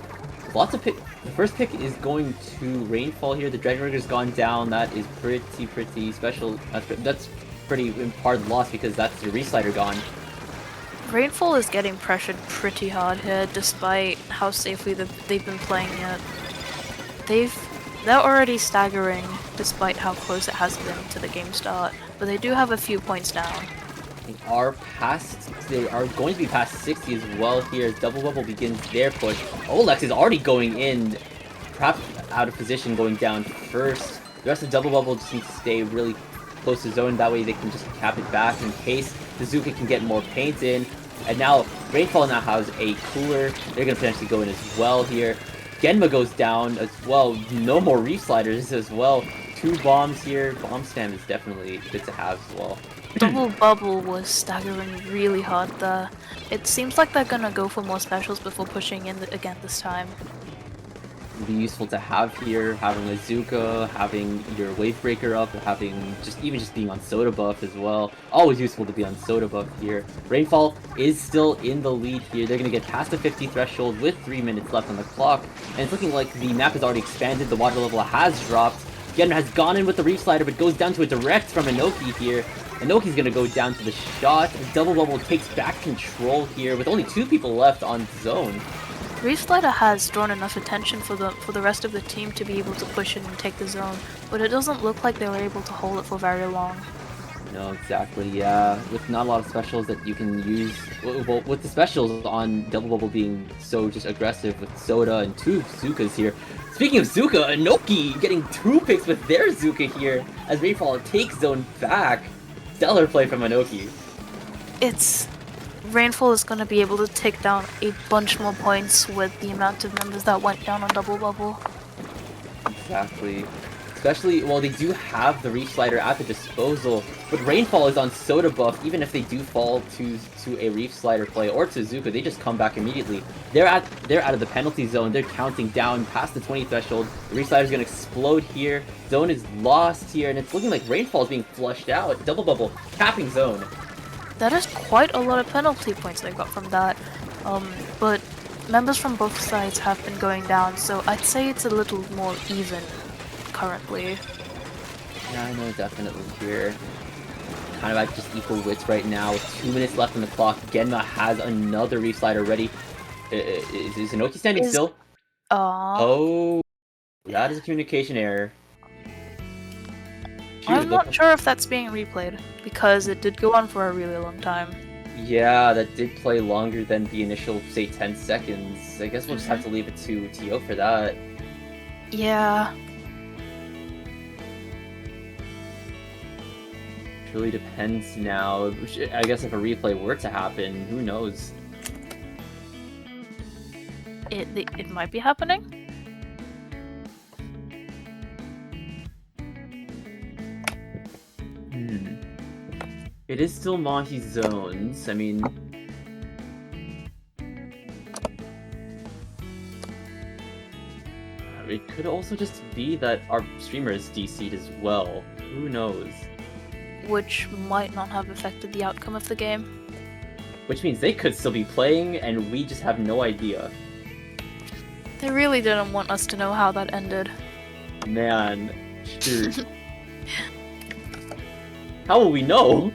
Lots of pick. The first pick is going to Rainfall here. The Dragon Rigger's gone down. That is pretty special. That's pretty hard loss because that's your Reslider gone. Rainfall is getting pressured pretty hard here, despite how safely they've been playing it. They're already staggering, despite how close it has been to the game start, but they do have a few points down. They are going to be past 60 as well here as Double Bubble begins their push. Olex is already going in, perhaps out of position going down first. The rest of Double Bubble just needs to stay really close to zone, that way they can just cap it back in case the Zuka can get more paint in. And now Rainfall now has a cooler, they're going to potentially go in as well here. Genma goes down as well, no more Reef Sliders as well. 2 bombs here, bomb spam is definitely good to have as well. Double Bubble was staggering really hard there. It seems like they're gonna go for more specials before pushing in again this time. It'd be useful to have here, having a Zuka, having your Wave Breaker up, having even just being on Soda buff as well. Always useful to be on Soda buff here. Rainfall is still in the lead here. They're gonna get past the 50 threshold with 3 minutes left on the clock. And it's looking like the map has already expanded, the water level has dropped. Genma has gone in with the Reef Slider, but goes down to a direct from Inoki here. Inoki's gonna go down to the shot. Double Bubble takes back control here with only 2 people left on zone. Reef Slider has drawn enough attention for the rest of the team to be able to push in and take the zone, but it doesn't look like they were able to hold it for very long. No, exactly, yeah. With not a lot of specials that you can use, well, with the specials on Double Bubble being so just aggressive with Soda and 2 Zukas here. Speaking of Zuka, Inoki getting 2 picks with their Zuka here as Rainfall takes zone back. Stellar play from Inoki. Rainfall is going to be able to take down a bunch more points with the amount of members that went down on Double Bubble. Exactly. Especially, well, they do have the Reef Slider at the disposal, but Rainfall is on Soda buff. Even if they do fall to a Reef Slider play or to Zuka, they just come back immediately. They're out of the penalty zone. They're counting down past the 20 threshold. The Reef Slider is going to explode here. Zone is lost here, and it's looking like Rainfall is being flushed out. Double Bubble capping zone. That is quite a lot of penalty points they got from that. But members from both sides have been going down, so I'd say it's a little more even currently. Yeah, I know, definitely here. Kind of at just equal wits right now. With 2 minutes left on the clock. Genma has another Reef Slider ready. Is Inoki standing still? Oh, that is a communication error. I'm not sure if that's being replayed, because it did go on for a really long time. Yeah, that did play longer than the initial, say, 10 seconds. I guess we'll just have to leave it to TO for that. Yeah. It really depends now. I guess if a replay were to happen, who knows? It might be happening? It is still Mahi's zones. I mean, it could also just be that our streamer is DC'd as well. Who knows? Which might not have affected the outcome of the game. Which means they could still be playing, and we just have no idea. They really didn't want us to know how that ended. Man, shoot. How will we know?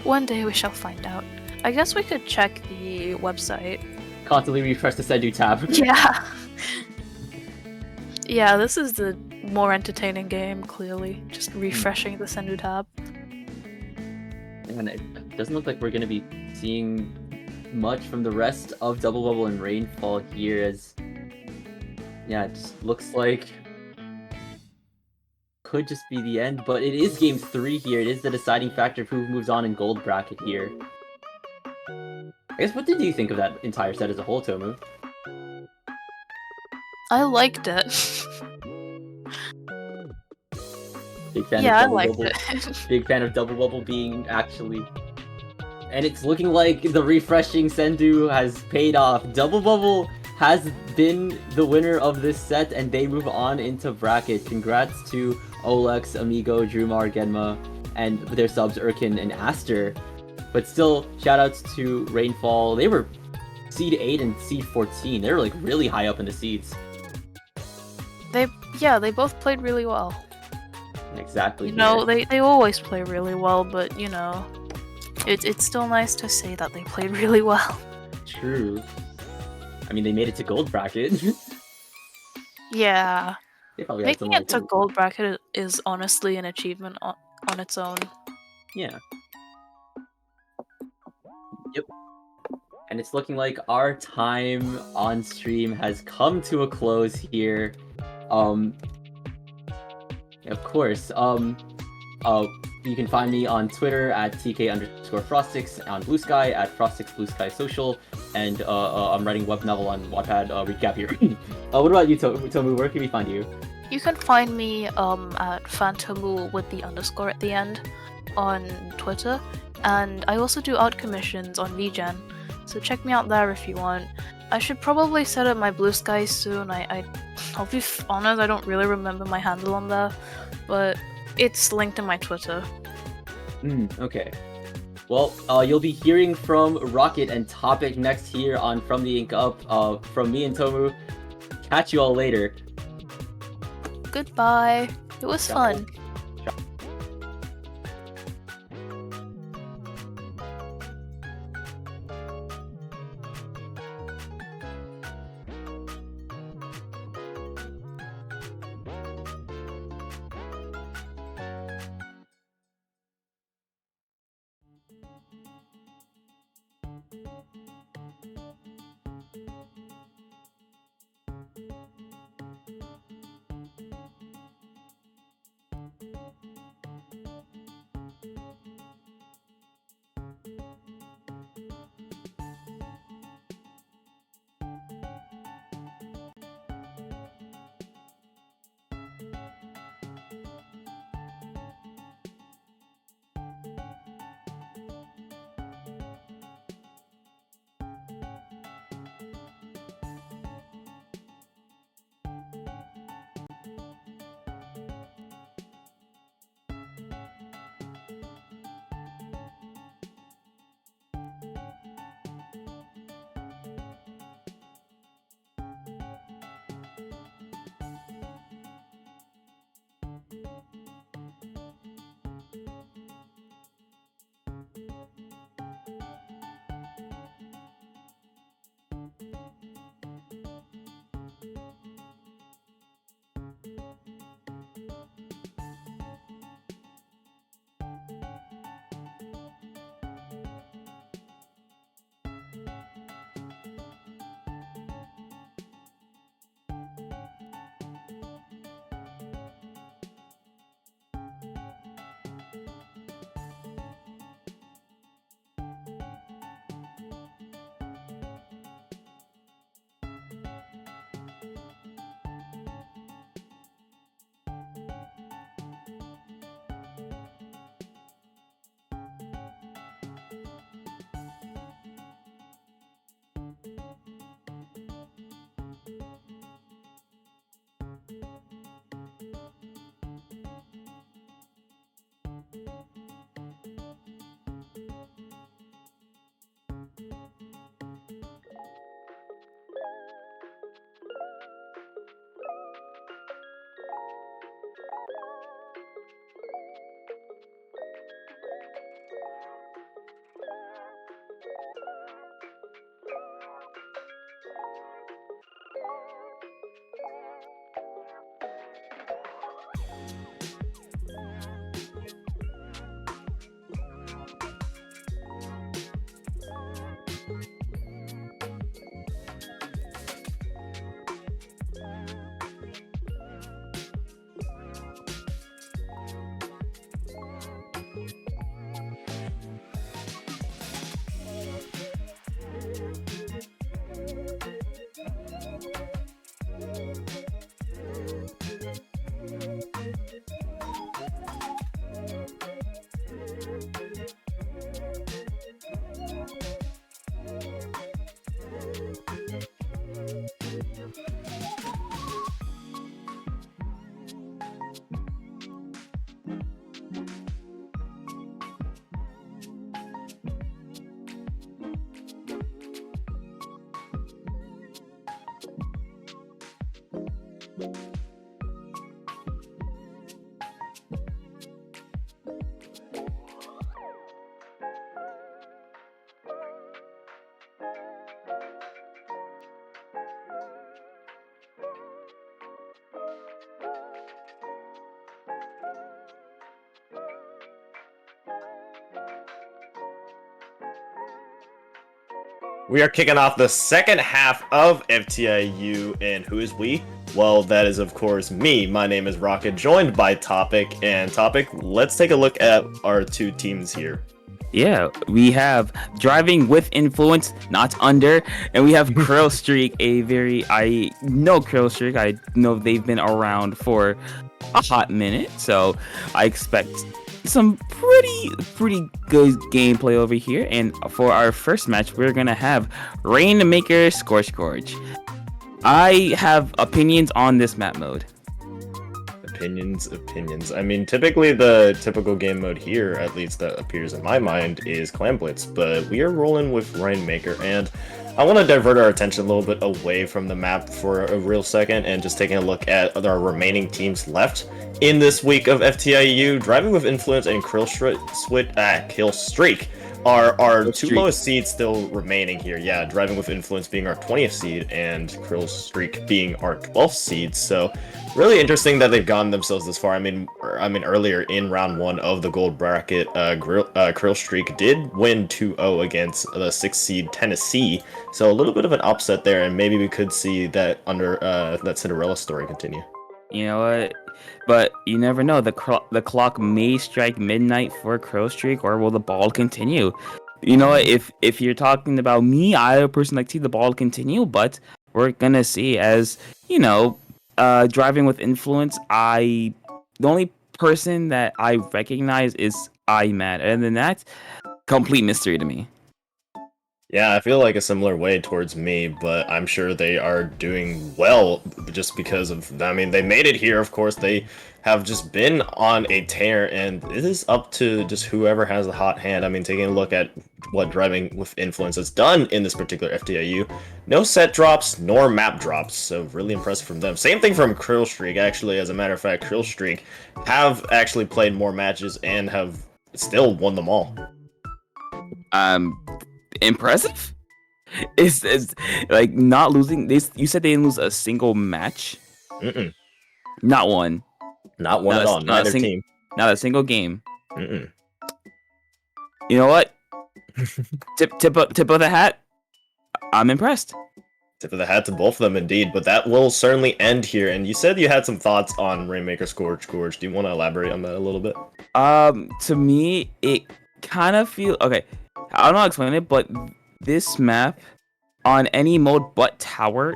One day we shall find out. I guess we could check the website. Constantly refresh the Sendu tab. Yeah. Yeah, this is the more entertaining game, clearly. Just refreshing the Sendu tab. And it doesn't look like we're going to be seeing much from the rest of Double Bubble and Rainfall here, as yeah, it just looks like could just be the end, but it is game 3 here. It is the deciding factor of who moves on in gold bracket here. I guess, what did you think of that entire set as a whole, Tomu? I liked it. Big fan Yeah, I of Double liked Bubble. it. Big fan of Double Bubble being actually... And it's looking like the refreshing Sendu has paid off. Double Bubble has been the winner of this set, and they move on into bracket. Congrats to Olex, Amigo, Drumar, Genma, and with their subs Urkin and Aster. But still, shoutouts to Rainfall. They were seed 8 and seed 14. They were like really high up in the seeds. They both played really well. Exactly. You know, they always play really well, but you know, it's still nice to say that they played really well. True. I mean, they made it to gold bracket. Yeah. They probably had Making some, it to gold bracket is honestly an achievement on its own. Yeah. Yep. And it's looking like our time on stream has come to a close here. Of course. You can find me on Twitter at TK_Frostix, on Blue Sky at Frostix Blue Sky Social, and I'm writing web novel on Wattpad recap here. What about you, Tomu? Where can we find you? You can find me at Phantomu with the underscore at the end on Twitter, and I also do art commissions on VGen, so check me out there if you want. I should probably set up my Blue Sky soon. I'll be honest, I don't really remember my handle on there, but it's linked in my Twitter. Okay. Well, you'll be hearing from Rocket and Topic next here on From the Ink Up. From me and Tomu. Catch you all later. Goodbye. It was fun. We are kicking off the second half of FTIU, and who is we? Well, that is of course me. My name is Rocket, joined by Topic, and Topic, let's take a look at our two teams here. Yeah, we have Driving with Influence, not under, and we have Krill Streak, I know Krill Streak, I know they've been around for a hot minute, so I expect some pretty good gameplay over here. And for our first match, we're gonna have Rainmaker Scorch. I have opinions on this map mode. Opinions. I mean, typically the typical game mode here, at least that appears in my mind, is Clan Blitz, but we are rolling with Rainmaker, and I want to divert our attention a little bit away from the map for a real second and just taking a look at our remaining teams left in this week of FTIU. Driving with Influence and Kill Streak are our two lowest seeds still remaining here. Yeah, Driving with Influence being our 20th seed and Krill Streak being our 12th seed. So really interesting that they've gotten themselves this far. I mean, earlier in round 1 of the gold bracket, Krill Streak did win 2-0 against the 6th seed Tennessee. So a little bit of an upset there, and maybe we could see that that Cinderella story continue. You know what? But you never know. The clock may strike midnight for Krill Streak, or will the ball continue? You know what? If you're talking about me, I personally like to see the ball continue, but we're gonna see. As you know, Driving with Influence, the only person that I recognize is IMAD, and then that's complete mystery to me. Yeah, I feel like a similar way towards me, but I'm sure they are doing well just because of, I mean, they made it here, of course. They have just been on a tear, and it is up to just whoever has a hot hand. I mean, taking a look at what Driving with Influence has done in this particular FTIU, no set drops nor map drops, so really impressive from them. Same thing from Krill Streak, actually. As a matter of fact, Krill Streak have actually played more matches and have still won them all. Impressive. It's like not losing this. You said they didn't lose a single match. Not one. Not one at all. Neither team. Not a single game. Mm-mm. You know what? tip of the hat. I'm impressed. Tip of the hat to both of them, indeed. But that will certainly end here. And you said you had some thoughts on Rainmaker Scorch. Do you want to elaborate on that a little bit? To me, it kind of feels okay. I don't know how to explain it, but this map on any mode but tower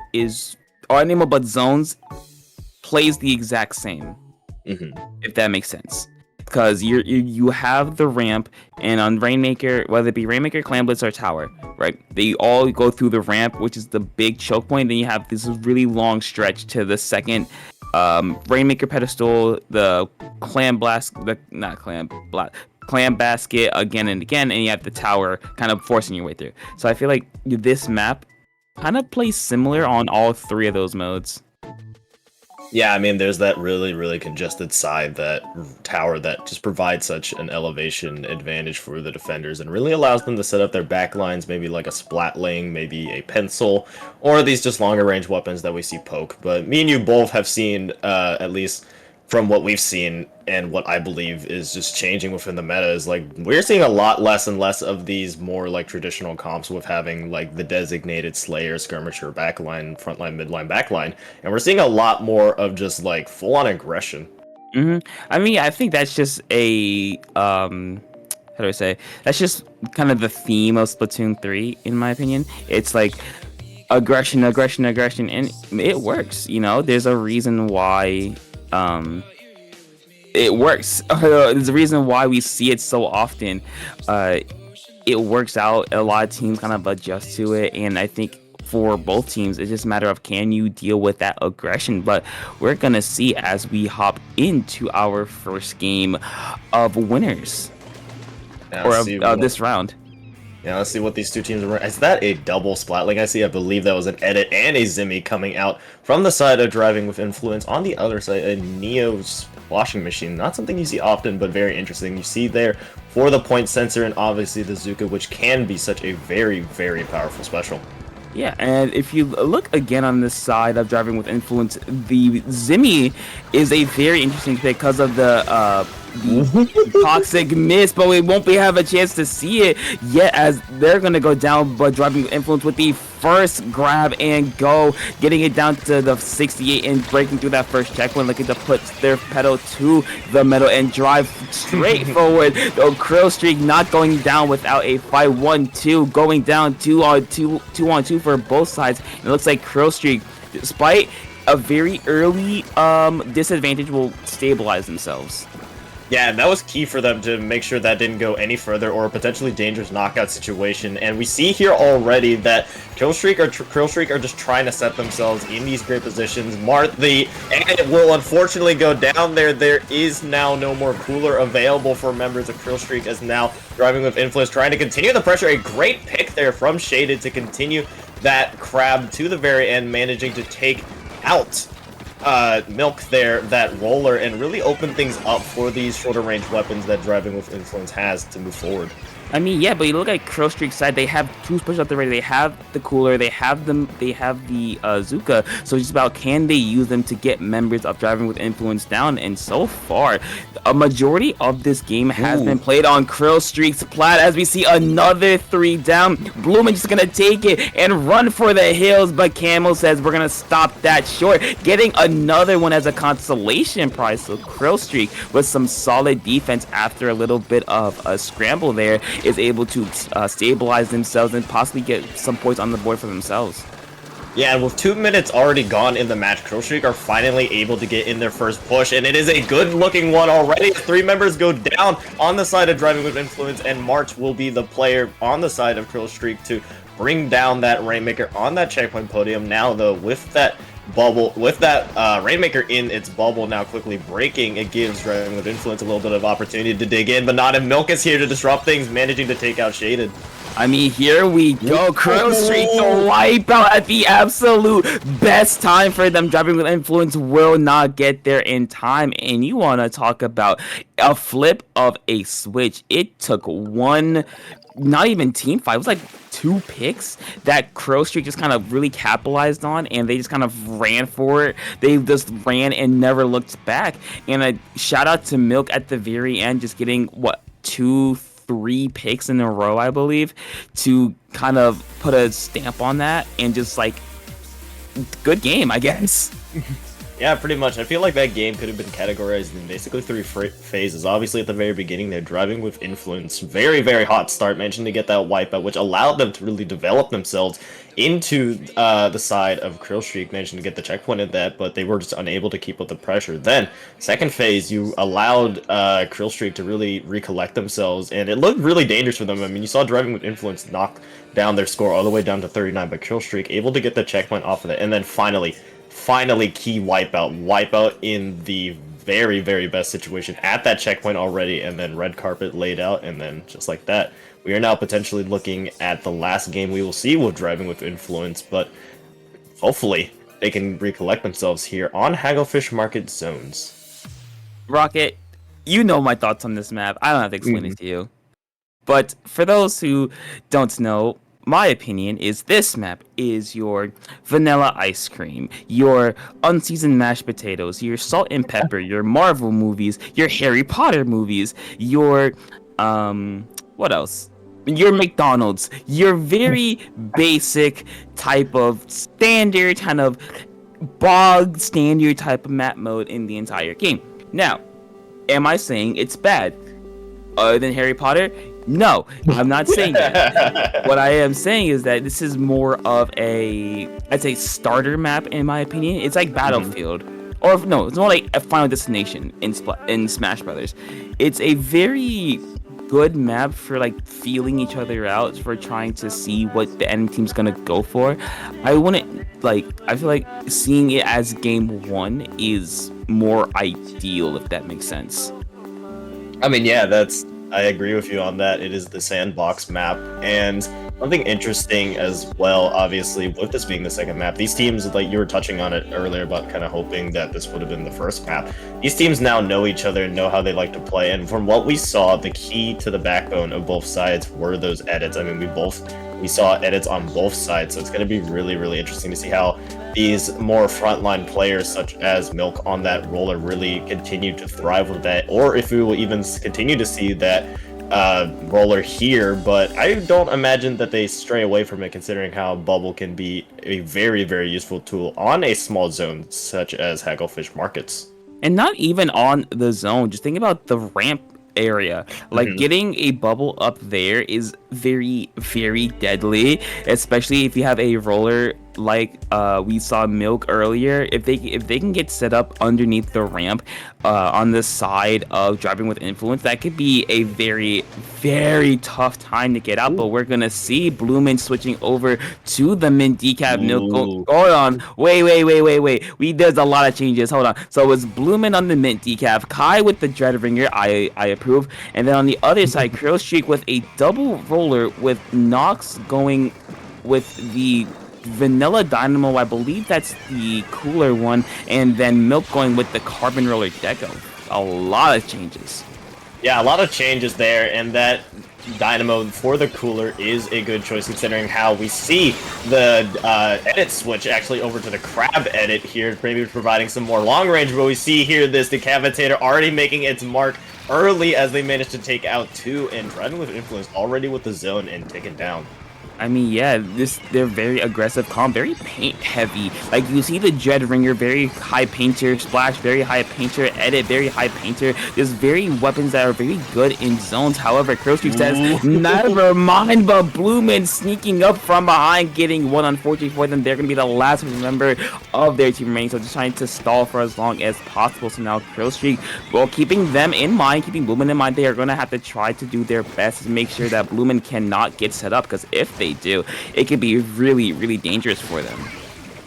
or any mode but zones plays the exact same. If that makes sense. Because you have the ramp, and on Rainmaker, whether it be Rainmaker, Clan Blitz, or Tower, right? They all go through the ramp, which is the big choke point. Then you have this really long stretch to the second Rainmaker pedestal, the Clan Basket again and again, and you have the tower kind of forcing your way through. So I feel like this map kind of plays similar on all 3 of those modes. Yeah, I mean, there's that really congested side, that tower that just provides such an elevation advantage for the defenders and really allows them to set up their back lines, maybe like a splatling, maybe a pencil, or these just longer range weapons that we see poke. But me and you both have seen, at least from what we've seen and what I believe is just changing within the meta, is like we're seeing a lot less and less of these more like traditional comps with having like the designated Slayer, Skirmisher, backline, frontline, midline, backline, and we're seeing a lot more of just like full-on aggression. I mean, I think that's just a how do I say? That's just kind of the theme of Splatoon 3, in my opinion. It's like aggression, and it works. You know, there's a reason why. It works. There's a reason why we see it so often. It works out. A lot of teams kind of adjust to it, and I think for both teams, it's just a matter of can you deal with that aggression. But we're gonna see as we hop into our first game of winners, of this round. Yeah, let's see what these two teams are. Is that a double splatling? I believe that was an edit and a Zimmy coming out from the side of Driving with Influence. On the other side, a Neo's washing machine. Not something you see often, but very interesting. You see there for the point sensor and obviously the Zuka, which can be such a very powerful special. Yeah, and if you look again on this side of Driving with Influence, the Zimmy is a very interesting pick because of the Toxic Mist, but we won't have a chance to see it yet as they're gonna go down, but driving influence with the first grab and go, getting it down to the 68 and breaking through that first checkpoint, looking to put their pedal to the metal and drive straight forward. Though Krill Streak not going down without a 5-1-2, going down 2-on-2 for both sides. And it looks like Krill Streak, despite a very early disadvantage, will stabilize themselves. Yeah, that was key for them to make sure that didn't go any further or a potentially dangerous knockout situation. And we see here already that Krill Streak are just trying to set themselves in these great positions. And it will unfortunately go down there. There is now no more cooler available for members of Krill Streak, as now driving with influence, trying to continue the pressure. A great pick there from Shaded to continue that crab to the very end, managing to take out Milk there, that roller, and really open things up for these shorter range weapons that driving with influence has to move forward. I mean, yeah, but you look at Krill Streak's side, they have two specials at the ready. They have the cooler, they have the Zuka. So it's just about, can they use them to get members of driving with influence down? And so far, a majority of this game has been played on Krill Streak's plat, as we see another 3 down. Bloomin' just gonna take it and run for the hills, but Camel says we're gonna stop that short, getting another one as a consolation prize. So Krill Streak, with some solid defense after a little bit of a scramble there, is able to stabilize themselves and possibly get some points on the board for themselves. Yeah, and with 2 minutes already gone in the match, Krill Streak are finally able to get in their first push, and it is a good-looking one already. 3 members go down on the side of driving with influence, and March will be the player on the side of Krill Streak to bring down that Rainmaker on that checkpoint podium. Now, though, with that Rainmaker in its bubble now quickly breaking, it gives driving with influence a little bit of opportunity to dig in, but not if Milk is here to disrupt things, managing to take out Shaded. I mean, here we go. Krill Streak, the wipeout at the absolute best time for them. Driving with influence will not get there in time. And you want to talk about a flip of a switch. It took one, not even team fight, it was like 2 picks that Krill Streak just kind of really capitalized on, and they just kind of ran for it. They just ran and never looked back. And a shout out to Milk at the very end, just getting 2-3 picks in a row, I believe, to kind of put a stamp on that, and just like, good game, I guess. Yeah, pretty much. I feel like that game could have been categorized in basically 3 phases. Obviously, at the very beginning, they're driving with influence. Very, very hot start. Managing to get that wipeout, which allowed them to really develop themselves into the side of Krill Streak, managing to get the checkpoint at that, but they were just unable to keep up the pressure. Then, second phase, you allowed Krill Streak to really recollect themselves, and it looked really dangerous for them. I mean, you saw driving with influence knock down their score all the way down to 39, but Krill Streak able to get the checkpoint off of it, and then finally key wipeout in the very, very best situation at that checkpoint already, and then red carpet laid out, and then just like that, we are now potentially looking at the last game we will see with driving with influence, but hopefully they can recollect themselves here on Hagglefish Market Zones. Rocket, you know my thoughts on this map. I don't have to explain it to you. But for those who don't know, my opinion is this map is your vanilla ice cream, your unseasoned mashed potatoes, your salt and pepper, your Marvel movies, your Harry Potter movies, your what else? Your McDonald's, your very basic type of standard kind of bog standard type of map mode in the entire game. Now, am I saying it's bad? Other than Harry Potter? No, I'm not saying that. What I am saying is that this is more of I'd say starter map in my opinion. It's like Battlefield. Or no, it's more like a Final Destination in Smash Brothers. It's a very good map for like feeling each other out, for trying to see what the enemy team's gonna go for. I feel like seeing it as game 1 is more ideal, if that makes sense. I mean, yeah, I agree with you on that. It is the sandbox map, and something interesting as well, obviously, with this being the second map, these teams, like you were touching on it earlier about kind of hoping that this would have been the first map, these teams now know each other and know how they like to play, and from what we saw, the key to the backbone of both sides were those edits. I mean, we both we saw edits on both sides, so it's going to be really, really interesting to see how these more frontline players, such as Milk on that roller, really continue to thrive with that, or if we will even continue to see that roller here. But I don't imagine that they stray away from it, considering how Bubble can be a very, very useful tool on a small zone such as Hagglefish Markets. And not even on the zone. Just think about the ramp area. Like getting a bubble up there is very, very deadly, especially if you have a roller like we saw Milk earlier. If they can get set up underneath the ramp on the side of driving with influence, that could be a very, very tough time to get out. But we're gonna see Bloomin switching over to the mint decaf. Milk. Hold on, wait. There's a lot of changes. Hold on. So it's Bloomin on the mint decaf, Kai with the Dreadringer. I approve. And then on the other side, Crow Streak with a double roller with Nox going with the Vanilla Dynamo. I believe that's the cooler one. And then Milk going with the Carbon Roller Deco. A lot of changes. Yeah, a lot of changes there, and that Dynamo for the cooler is a good choice, considering how we see the edit switch actually over to the Crab edit here, maybe providing some more long range. But we see here this Decapitator already making its mark early as they managed to take out 2, and driving with influence already with the zone and taken down. I mean, yeah, they're very aggressive comp, very paint heavy. Like you see the Dreadringer, very high painter, Splash, very high painter, Edit, very high painter. There's very weapons that are very good in zones. However, Crowstreak says, never mind, but Bloomin sneaking up from behind, getting one. Unfortunately for them, they're going to be the last member of their team remaining, so just trying to stall for as long as possible. So now Crowstreak, well, keeping them in mind, keeping Bloomin in mind, they are going to have to try to do their best to make sure that Bloomin cannot get set up, because if they do, it could be really, really dangerous for them.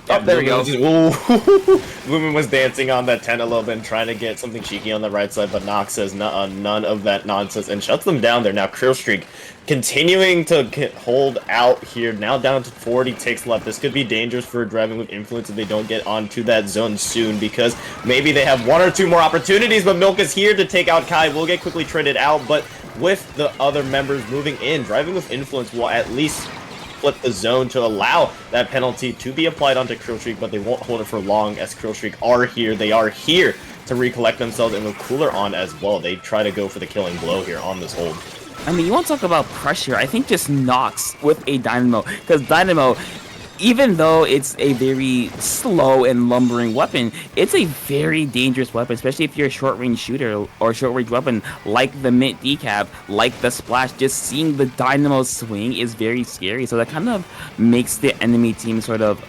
Oh, there we go. Bloomin was dancing on that tent a little bit and trying to get something cheeky on the right side, but Nox says none of that nonsense and shuts them down there. Now Krillstreak continuing to hold out here, now down to 40 ticks left. This could be dangerous for driving with influence if they don't get onto that zone soon, because maybe they have 1 or 2 more opportunities, but Milk is here to take out Kai. Will get quickly traded out, but with the other members moving in, driving with influence will at least flip the zone to allow that penalty to be applied onto Krillstreak, but they won't hold it for long as Krillstreak are here. They are here to recollect themselves, and with Cooler on as well, they try to go for the killing blow here on this hold. I mean, you want to talk about pressure, I think just Nox with a Dynamo, because Dynamo, even though it's a very slow and lumbering weapon, it's a very dangerous weapon, especially if you're a short-range shooter or short-range weapon like the Mint Decap, like the Splash. Just seeing the Dynamo swing is very scary, so that kind of makes the enemy team sort of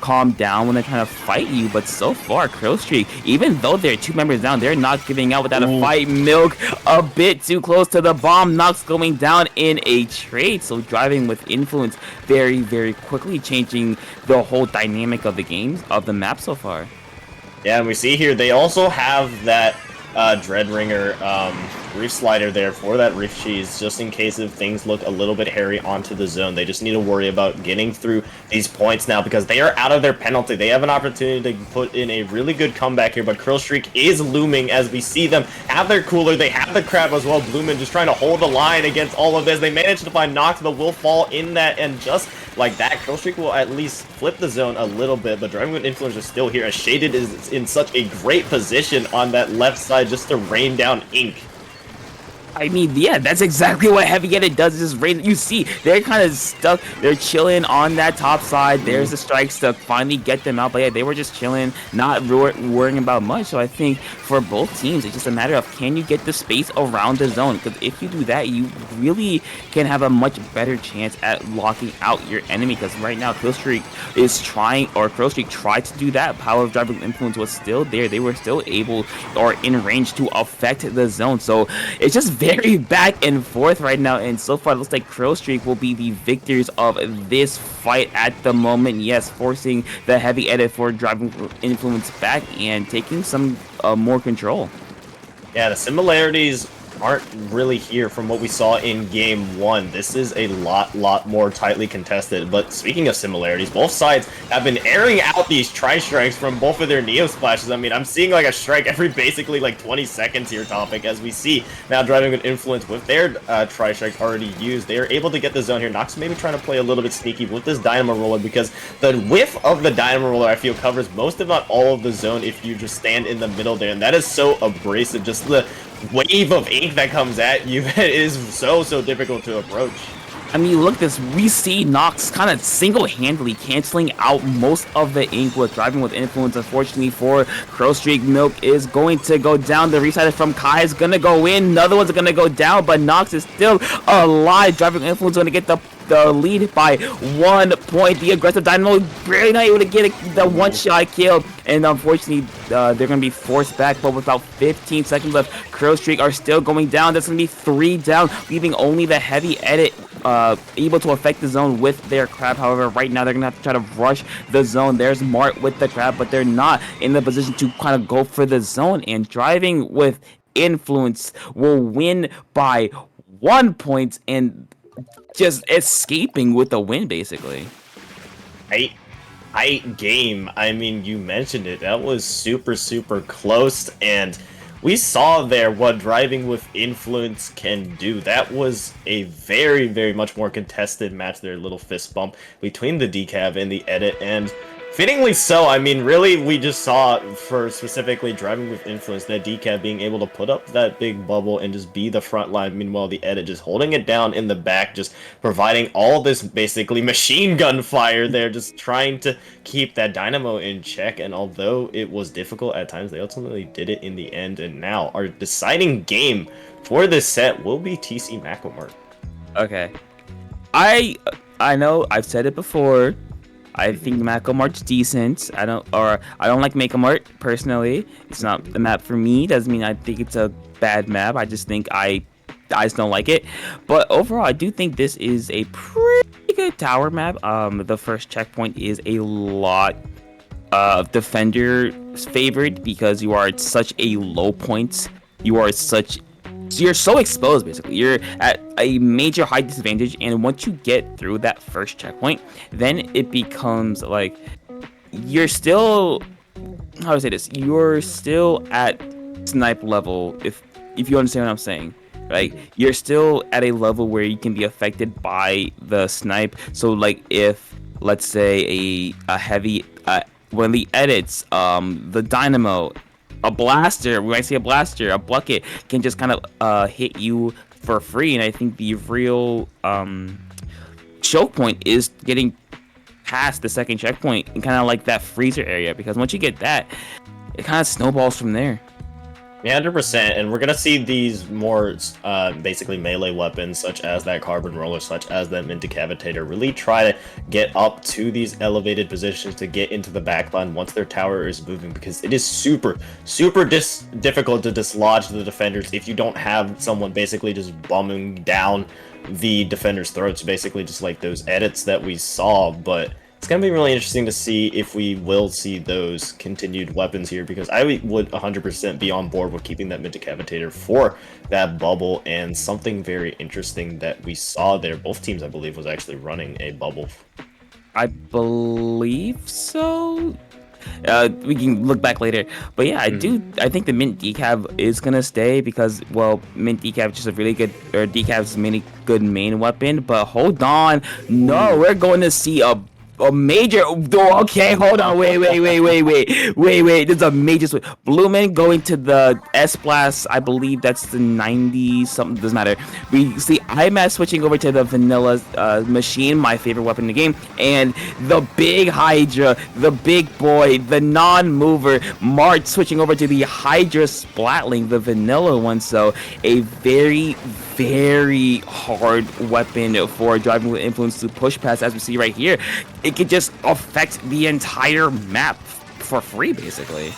calm down when they're trying to fight you. But so far, Krillstreak, even though they're 2 members down, they're not giving out without a fight. Milk a bit too close to the bomb. Nox going down in a trade, so driving with influence very, very quickly changing the whole dynamic of the games, of the map so far. Yeah, and we see here they also have that Dreadringer Reef Slider there for that Reef Cheese, just in case if things look a little bit hairy onto the zone. They just need to worry about getting through these points now, because they are out of their penalty. They have an opportunity to put in a really good comeback here, but Krillstreak is looming as we see them have their cooler. They have the Crab as well. Bloomin just trying to hold the line against all of this. They managed to find Nox, but will fall in that, and just like that, Krillstreak will at least flip the zone a little bit, but driving with influence is still here, as Shaded is in such a great position on that left side just to rain down ink. I mean, yeah, that's exactly what Heavy Edit does. Is just rain. You see, they're kind of stuck. They're chilling on that top side. There's the strikes to finally get them out. But yeah, they were just chilling, not worrying about much. So I think for both teams, it's just a matter of, can you get the space around the zone? Because if you do that, you really can have a much better chance at locking out your enemy. Because right now, Krillstreak is trying, or Krillstreak tried to do that. Power of Driving Influence was still there. They were still able, or in range, to affect the zone. So it's just very back and forth right now, and so far it looks like Krillstreak will be the victors of this fight at the moment. Yes, forcing the Heavy Edit for Driving Influence back and taking some more control. Yeah, the similarities aren't really here from what we saw in game 1. This is a lot more tightly contested. But speaking of similarities, both sides have been airing out these tri-strikes from both of their Neo splashes. I mean, I'm seeing like a strike every basically like 20 seconds here, Topic, as we see now driving with influence with their tri-strikes already used. They are able to get the zone here. Nox maybe trying to play a little bit sneaky with this Dynamo Roller, because the whiff of the Dynamo Roller, I feel, covers most if not all of the zone if you just stand in the middle there, and that is so abrasive. Just the wave of ink that comes at you is so difficult to approach. I mean, look, this we see Nox kind of single-handedly canceling out most of the ink with driving with influence. Unfortunately for Crow Streak, Milk is going to go down. The reset from Kai is going to go in. Another one's going to go down, but Nox is still alive. Driving with influence going to get the lead by 1 point. The aggressive Dynamo barely not able to get the one-shot kill, and unfortunately they're going to be forced back, but with about 15 seconds left, Crow Streak are still going down. That's going to be 3 down, leaving only the heavy edit able to affect the zone with their crab. However, right now they're going to have to try to rush the zone. There's Mart with the crab, but they're not in the position to kind of go for the zone, and driving with influence will win by 1 point and just escaping with the win, basically. Tight game. I mean, you mentioned it. That was super close, and we saw there what driving with influence can do. That was a very much more contested match there. Little fist bump between the decav and the edit, and fittingly so. I mean, really, we just saw, for specifically driving with influence, that decav being able to put up that big bubble and just be the front line. Meanwhile, the edit just holding it down in the back, just providing all this basically machine gun fire there, just trying to keep that Dynamo in check. And although it was difficult at times, they ultimately did it in the end. And now our deciding game for this set will be TC Macomart. Okay, I know I've said it before. I think Macomart's decent. I don't like Macomart personally. It's not the map for me. Doesn't mean I think it's a bad map. I just think I just don't like it. But overall, I do think this is a pretty good tower map. The first checkpoint is a lot of defender favored because you are at such a low point. You're so exposed, basically. You're at a major height disadvantage, and once you get through that first checkpoint, then it becomes like you're still, how do I say this? You're still at snipe level, if you understand what I'm saying. Like, you're still at a level where you can be affected by the snipe. So, like, if, let's say, a heavy, when the edits, the Dynamo, a blaster, when I say a blaster, a bucket can just kind of hit you for free. And I think the real choke point is getting past the second checkpoint and kind of like that freezer area, because once you get that, it kind of snowballs from there. Yeah, 100%, and we're gonna see these more basically melee weapons, such as that carbon roller, such as that mint decapitator, really try to get up to these elevated positions to get into the backline once their tower is moving, because it is super difficult to dislodge the defenders if you don't have someone basically just bombing down the defenders' throats, basically just like those edits that we saw. But it's going to be really interesting to see if we will see those continued weapons here, because I would 100% be on board with keeping that mid-decapitator for that bubble. And something very interesting that we saw there, both teams, I believe, was actually running a bubble. I believe so. We can look back later, but yeah, I think the mint decav is gonna stay because, well, mint decav is just a really good, or decav is a really good main weapon. But hold on, no, we're going to see a major. Okay, hold on, wait. There's a major switch. Blumen going to the S blast. I believe that's the 90 something. Doesn't matter. We see IMAX switching over to the vanilla machine, my favorite weapon in the game, and the big Hydra, the big boy, the non-mover, Mart switching over to the Hydra Splatling, the vanilla one. So a very hard weapon for driving with influence to push past, as we see right here. It could just affect the entire map for free, basically.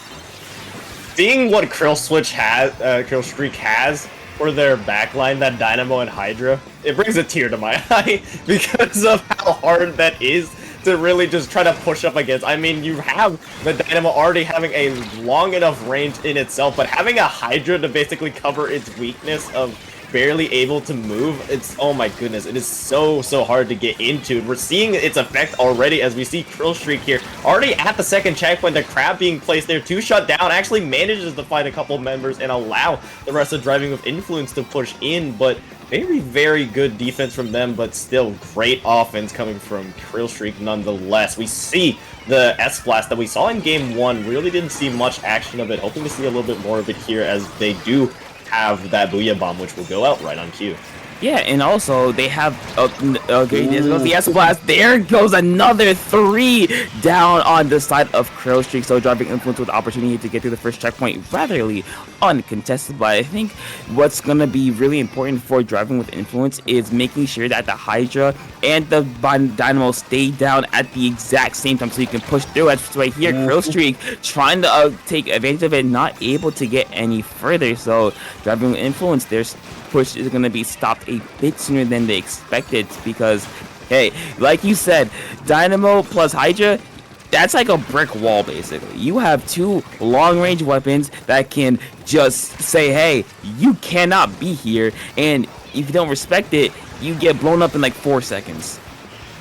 Seeing what Krill Streak has for their backline, that Dynamo and Hydra, it brings a tear to my eye because of how hard that is to really just try to push up against. I mean, you have the Dynamo already having a long enough range in itself, but having a Hydra to basically cover its weakness of barely able to move, it's, oh my goodness, it is so hard to get into. And we're seeing its effect already as we see Krill Streak here already at the second checkpoint. The crab being placed there to shut down actually manages to find a couple members and allow the rest of Driving with Influence to push in, but very good defense from them, but still great offense coming from Krill Streak nonetheless. We see the S-Blast that we saw in Game 1, really didn't see much action of it, hoping to see a little bit more of it here as they do have that Booyah Bomb, which will go out right on cue. Yeah, and also they have okay, there goes the S-Blast. There goes another 3 down on the side of Krill Streak. So Driving Influence with the opportunity to get through the first checkpoint ratherly uncontested. But I think what's gonna be really important for Driving with Influence is making sure that the Hydra and the Dynamo stay down at the exact same time so you can push through. That's right here, Krill Streak trying to take advantage of it, not able to get any further. So Driving with Influence, there's push is going to be stopped a bit sooner than they expected because, hey, like you said, Dynamo plus Hydra, that's like a brick wall, basically. You have 2 long-range weapons that can just say, hey, you cannot be here, and if you don't respect it, you get blown up in like 4 seconds.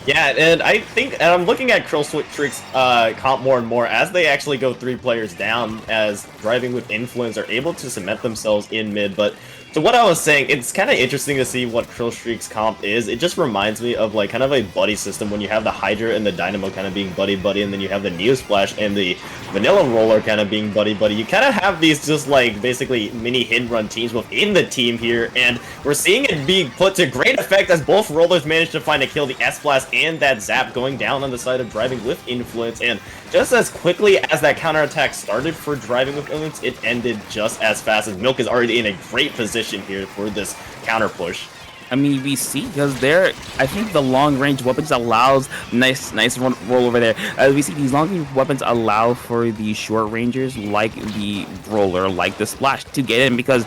Yeah, and I think, and I'm looking at Krill Streak's comp more and more as they actually go 3 players down, as Driving with Influence are able to cement themselves in mid. But so what I was saying, it's kind of interesting to see what Krill Streak's comp is. It just reminds me of like kind of a buddy system when you have the Hydra and the Dynamo kind of being buddy-buddy, and then you have the Neo Splash and the Vanilla Roller kind of being buddy-buddy. You kind of have these just like basically mini hit-and-run teams within the team here, and we're seeing it being put to great effect as both rollers manage to find a kill. The S-Blast and that Zap going down on the side of Driving with Influence, and just as quickly as that counterattack started for Driving with Influence, it ended just as fast as Milk is already in a great position here for this counter push. I mean, we see because I think the long range weapons allows nice roll over there. As we see, these long range weapons allow for the short rangers like the roller, like the splash, to get in because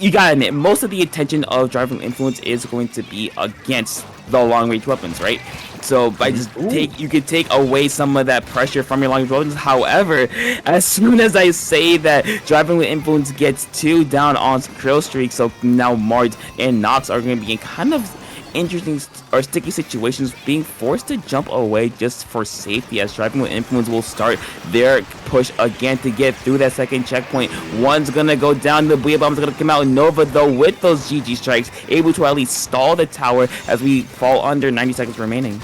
you gotta admit, most of the attention of Driving Influence is going to be against the long range weapons, right? So by just you could take away some of that pressure from your long range weapons. However, as soon as I say that Driving with Influence gets 2 down on Krill Streak, so now Mart and Nox are going to be in kind of interesting or sticky situations, being forced to jump away just for safety, as Driving with Influence will start their push again to get through that second checkpoint. One's gonna go down, the Booyah Bomb's gonna come out. Nova, though, with those GG strikes, able to at least stall the tower as we fall under 90 seconds remaining.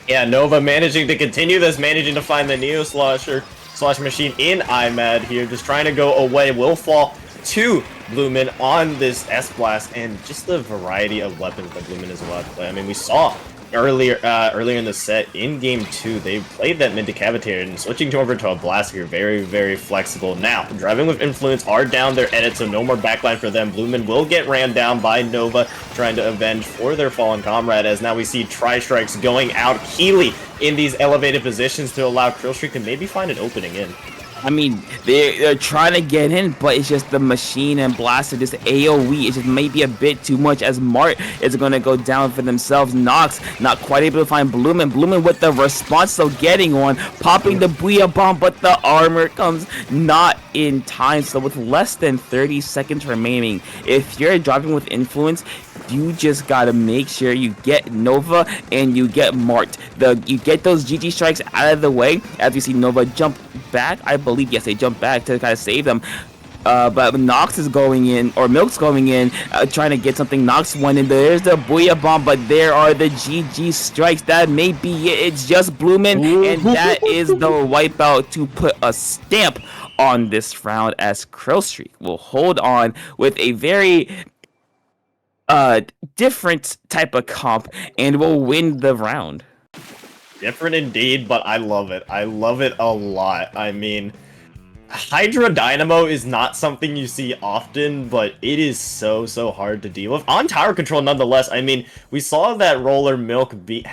Yeah, Nova managing to continue this, managing to find the Neo Slash Machine in IMAD here, just trying to go away, will fall to Blumen on this S-Blast, and just the variety of weapons that Blumen is allowed to play. I mean, we saw earlier in the set in Game 2, they played that mid decapitator, and switching over to a blast here, very flexible. Now, Driving with Influence are down their edit, so no more backline for them. Blumen will get ran down by Nova, trying to avenge for their fallen comrade, as now we see Tri-Strikes going out. Keeley in these elevated positions to allow Krill Streak to maybe find an opening in. I mean, they're trying to get in, but it's just the machine and blaster, just AoE. It just may be a bit too much, as Mart is going to go down for themselves. Nox not quite able to find Blumen. Blumen with the response, so getting on, popping the Booyah Bomb, but the armor comes not in time. So with less than 30 seconds remaining, if you're Driving with Influence, you just gotta make sure you get Nova and you get Mart. You get those GG strikes out of the way. As you see Nova jump back, I believe, yes, they jump back to kind of save them. But Nox is going in, or Milk's going in, trying to get something. Nox went in. There's the Booyah Bomb, but there are the GG strikes. That may be it. It's just Blumen, and that is the wipeout to put a stamp on this round, as Krill Streak will hold on with a very different type of comp and will win the round. Different indeed, but I love it. I love it a lot. I mean, Hydra Dynamo is not something you see often, but it is so hard to deal with. On tower control nonetheless. I mean, we saw that Roller Milk be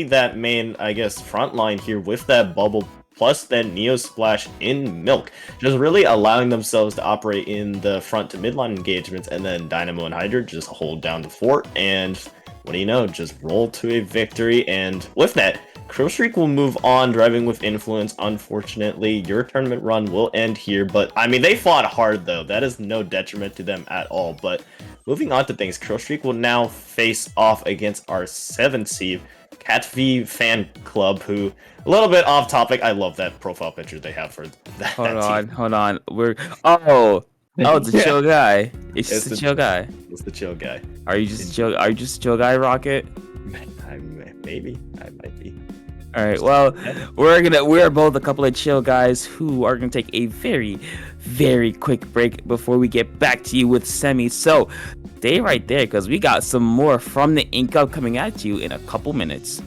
that main, I guess, front line here with that bubble, plus that Neo Splash in Milk, just really allowing themselves to operate in the front to midline engagements, and then Dynamo and Hydra just hold down the fort, and what do you know, just roll to a victory. And with that, Crow Streak will move on, driving with influence. Unfortunately, your tournament run will end here, but I mean, they fought hard though. That is no detriment to them at all. But moving on to things, Crow Streak will now face off against our 7th seed, Cat V Fan Club, who, a little bit off topic, I love that profile picture they have for that, Hold on. It's a chill guy. It's just a chill guy. It's the chill guy. Are you just chill? Are you just a chill guy, Rocket? Maybe. I might be. All right. Well, we're both a couple of chill guys who are gonna take a very, very quick break before we get back to you with semi. So stay right there because we got some more from the Ink Up coming at you in a couple minutes.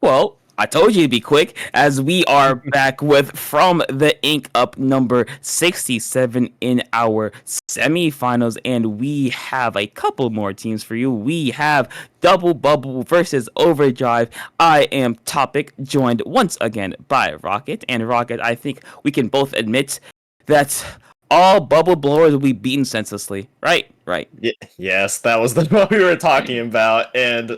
Well, I told you to be quick, as we are back with From the Ink Up number 67 in our semifinals, and we have a couple more teams for you. We have Double Bubble versus Overdrive. I am Topic, joined once again by Rocket, and Rocket, I think we can both admit that all bubble blowers will be beaten senselessly. Right? Yes, that was the one we were talking about, and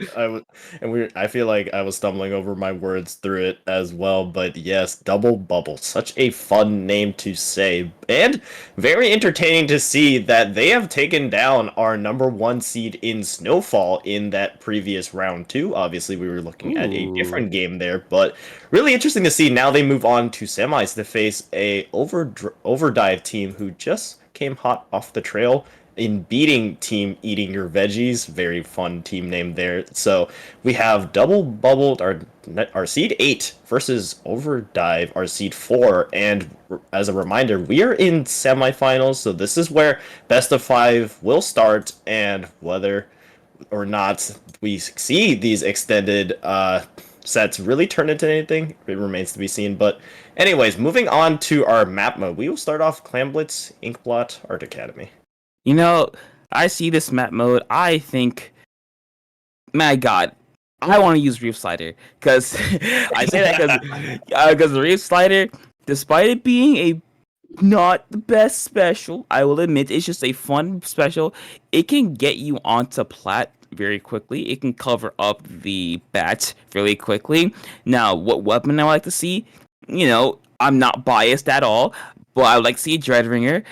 I feel like I was stumbling over my words through it as well. But yes, Double Bubble, such a fun name to say, and very entertaining to see that they have taken down our number 1 seed in Snowfall in that previous round 2. Obviously, we were looking at a different game there, but really interesting to see. Now they move on to semis to face a Overdive team who just came hot off the trail in beating Team Eating Your Veggies. Very fun team name there. So we have Double Bubbled our seed 8 versus Overdive, our seed 4. And as a reminder, we are in semifinals, so this is where best of 5 will start, and whether or not we see these extended sets really turn into anything, it remains to be seen. But anyways, moving on to our map mode, we will start off Clamblitz, Inkblot, Art Academy. You know, I see this map mode. I think, my God, I want to use Reef Slider, because I say that because the Reef Slider, despite it being a not the best special, I will admit it's just a fun special. It can get you onto plat very quickly. It can cover up the bats really quickly. Now, what weapon I like to see? You know, I'm not biased at all, but I would like to see a Dreadringer.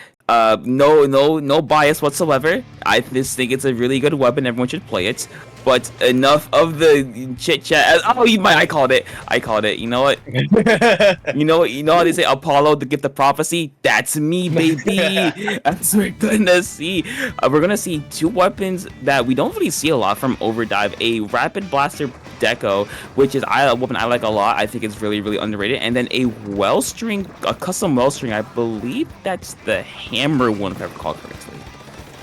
No bias whatsoever. I just think it's a really good weapon. Everyone should play it. But enough of the chit chat. I called it. You know what? You know how they say Apollo to give the prophecy? That's me, baby. That's we're gonna see. We're gonna see two weapons that we don't really see a lot from Overdrive. A Rapid Blaster Deco, which is a weapon I like a lot. I think it's really, really underrated. And then a Wellstring, a custom Wellstring. I believe that's the hammer one, if I recall correctly.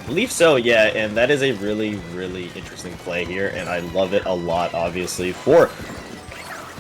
I believe so, yeah, and that is a really, really interesting play here, and I love it a lot, obviously, for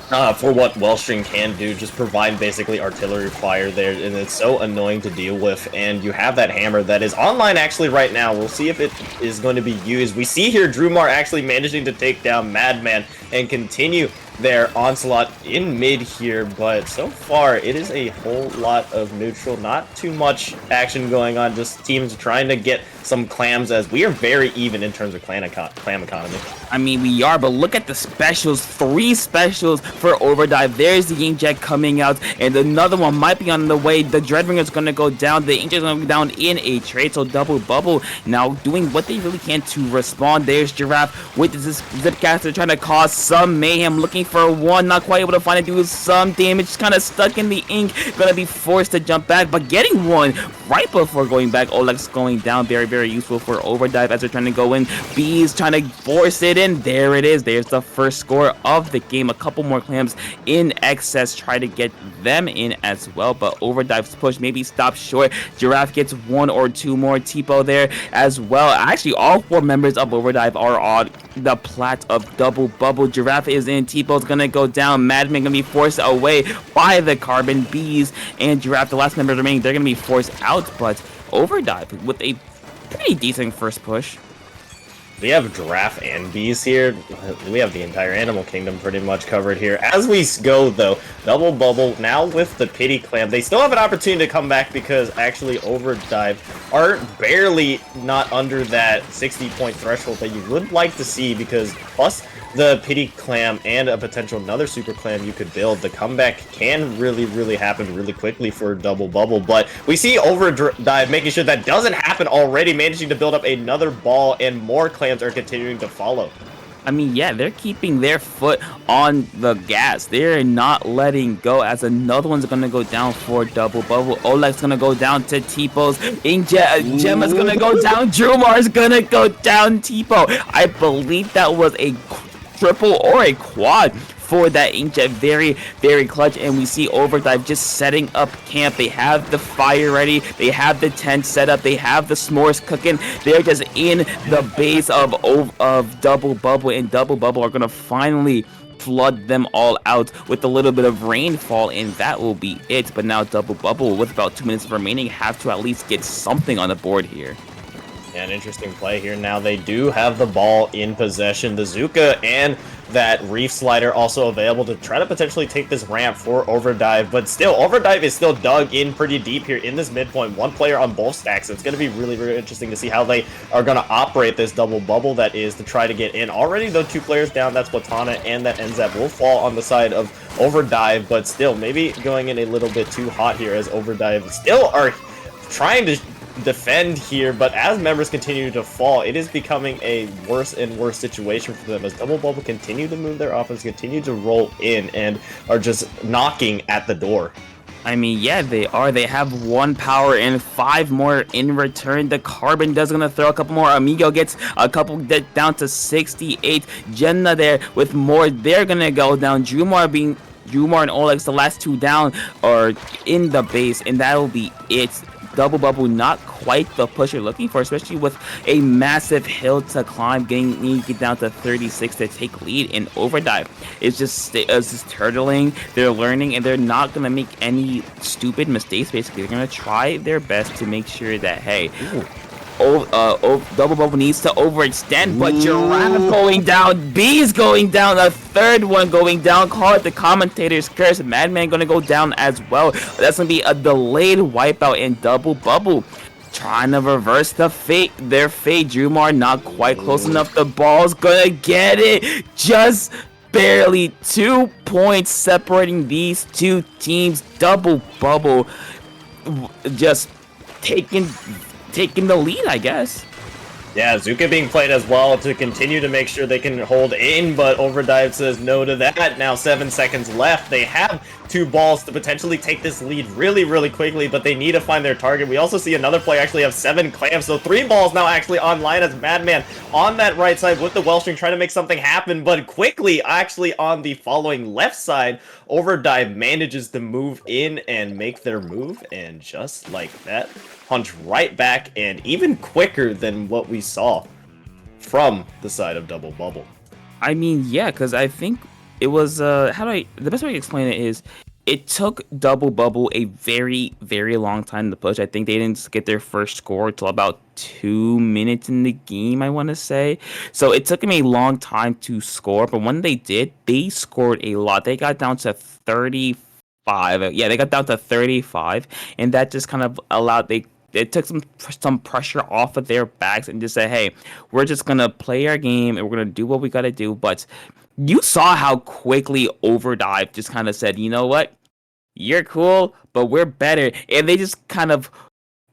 what Wellstring can do, just provide basically artillery fire there, and it's so annoying to deal with, and you have that hammer that is online actually right now. We'll see if it is going to be used. We see here Drumar actually managing to take down Madman and continue their onslaught in mid here, but so far it is a whole lot of neutral, not too much action going on, just teams trying to get some clams, as we are very even in terms of clam economy. I mean, we are, but look at the specials. 3 specials for Overdrive. There's the Inkjet coming out, and another one might be on the way. The Dreadringer's gonna go down. The Inkjet's gonna go down in a trade, so double bubble now doing what they really can to respond. There's Giraffe with this Zipcaster trying to cause some mayhem, looking for one, not quite able to find it, do some damage, kind of stuck in the ink, gonna be forced to jump back, but getting one right before going back. Oleg's going down, very, very useful for Overdrive as they're trying to go in. B's trying to force it in. There it is. There's the first score of the game. A couple more clams in excess, try to get them in as well, but Overdrive's push maybe stops short. Giraffe gets 1 or 2 more. Tipo there as well. Actually, all 4 members of Overdrive are on the plat of double bubble. Giraffe is in. Tipo's gonna go down. Madman gonna be forced away by the Carbon Bees, and Giraffe, the last member remaining, they're gonna be forced out, but Overdrive with a pretty decent first push. We have Giraffe and Bees here. We have the entire animal kingdom pretty much covered here. As we go, though, double bubble now with the Pity Clam. They still have an opportunity to come back because actually Overdrive are barely not under that 60-point threshold that you would like to see, because plus the Pity Clam and a potential another Super Clam you could build, the comeback can really, really happen really quickly for double bubble. But we see Overdrive making sure that doesn't happen already, managing to build up another ball, and more clams are continuing to follow. I mean, yeah, they're keeping their foot on the gas. They're not letting go, as another one's going to go down for double bubble. Oleg's going to go down to Tipo's. Gemma's going to go down. Drumar's going to go down Tipo. I believe that was a triple or a quad for that Inkjet. Very, very clutch, and we see Overdrive just setting up camp. They have the fire ready, they have the tent set up, they have the s'mores cooking. They're just in the base of double bubble, and double bubble are gonna finally flood them all out with a little bit of rainfall, and that will be it. But now double bubble, with about 2 minutes remaining, have to at least get something on the board here. An interesting play here. Now they do have the ball in possession. The Zuka and that Reef Slider also available to try to potentially take this ramp for Overdrive, but still, Overdrive is still dug in pretty deep here in this midpoint. 1 player on both stacks, so it's going to be really, really interesting to see how they are going to operate this double bubble that is to try to get in. Already, though, 2 players down. That's Platana, and that Enzap will fall on the side of Overdrive, but still, maybe going in a little bit too hot here, as Overdrive still are trying to defend here, but as members continue to fall, it is becoming a worse and worse situation for them, as double bubble continue to move their offense, continue to roll in, and are just knocking at the door. I mean, yeah, they are. They have 1 power and 5 more in return. The Carbon does gonna throw a couple more. Amigo gets a couple down to 68. Jenna there with more. They're gonna go down. Drumar and Oleg's the last 2 down are in the base, and that'll be it. Double bubble not quite the push you're looking for, especially with a massive hill to climb, need to get down to 36 to take lead. In Overdrive, it's just turtling. They're learning, and they're not gonna make any stupid mistakes. Basically, they're gonna try their best to make sure that, hey, double bubble needs to overextend, but Giraffe going down, B's going down, a 3rd one going down. Call it the commentator's curse. Madman gonna go down as well. That's gonna be a delayed wipeout, in double bubble trying to reverse their fate. Drumar not quite close enough. The ball's gonna get it, just barely. 2 points separating these 2 teams. Double bubble just taking the lead, I guess. Yeah, Zuka being played as well to continue to make sure they can hold in, but Overdive says no to that. Now 7 seconds left. They have 2 balls to potentially take this lead really, really quickly, but they need to find their target. We also see another player actually have 7 clams, so 3 balls now actually online as Madman on that right side with the Wellstring trying to make something happen, but quickly actually on the following left side, Overdive manages to move in and make their move, and just like that, punch right back, and even quicker than what we saw from the side of Double Bubble. I mean, yeah, because I think it was the best way to explain it is it took Double Bubble a very, very long time to push. I think they didn't get their first score until about 2 minutes in the game, I want to say. So it took them a long time to score, but when they did, they scored a lot. They got down to 35. Yeah, they got down to 35, and that just kind of allowed it took some pressure off of their backs and just said, hey, we're just gonna play our game and we're gonna do what we gotta do. But you saw how quickly Overdive just kind of said, you know what, you're cool, but we're better, and they just kind of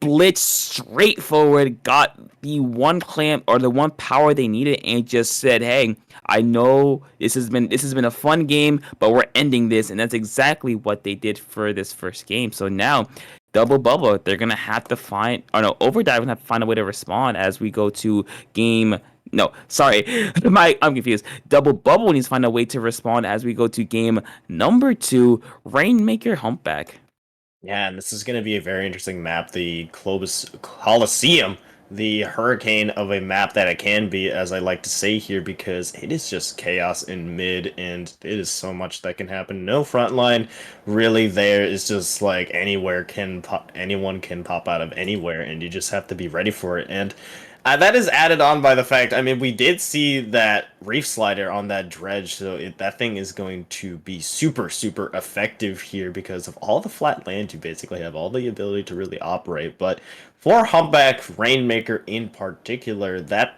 blitzed straight forward, got the one clamp or the one power they needed, and just said, hey, I know this has been a fun game, but we're ending this. And that's exactly what they did for this first game. So now Double Bubble, they're gonna have to find, or no, Overdive gonna have to find a way to respond as we go to game. No, sorry, I'm confused. Double Bubble needs to find a way to respond as we go to game number 2, Rainmaker Humpback. Yeah, and this is going to be a very interesting map, the Coliseum, the hurricane of a map that it can be, as I like to say here, because it is just chaos in mid, and it is so much that can happen. No front line really there. It's just like anyone can pop out of anywhere, and you just have to be ready for it. And that is added on by the fact, I mean, we did see that Reef Slider on that dredge, so that thing is going to be super, super effective here because of all the flat land. You basically have all the ability to really operate. But for Humpback Rainmaker in particular, that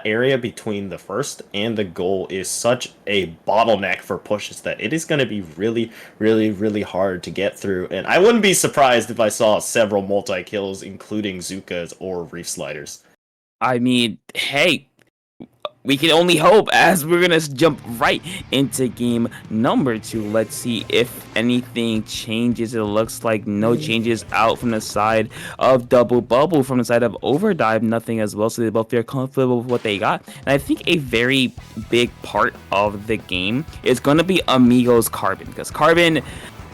area between the first and the goal is such a bottleneck for pushes that it is going to be really, really, really hard to get through. And I wouldn't be surprised if I saw several multi-kills, including Zukas or Reef Sliders. I mean, hey, we can only hope, as we're gonna jump right into game number 2. Let's see if anything changes. It looks like no changes out from the side of Double Bubble. From the side of Overdive, nothing as well. So they both feel comfortable with what they got. And I think a very big part of the game is gonna be Amigo's Carbon, because Carbon,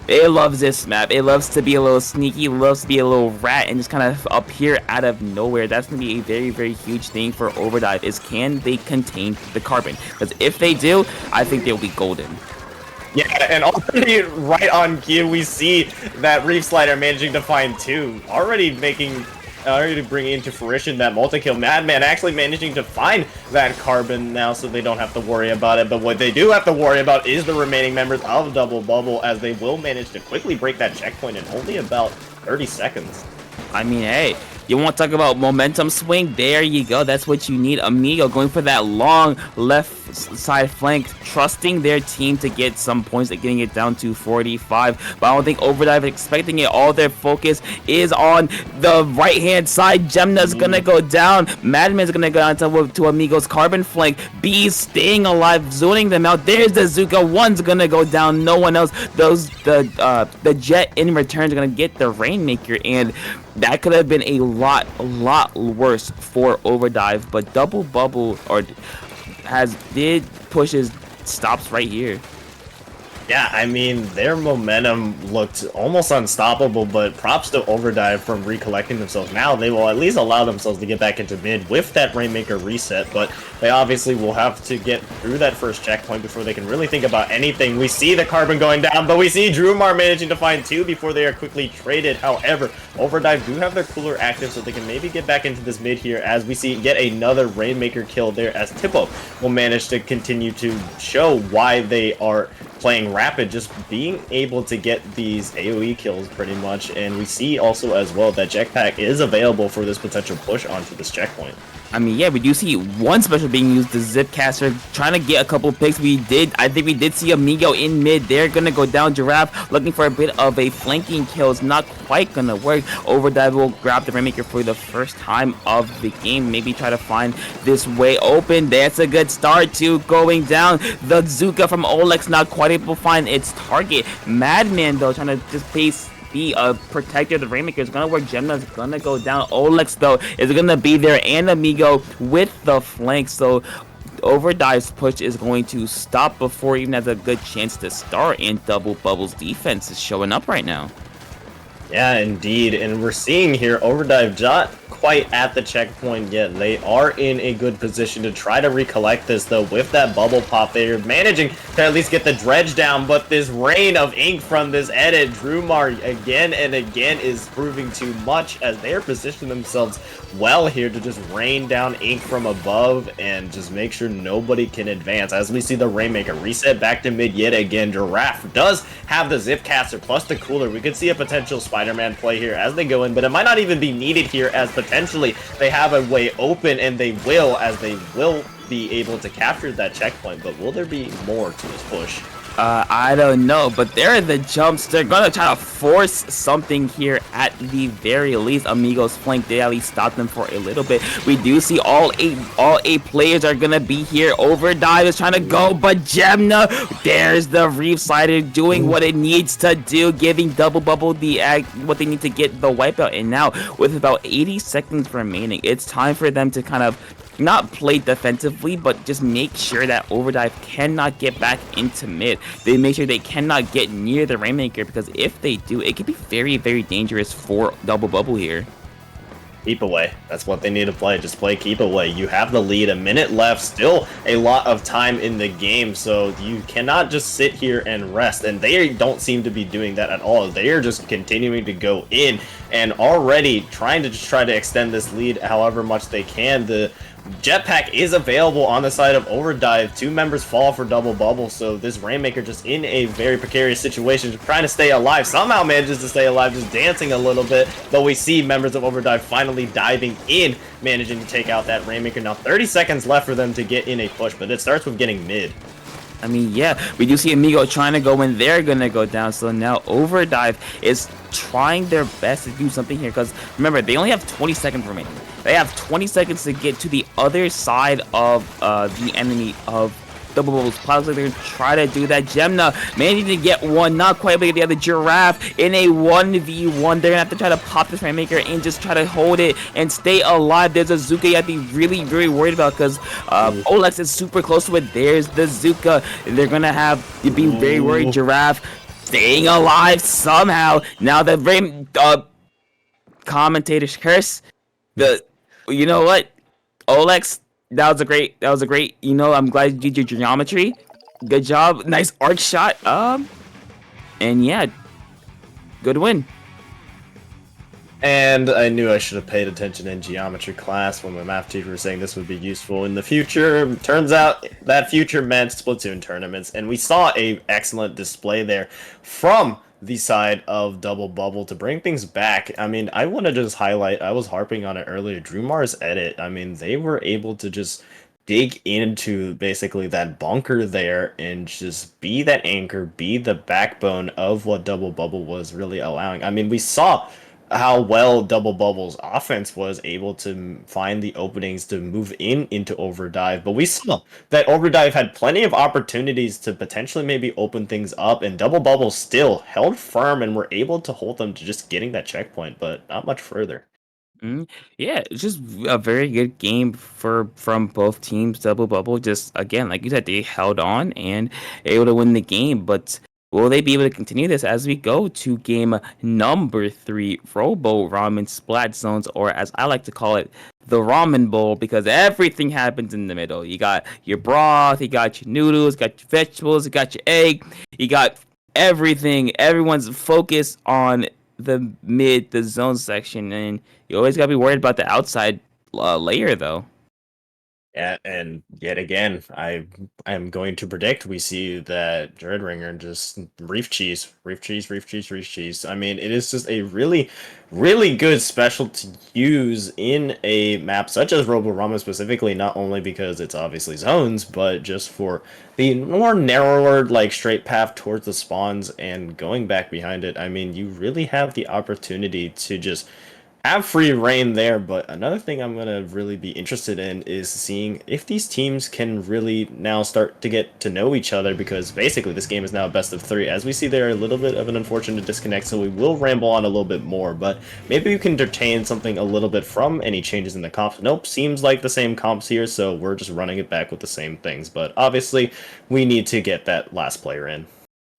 it loves this map. It loves to be a little sneaky, loves to be a little rat, and just kind of appear out of nowhere. That's going to be a very, very huge thing for Overdive, is can they contain the Carbon? Because if they do, I think they'll be golden. Yeah, and already right on cue, we see that Reef Slider managing to find 2. Already bringing into fruition that multi-kill. Madman actually managing to find that Carbon now, so they don't have to worry about it. But what they do have to worry about is the remaining members of Double Bubble, as they will manage to quickly break that checkpoint in only about 30 seconds. I mean, hey, you want to talk about momentum swing? There you go. That's what you need. Amigo going for that long left side flank, trusting their team to get some points, getting it down to 45. But I don't think Overdive is expecting it. All their focus is on the right-hand side. Gemna's going to go down. Madman's going to go down to Amigo's Carbon flank. B's staying alive, zoning them out. There's the Zuka. One's going to go down. No one else. The Jet in return is going to get the Rainmaker, and that could have been a lot worse for Overdive, but Double Bubble did pushes stops right here. Yeah, I mean, their momentum looked almost unstoppable, but props to Overdive from recollecting themselves. Now they will at least allow themselves to get back into mid with that Rainmaker reset, but they obviously will have to get through that first checkpoint before they can really think about anything. We see the Carbon going down, but we see Drumar managing to find 2 before they are quickly traded. However, Overdive do have their cooler active, so they can maybe get back into this mid here, as we see yet another Rainmaker kill there, as Tipo will manage to continue to show why they are playing rapid, just being able to get these AoE kills pretty much. And we see also as well that Jetpack is available for this potential push onto this checkpoint. I mean, yeah, we do see one special being used, the Zip Caster, trying to get a couple picks. I think we did see Amigo in mid. They're gonna go down Giraffe, looking for a bit of a flanking kill. It's not quite gonna work. Overdrive will grab the Rainmaker for the first time of the game. Maybe try to find this way open. That's a good start to going down. The Zuka from Olex not quite able to find its target. Madman, though, trying to just be a protector of the Rainmaker. Is gonna work. Gemna's gonna go down. Olex, though, is gonna be there, and Amigo with the flank. So Overdive's push is going to stop before he even has a good chance to start, and Double Bubble's defense is showing up right now. Yeah, indeed. And we're seeing here Overdrive not quite at the checkpoint yet. They are in a good position to try to recollect this, though, with that bubble pop. They're managing to at least get the dredge down, but this rain of ink from this edit, Drumar again and again is proving too much as they're positioning themselves well here to just rain down ink from above and just make sure nobody can advance. As we see the Rainmaker reset back to mid yet again, Giraffe does have the Zip Caster plus the Cooler. We could see a potential Spider-Man play here as they go in, but it might not even be needed here as potentially they have a way open, and they will be able to capture that checkpoint. But will there be more to this push? I don't know, but there are the jumps. They're gonna try to force something here at the very least. Amigos flank did at least stop them for a little bit. We do see all eight players are gonna be here. Overdive is trying to go, but Gemna, there's the Reef Slider doing what it needs to do, giving Double Bubble what they need to get the wipeout. And now, with about 80 seconds remaining, it's time for them to kind of not play defensively, but just make sure that Overdrive cannot get back into mid. They make sure they cannot get near the Rainmaker, because if they do, it could be very, very dangerous for Double Bubble here. Keep away. That's what they need to play. Just play keep away. You have the lead. A minute left. Still a lot of time in the game. So you cannot just sit here and rest. And they don't seem to be doing that at all. They are just continuing to go in and already trying to extend this lead however much they can. The Jetpack is available on the side of Overdive. Two members fall for Double Bubble, so this Rainmaker just in a very precarious situation, trying to stay alive. Somehow manages to stay alive, just dancing a little bit, but we see members of Overdive finally diving in, managing to take out that Rainmaker. Now 30 seconds left for them to get in a push, but it starts with getting mid. I mean, yeah, we do see Amigo trying to go in. They're going to go down. So now Overdive is trying their best to do something here, because remember, they only have 20 seconds remaining. They have 20 seconds to get to the other side of the enemy of Double Bubble's Plaza. They're going to try to do that. Gemna managing to get one, not quite able to get the other. Giraffe in a 1v1. They're going to have to try to pop this Rainmaker and just try to hold it and stay alive. There's a Zuka you have to be really, really worried about, because Olex is super close to it. There's the Zuka. They're going to have to be very worried. Giraffe staying alive somehow. Now the commentator's curse. You know what? Olex, that was a great, I'm glad you did your geometry. Good job. Nice arc shot. And yeah, good win. And I knew I should have paid attention in geometry class when my math teacher was saying this would be useful in the future. Turns out that future meant Splatoon tournaments, and we saw a excellent display there from the side of Double Bubble to bring things back. I mean, I want to just highlight, I was harping on it earlier, Drumar's edit. I mean, they were able to just dig into basically that bunker there and just be that anchor, be the backbone of what Double Bubble was really allowing. I mean, we saw how well Double Bubble's offense was able to find the openings to move into Overdive, but we saw that Overdive had plenty of opportunities to potentially maybe open things up, and Double Bubble still held firm and were able to hold them to just getting that checkpoint, but not much further. Yeah, it's just a very good game from both teams. Double Bubble, just again, like you said, they held on and able to win the game, but will they be able to continue this as we go to game number 3, Robo Ramen Splat Zones, or as I like to call it, the Ramen Bowl, because everything happens in the middle. You got your broth, you got your noodles, you got your vegetables, you got your egg, you got everything. Everyone's focused on the zone section, and you always gotta be worried about the outside layer, though. Yeah, and yet again, I am going to predict we see that Dreadringer just reef cheese, reef cheese, reef cheese, reef cheese. I mean, it is just a really, really good special to use in a map such as Roborama specifically, not only because it's obviously zones, but just for the more narrower, like straight path towards the spawns and going back behind it. I mean, you really have the opportunity to just have free reign there, but another thing I'm going to really be interested in is seeing if these teams can really now start to get to know each other, because basically this game is now a best of 3. As we see, there are a little bit of an unfortunate disconnect, so we will ramble on a little bit more, but maybe we can entertain something a little bit from any changes in the comps. Nope, seems like the same comps here, so we're just running it back with the same things, but obviously we need to get that last player in.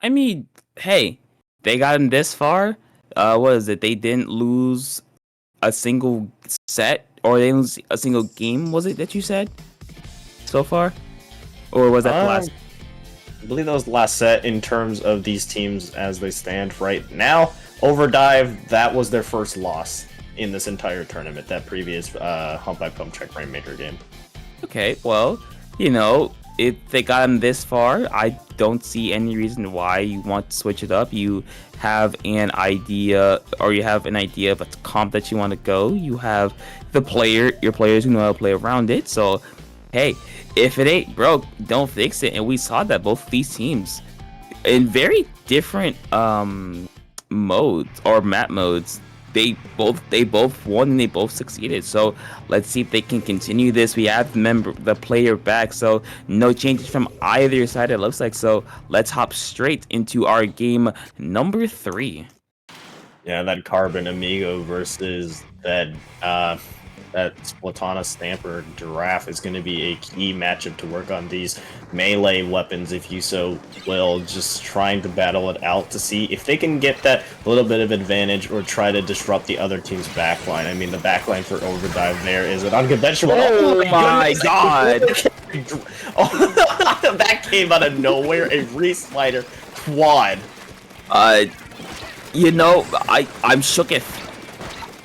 I mean, hey, they got him this far. What is it? They didn't lose a single set, or they didn't lose a single game. Was it that you said so far, or was that the last? I believe that was the last set in terms of these teams as they stand right now. Overdive, that was their first loss in this entire tournament, that previous Hump by Pump Check Frame Major game. Okay, well, you know, if they got him this far, I don't see any reason why you want to switch it up. You have an idea, or you have an idea of a comp that you want to go. You have your players who know how to play around it. So, hey, if it ain't broke, don't fix it. And we saw that both these teams in very different modes or map modes, they both won and they both succeeded. So let's see if they can continue this. We have the player back, so no changes from either side, it looks like. So let's hop straight into our game number 3. Yeah, that Carbon Amigo versus that Splatana Stamper Giraffe is going to be a key matchup to work on these melee weapons, if you so will, just trying to battle it out to see if they can get that little bit of advantage or try to disrupt the other team's backline. I mean, the backline for Overdrive there is an unconventional. Oh my god! Oh, that came out of nowhere, a re-slider quad. You know, I'm shooketh.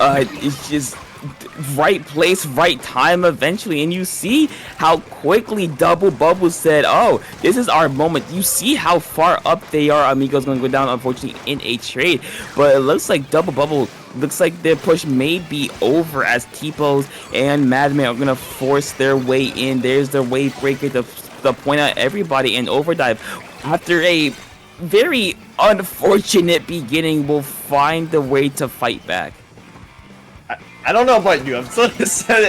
It's just right place, right time eventually, and you see how quickly Double Bubble said, oh, this is our moment. You see how far up they are. Amigo's gonna go down, unfortunately, in a trade, but it looks like Double Bubble, looks like their push may be over as T-Pose and Madman are gonna force their way in. There's their wave breaker to point out everybody, and Overdive, after a very unfortunate beginning, will find the way to fight back. I don't know about you, I'm so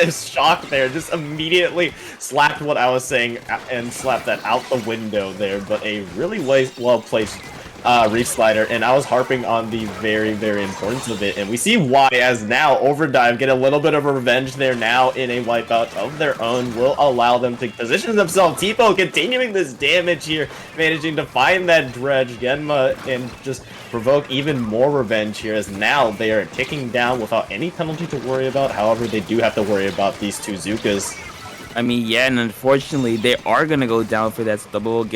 shocked there, just immediately slapped what I was saying and slapped that out the window there, but a really well-placed Reef Slider, and I was harping on the very, very importance of it, and we see why, as now Overdive get a little bit of a revenge there now in a wipeout of their own, will allow them to position themselves. Tipo continuing this damage here, managing to find that Dredge, Genma, and just provoke even more revenge here, as now they are ticking down without any penalty to worry about. However, they do have to worry about these two Zukas. I mean, yeah, and unfortunately, they are gonna go down for that. So Double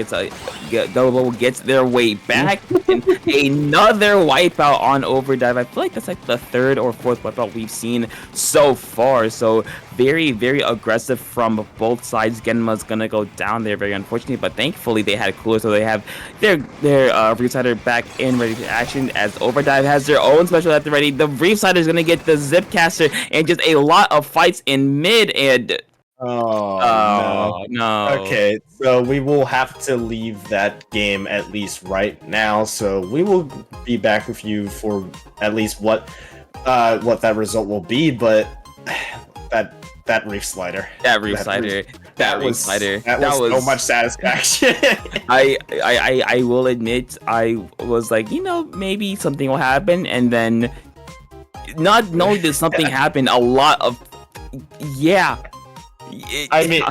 Bubble gets their way back, and another wipeout on Overdrive. I feel like that's like the 3rd or 4th wipeout we've seen so far. So very, very aggressive from both sides. Genma's gonna go down there, very unfortunately, but thankfully they had Cooler, so they have their Reef Slider back in ready to action. As Overdrive has their own special at the ready, the Reef Slider is gonna get the Zipcaster, and just a lot of fights in mid. And no. Okay, so we will have to leave that game at least right now. So we will be back with you for at least what that result will be. But that Reef Slider, that Reef Slider, that was so much satisfaction. I will admit, I was like, you know, maybe something will happen, and then not knowing that something happened, a lot of I mean,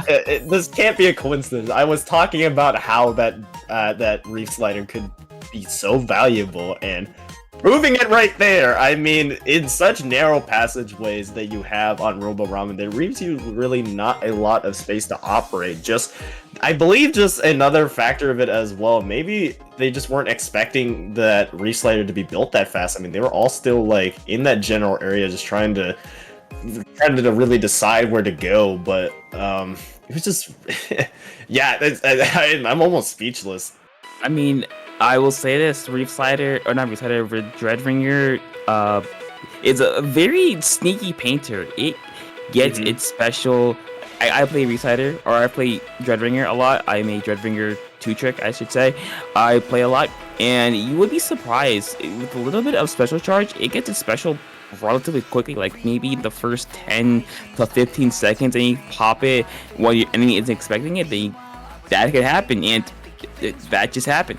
this can't be a coincidence. I was talking about how that Reef Slider could be so valuable, and proving it right there. I mean, in such narrow passageways that you have on Roborama, there leaves you really not a lot of space to operate. I believe just another factor of it as well. Maybe they just weren't expecting that Reef Slider to be built that fast. I mean, they were all still like in that general area, just trying to really decide where to go, but it was just, yeah, I'm almost speechless. I mean, I will say this: Reef Slider, or not Reef Slider, Dreadringer, is a very sneaky painter. It gets its special. I play Reef Slider, or I play Dreadringer a lot. I'm a Dreadringer 2-trick, I should say. I play a lot, and you would be surprised with a little bit of special charge. It gets its special relatively quickly, like maybe the first 10 to 15 seconds, and you pop it while your enemy isn't expecting it. That could happen, and that just happened.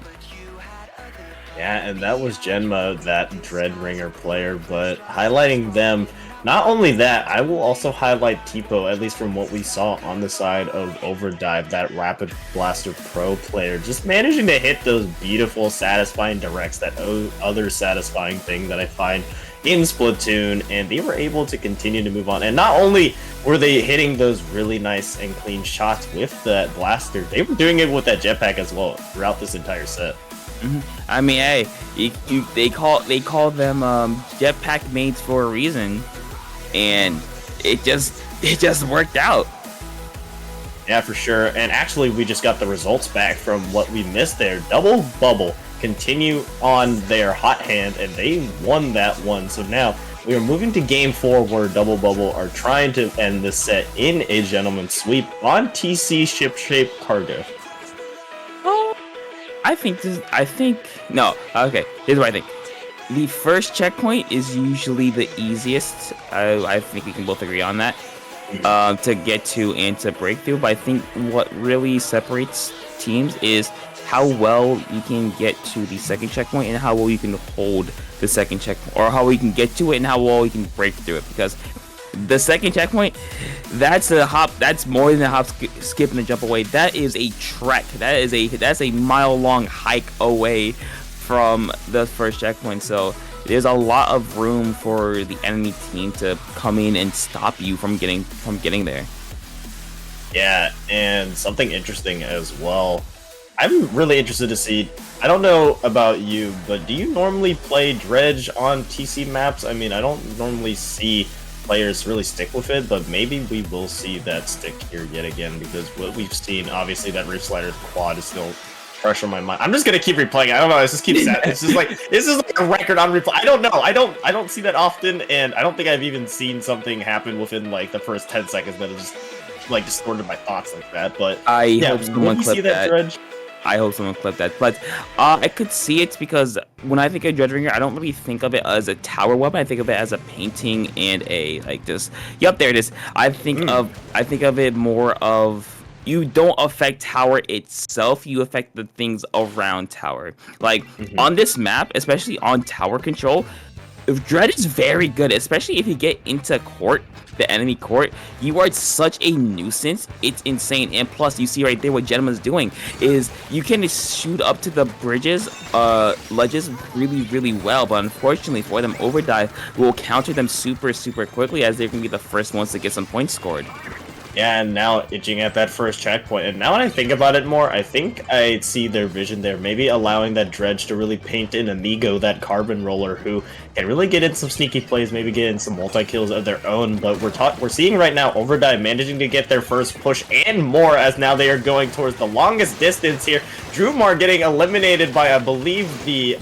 Yeah, and that was Genma, that Dreadringer player, but highlighting them, not only that, I will also highlight Tipo, at least from what we saw on the side of Overdrive, that Rapid Blaster Pro player, just managing to hit those beautiful, satisfying directs, that other satisfying thing that I find in Splatoon, and they were able to continue to move on. And not only were they hitting those really nice and clean shots with that blaster, they were doing it with that jetpack as well throughout this entire set. I mean, hey, they call them jetpack mates for a reason, and it just worked out. Yeah, for sure. And actually, we just got the results back from what we missed there. Double Bubble continue on their hot hand, and they won that one. So now we are moving to game 4, where Double Bubble are trying to end the set in a gentleman's sweep on TC Ship-Shape Cargo. No, okay, here's what I think. The first checkpoint is usually the easiest. I think we can both agree on that. To get to and to break through. But I think what really separates teams is how well you can get to the second checkpoint and how well you can hold the second checkpoint, or how we can get to it and how well you can break through it. Because the second checkpoint, that's more than a hop, skip, and a jump away. That is a trek. That's a mile-long hike away from the first checkpoint. So there's a lot of room for the enemy team to come in and stop you from getting there. Yeah, and something interesting as well. I'm really interested to see. I don't know about you, but do you normally play Dredge on TC maps? I mean, I don't normally see players really stick with it, but maybe we will see that stick here yet again, because what we've seen, obviously, that Reef Slider's quad is still fresh on my mind. I'm just gonna keep replaying. I don't know. This just keeps this is like a record on replay. I don't know. I don't see that often, and I don't think I've even seen something happen within like the first 10 seconds that has just like distorted my thoughts like that. But I hope someone clipped that. Dredge? I hope someone clipped that. But I could see it, because when I think of Dreadringer, I don't really think of it as a tower weapon. I think of it as a painting and a like this. Yep, there it is. I think of it more of, you don't affect tower itself, you affect the things around tower. Like on this map, especially on tower control, Dread is very good, especially if you get into court, the enemy court. You are such a nuisance, it's insane. And plus, you see right there what Gentleman's doing is you can shoot up to the bridges, ledges really, really well. But unfortunately for them, Overdrive will counter them super, super quickly, as they're going to be the first ones to get some points scored. Yeah, and now itching at that first checkpoint. And now when I think about it more, I think I see their vision there. Maybe allowing that Dredge to really paint in Amigo, that Carbon Roller, who can really get in some sneaky plays, maybe get in some multi-kills of their own. But we're seeing right now Overdrive managing to get their first push and more, as now they are going towards the longest distance here. Drumar getting eliminated by, I believe the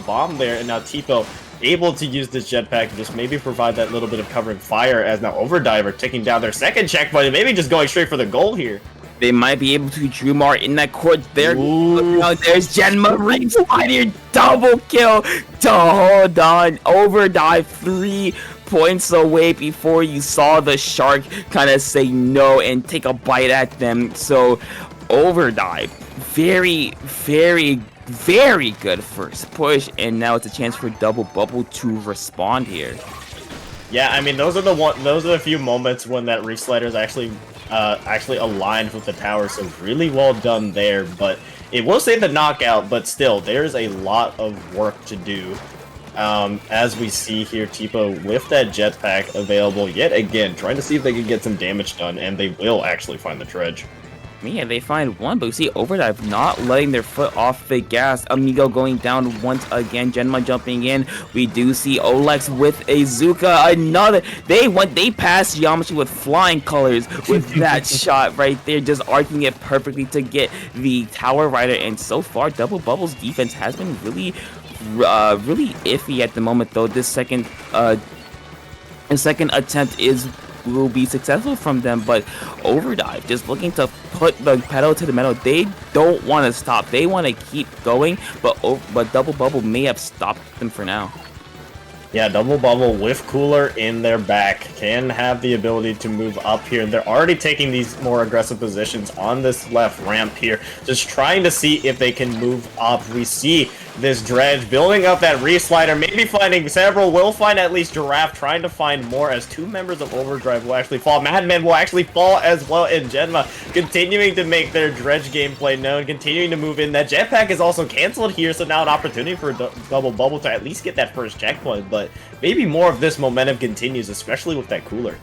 bomb there, and now Tipo able to use this jetpack to just maybe provide that little bit of covering fire, as now Overdrive are taking down their second checkpoint and maybe just going straight for the goal here. They might be able to Drumar in that court there. Now there's Genma Reef Slider, double kill to hold on. Overdrive 3 points away before you saw the shark kind of say no and take a bite at them. So Overdrive, very, very, very good first push, and now it's a chance for Double Bubble to respond here. Yeah, I mean, those are the few moments when that Reef Slider is actually aligned with the tower, so really well done there. But it will say the knockout, but still, there's a lot of work to do. As we see here, Tipo with that jetpack available yet again, trying to see if they can get some damage done, and they will actually find the Dredge. Yeah, they find one, but we see Overdrive not letting their foot off the gas. Amigo going down once again. Genma jumping in. We do see Olex with a Zuka. Another. They passed Yamashi with flying colors with that shot right there, just arcing it perfectly to get the Tower Rider. And so far, Double Bubble's defense has been really iffy at the moment, though. This second attempt will be successful from them, but Overdrive just looking to put the pedal to the metal. They don't want to stop. They want to keep going, but Double Bubble may have stopped them for now. Yeah, Double Bubble with Cooler in their back can have the ability to move up here. They're already taking these more aggressive positions on this left ramp here, just trying to see if they can move up. We see this Dredge building up that re-slider, maybe finding several, will find at least Giraffe, trying to find more as two members of Overdrive will actually fall. Madman will actually fall as well, and Genma continuing to make their Dredge gameplay known, continuing to move in. That jetpack is also canceled here, so now an opportunity for Double Bubble to at least get that first checkpoint, but maybe more of this momentum continues, especially with that Cooler.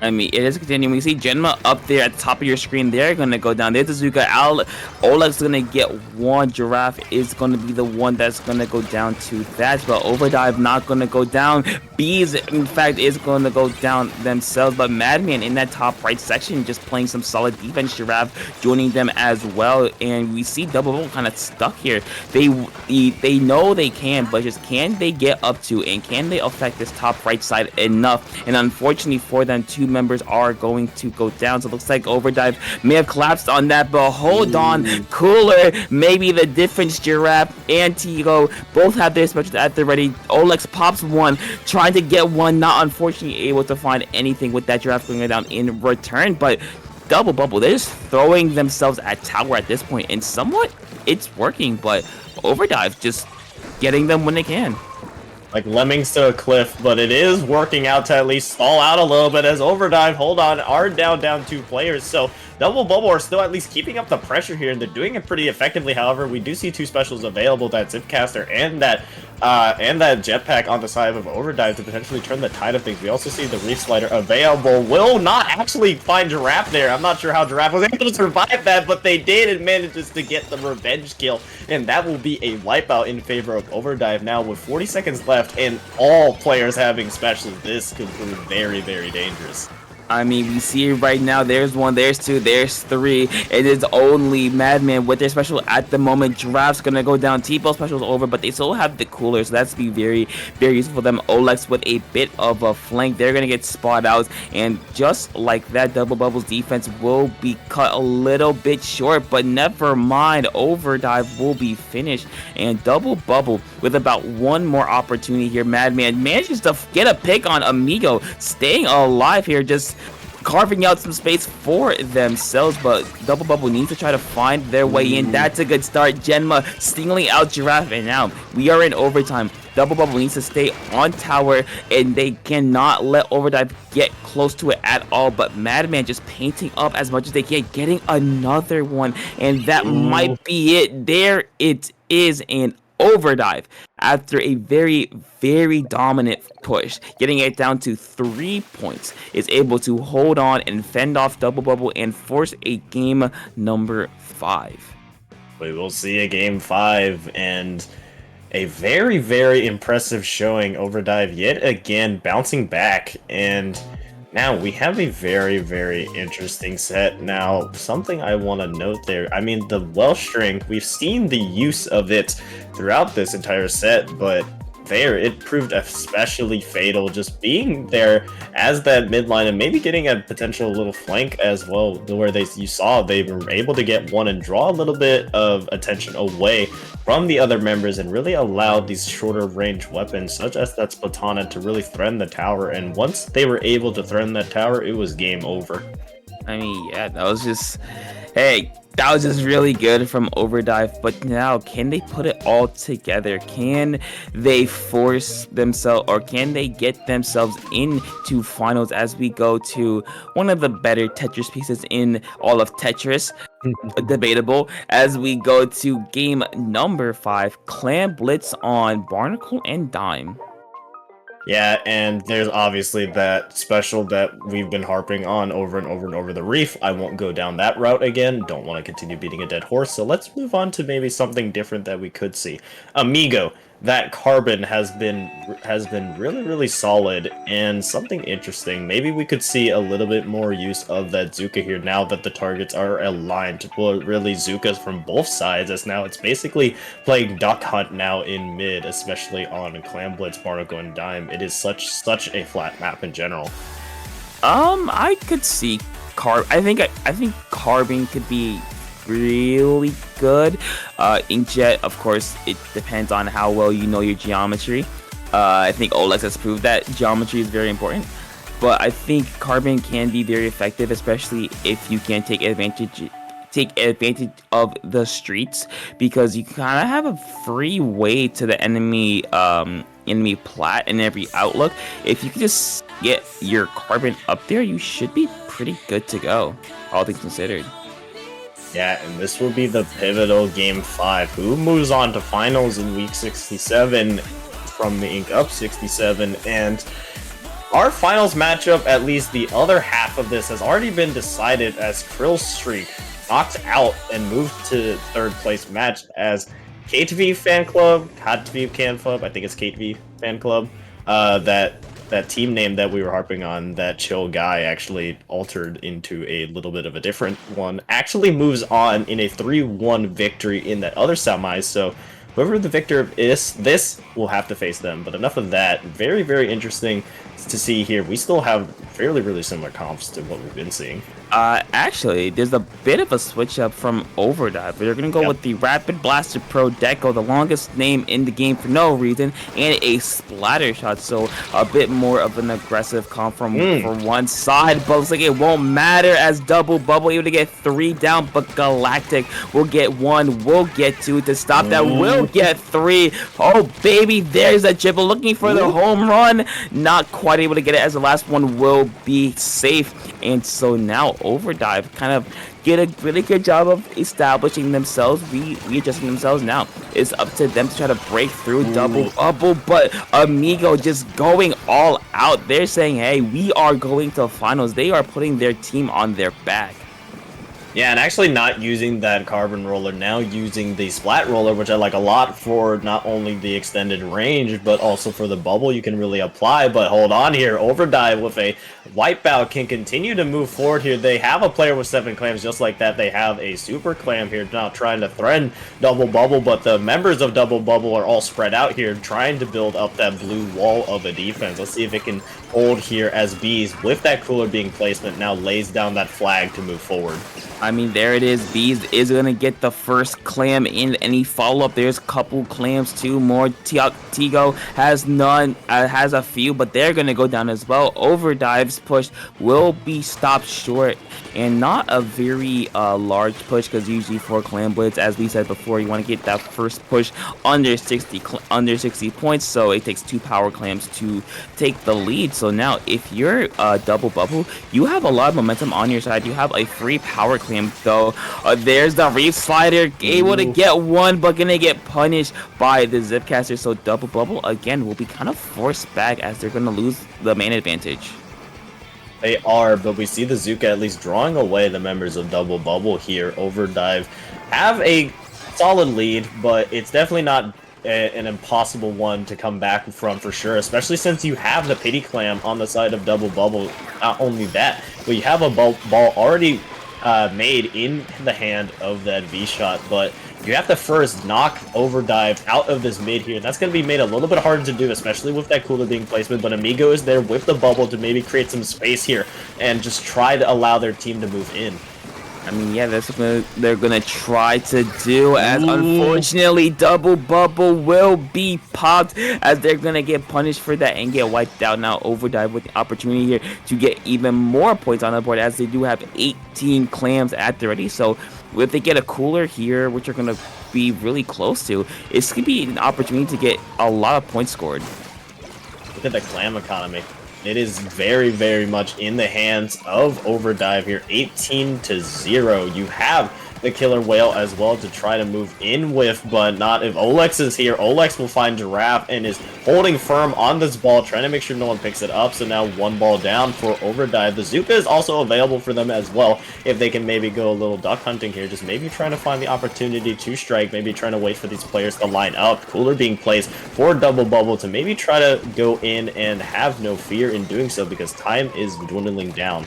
I mean, it is continuing. We see Genma up there at the top of your screen. They're going to go down. There's Azuka. Oleg's going to get one. Giraffe is going to be the one that's going to go down to that. But Overdrive not going to go down. Bees, in fact, is going to go down themselves. But Madman in that top right section just playing some solid defense. Giraffe joining them as well. And we see Double Bubble kind of stuck here. They know they can, but just can they get up to and can they affect this top right side enough? And unfortunately for them, two members are going to go down, so it looks like Overdrive may have collapsed on that, but hold on, Cooler, maybe the difference. Giraffe and Tigo both have their specials at the ready. Olex pops one, trying to get one, not unfortunately able to find anything with that Giraffe going down in return, but Double Bubble, they're just throwing themselves at tower at this point, and somewhat it's working, but Overdrive just getting them when they can. Like lemmings to a cliff, but it is working out to at least stall out a little bit as Overdrive, hold on, are down two players. So Double Bubble are still at least keeping up the pressure here, and they're doing it pretty effectively. However, we do see two specials available, that Zipcaster and that jetpack on the side of Overdrive to potentially turn the tide of things. We also see the Reef Slider available. Will not actually find Giraffe there. I'm not sure how Giraffe was able to survive that, but they did and manages to get the revenge kill, and that will be a wipeout in favor of Overdrive. Now with 40 seconds left and all players having specials, this could prove very, very dangerous. I mean, we see it right now. There's one, there's two, there's three. It is only Madman with their special at the moment. Giraffe's gonna go down. T-Ball special's over, but they still have the Cooler, so that's be very, very useful for them. Olex with a bit of a flank. They're gonna get spot out, and just like that, Double Bubble's defense will be cut a little bit short, but never mind. Overdrive will be finished, and Double Bubble with about one more opportunity here. Madman manages to get a pick on Amigo, staying alive here, just carving out some space for themselves, but Double Bubble needs to try to find their way in. That's a good start. Genma singling out Giraffe, and now we are in overtime. Double Bubble needs to stay on tower, and they cannot let Overdrive get close to it at all, but Madman just painting up as much as they can, getting another one, and that might be it. There it is, an Overdrive after a very, very dominant push, getting it down to 3 points, is able to hold on and fend off Double Bubble and force a game number 5. We will see a game 5 and a very, very impressive showing. Overdrive yet again bouncing back, and now we have a very, very interesting set. Now, something I want to note there, I mean, the Welsh string, we've seen the use of it throughout this entire set, but there it proved especially fatal, just being there as that midline and maybe getting a potential little flank as well, where you saw they were able to get one and draw a little bit of attention away from the other members and really allowed these shorter range weapons such as that Splatana to really threaten the tower, and once they were able to threaten that tower, it was game over. I mean, yeah, that was just really good from Overdrive, but now can they put it all together? Can they force themselves, or can they get themselves into finals as we go to one of the better Tetris pieces in all of Tetris? Debatable, as we go to game number 5, Clan Blitz on Barnacle and Dime. Yeah, and there's obviously that special that we've been harping on over and over and over, the Reef. I won't go down that route again. Don't want to continue beating a dead horse, so let's move on to maybe something different that we could see. Amigo, that Carbon has been really, really solid, and something interesting. Maybe we could see a little bit more use of that Zuka here now that the targets are aligned. Well, really Zukas from both sides, as now it's basically playing Duck Hunt now in mid, especially on Clam Blitz, Barnacle, and Dime. It is such a flat map in general. I could see I think Carbon could be really good. Inkjet, of course, it depends on how well you know your geometry. I think Olex has proved that geometry is very important. But I think Carbon can be very effective, especially if you can take advantage of the streets, because you kind of have a free way to the enemy plat in every outlook. If you can just get your Carbon up there, you should be pretty good to go, all things considered. Yeah, and this will be the pivotal game 5. Who moves on to finals in week 67 from the Ink Up 67? And our finals matchup, at least the other half of this, has already been decided as Krill's streak knocked out and moved to third place match as KTV Fan Club, KTV Fan Club, I think it's KTV Fan Club, that team name that we were harping on, that chill guy actually altered into a little bit of a different one, actually moves on in a 3-1 victory in that other semi, so whoever the victor is, this will have to face them. But enough of that. Very, very interesting to see here. We still have fairly, really similar comps to what we've been seeing. Actually, there's a bit of a switch up from Overdrive. They're gonna go with the Rapid Blaster Pro Deco, the longest name in the game for no reason, and a splatter shot. So a bit more of an aggressive comp from one side, but looks like it won't matter as Double Bubble able to get 3 down, but Galactic will get 1, will get 2 to stop that, will get 3. Oh baby, there's a dribble looking for the home run, not quite able to get it as the last one will be safe. And so now Overdrive kind of get a really good job of establishing themselves, readjusting themselves. Now it's up to them to try to break through Double Bubble, but Amigo just going all out. They're saying, hey, we are going to finals. They are putting their team on their back. Yeah, and actually not using that Carbon Roller, now using the Splat Roller, which I like a lot for not only the extended range, but also for the bubble you can really apply. But hold on here, Overdrive with a Wipeout can continue to move forward here. They have a player with 7 clams just like that. They have a Super Clam here now trying to threaten Double Bubble, but the members of Double Bubble are all spread out here trying to build up that blue wall of a defense. Let's see if it can hold here as Bees, with that cooler being placement, now lays down that flag to move forward. I mean, there it is. Bees is going to get the first clam in any follow-up. There's a couple clams, 2 more. Tigo has none, has a few, but they're going to go down as well. Overdive's push will be stopped short, and not a very large push, because usually for Clam Blitz, as we said before, you want to get that first push under 60 points, so it takes 2 power clams to take the lead. So now, if you're Double Bubble, you have a lot of momentum on your side. You have a free power clam, though. There's the Reef Slider, able to get 1, but gonna get punished by the Zipcaster. So Double Bubble, again, will be kind of forced back as they're gonna lose the main advantage. They are, but we see the Zuka at least drawing away the members of Double Bubble here. Overdrive have a solid lead, but it's definitely not an impossible one to come back from for sure, especially since you have the Pity Clam on the side of Double Bubble. Not only that, but you have a ball already made in the hand of that V-Shot, but you have to first knock Overdrive out of this mid here. That's going to be made a little bit harder to do, especially with that cooler being placement, but Amigo is there with the bubble to maybe create some space here and just try to allow their team to move in. I mean, yeah, that's what they're gonna try to do, as unfortunately Double Bubble will be popped, as they're gonna get punished for that and get wiped out. Now Overdrive with the opportunity here to get even more points on the board, as they do have 18 clams at the ready. So if they get a cooler here, which are gonna be really close to, it's gonna be an opportunity to get a lot of points scored. Look at the clam economy. It is very, very much in the hands of Overdrive here. 18-0. You have the Killer Whale as well to try to move in with, but not if Olex is here. Olex will find Giraffe and is holding firm on this ball, trying to make sure no one picks it up. So now one ball down for Overdive. The Zuka is also available for them as well if they can maybe go a little duck hunting here, just maybe trying to find the opportunity to strike, maybe trying to wait for these players to line up. Cooler being placed for Double Bubble to maybe try to go in and have no fear in doing so because time is dwindling down.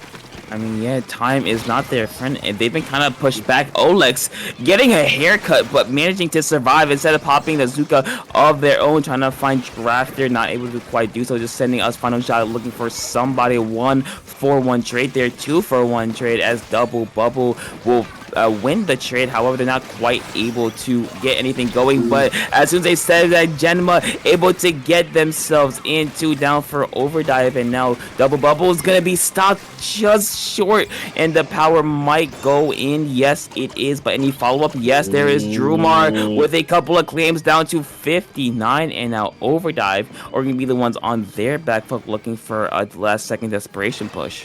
I mean, yeah, time is not their friend, and they've been kind of pushed back. Olex getting a haircut, but managing to survive instead of popping the Zuka of their own, trying to find Giraffe. They're not able to quite do so, just sending us final shot, looking for somebody. 1-for-1 trade there, 2-for-1 trade as Double Bubble will win the trade. However, they're not quite able to get anything going, but as soon as they said that, Genma able to get themselves into down for Overdive, and now Double Bubble is gonna be stopped just short, and the power might go in. Yes, it is, but any follow-up? Yes, there is Drumar with a couple of claims down to 59, and now Overdive are gonna be the ones on their back foot looking for a last-second desperation push.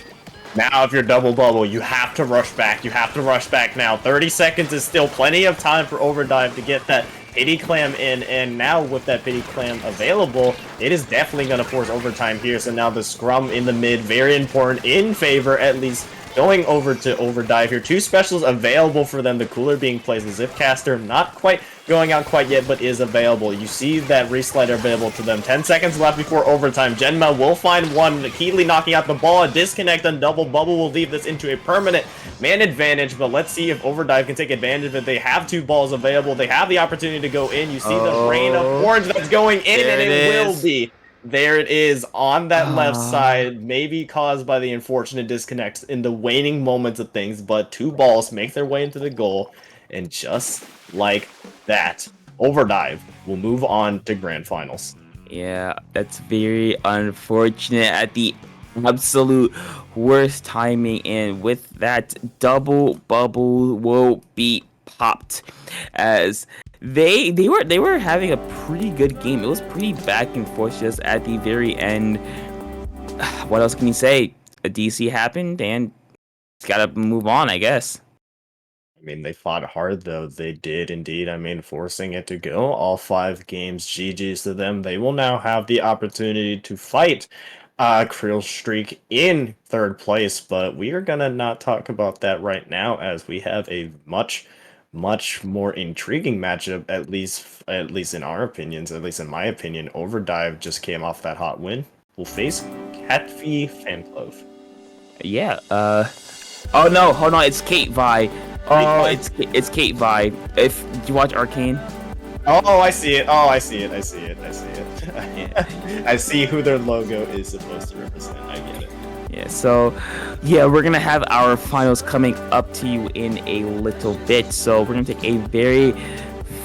Now, if you're Double Bubble, you have to rush back. You have to rush back now. 30 seconds is still plenty of time for Overdive to get that Pity Clam in, and now with that Pity Clam available, it is definitely going to force overtime here. So now the scrum in the mid, very important, in favor at least, going over to Overdive here. 2 specials available for them. The Cooler being placed. The Zipcaster not quite going out quite yet, but is available. You see that Reslider available to them. 10 seconds left before overtime. Genma will find one. Keeley knocking out the ball. A disconnect on Double Bubble will leave this into a permanent man advantage, but let's see if Overdive can take advantage of it. They have 2 balls available. They have the opportunity to go in. You see the rain of orange that's going in, and it will be. There it is on that left side, maybe caused by the unfortunate disconnects in the waning moments of things, but 2 balls make their way into the goal, and just like that, Overdive will move on to Grand Finals. Yeah, that's very unfortunate at the absolute worst timing, and with that, Double Bubble will be popped as they were having a pretty good game. It was pretty back and forth just at the very end. What else can you say? A DC happened, and it's gotta move on, I guess. I mean, they fought hard, though. They did indeed. I mean, forcing it to go all 5 games. GG's to them. They will now have the opportunity to fight Krill Streak in 3rd place, but we are gonna not talk about that right now, as we have a much more intriguing matchup, at least in our opinions, at least in my opinion. Overdive just came off that hot win. Will face Catfee Fanclove. Yeah, oh no, hold on, it's Kate Vi. Oh, it's Kate Vi. If you watch Arcane. Oh, I see it. I see it. I see who their logo is supposed to represent. I get it. Yeah, so yeah, we're gonna have our finals coming up to you in a little bit. So we're gonna take a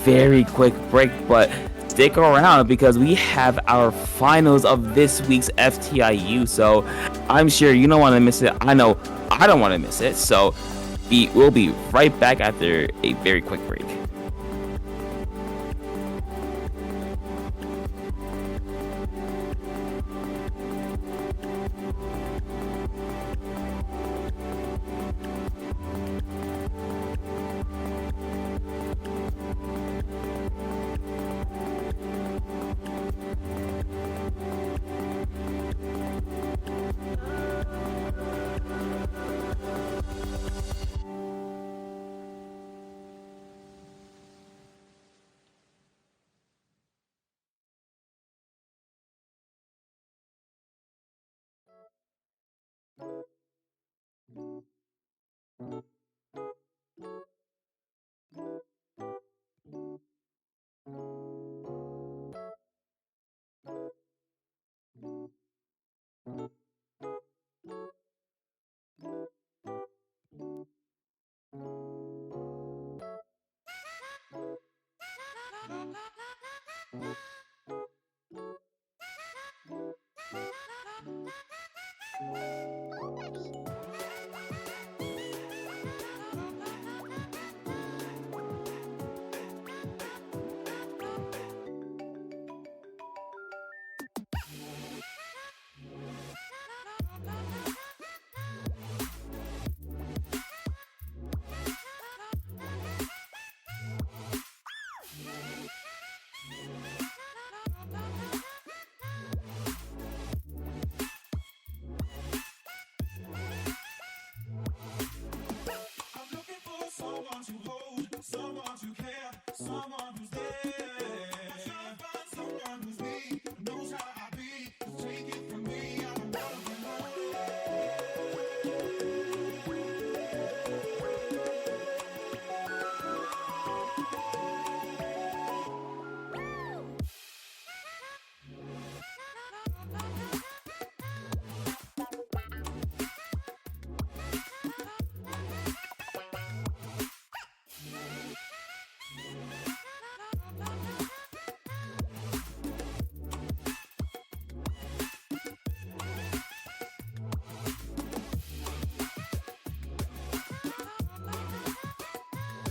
very quick break, but stick around because we have our finals of this week's FTIU. So I'm sure you don't want to miss it. I know I don't want to miss it. So we'll be right back after a very quick break.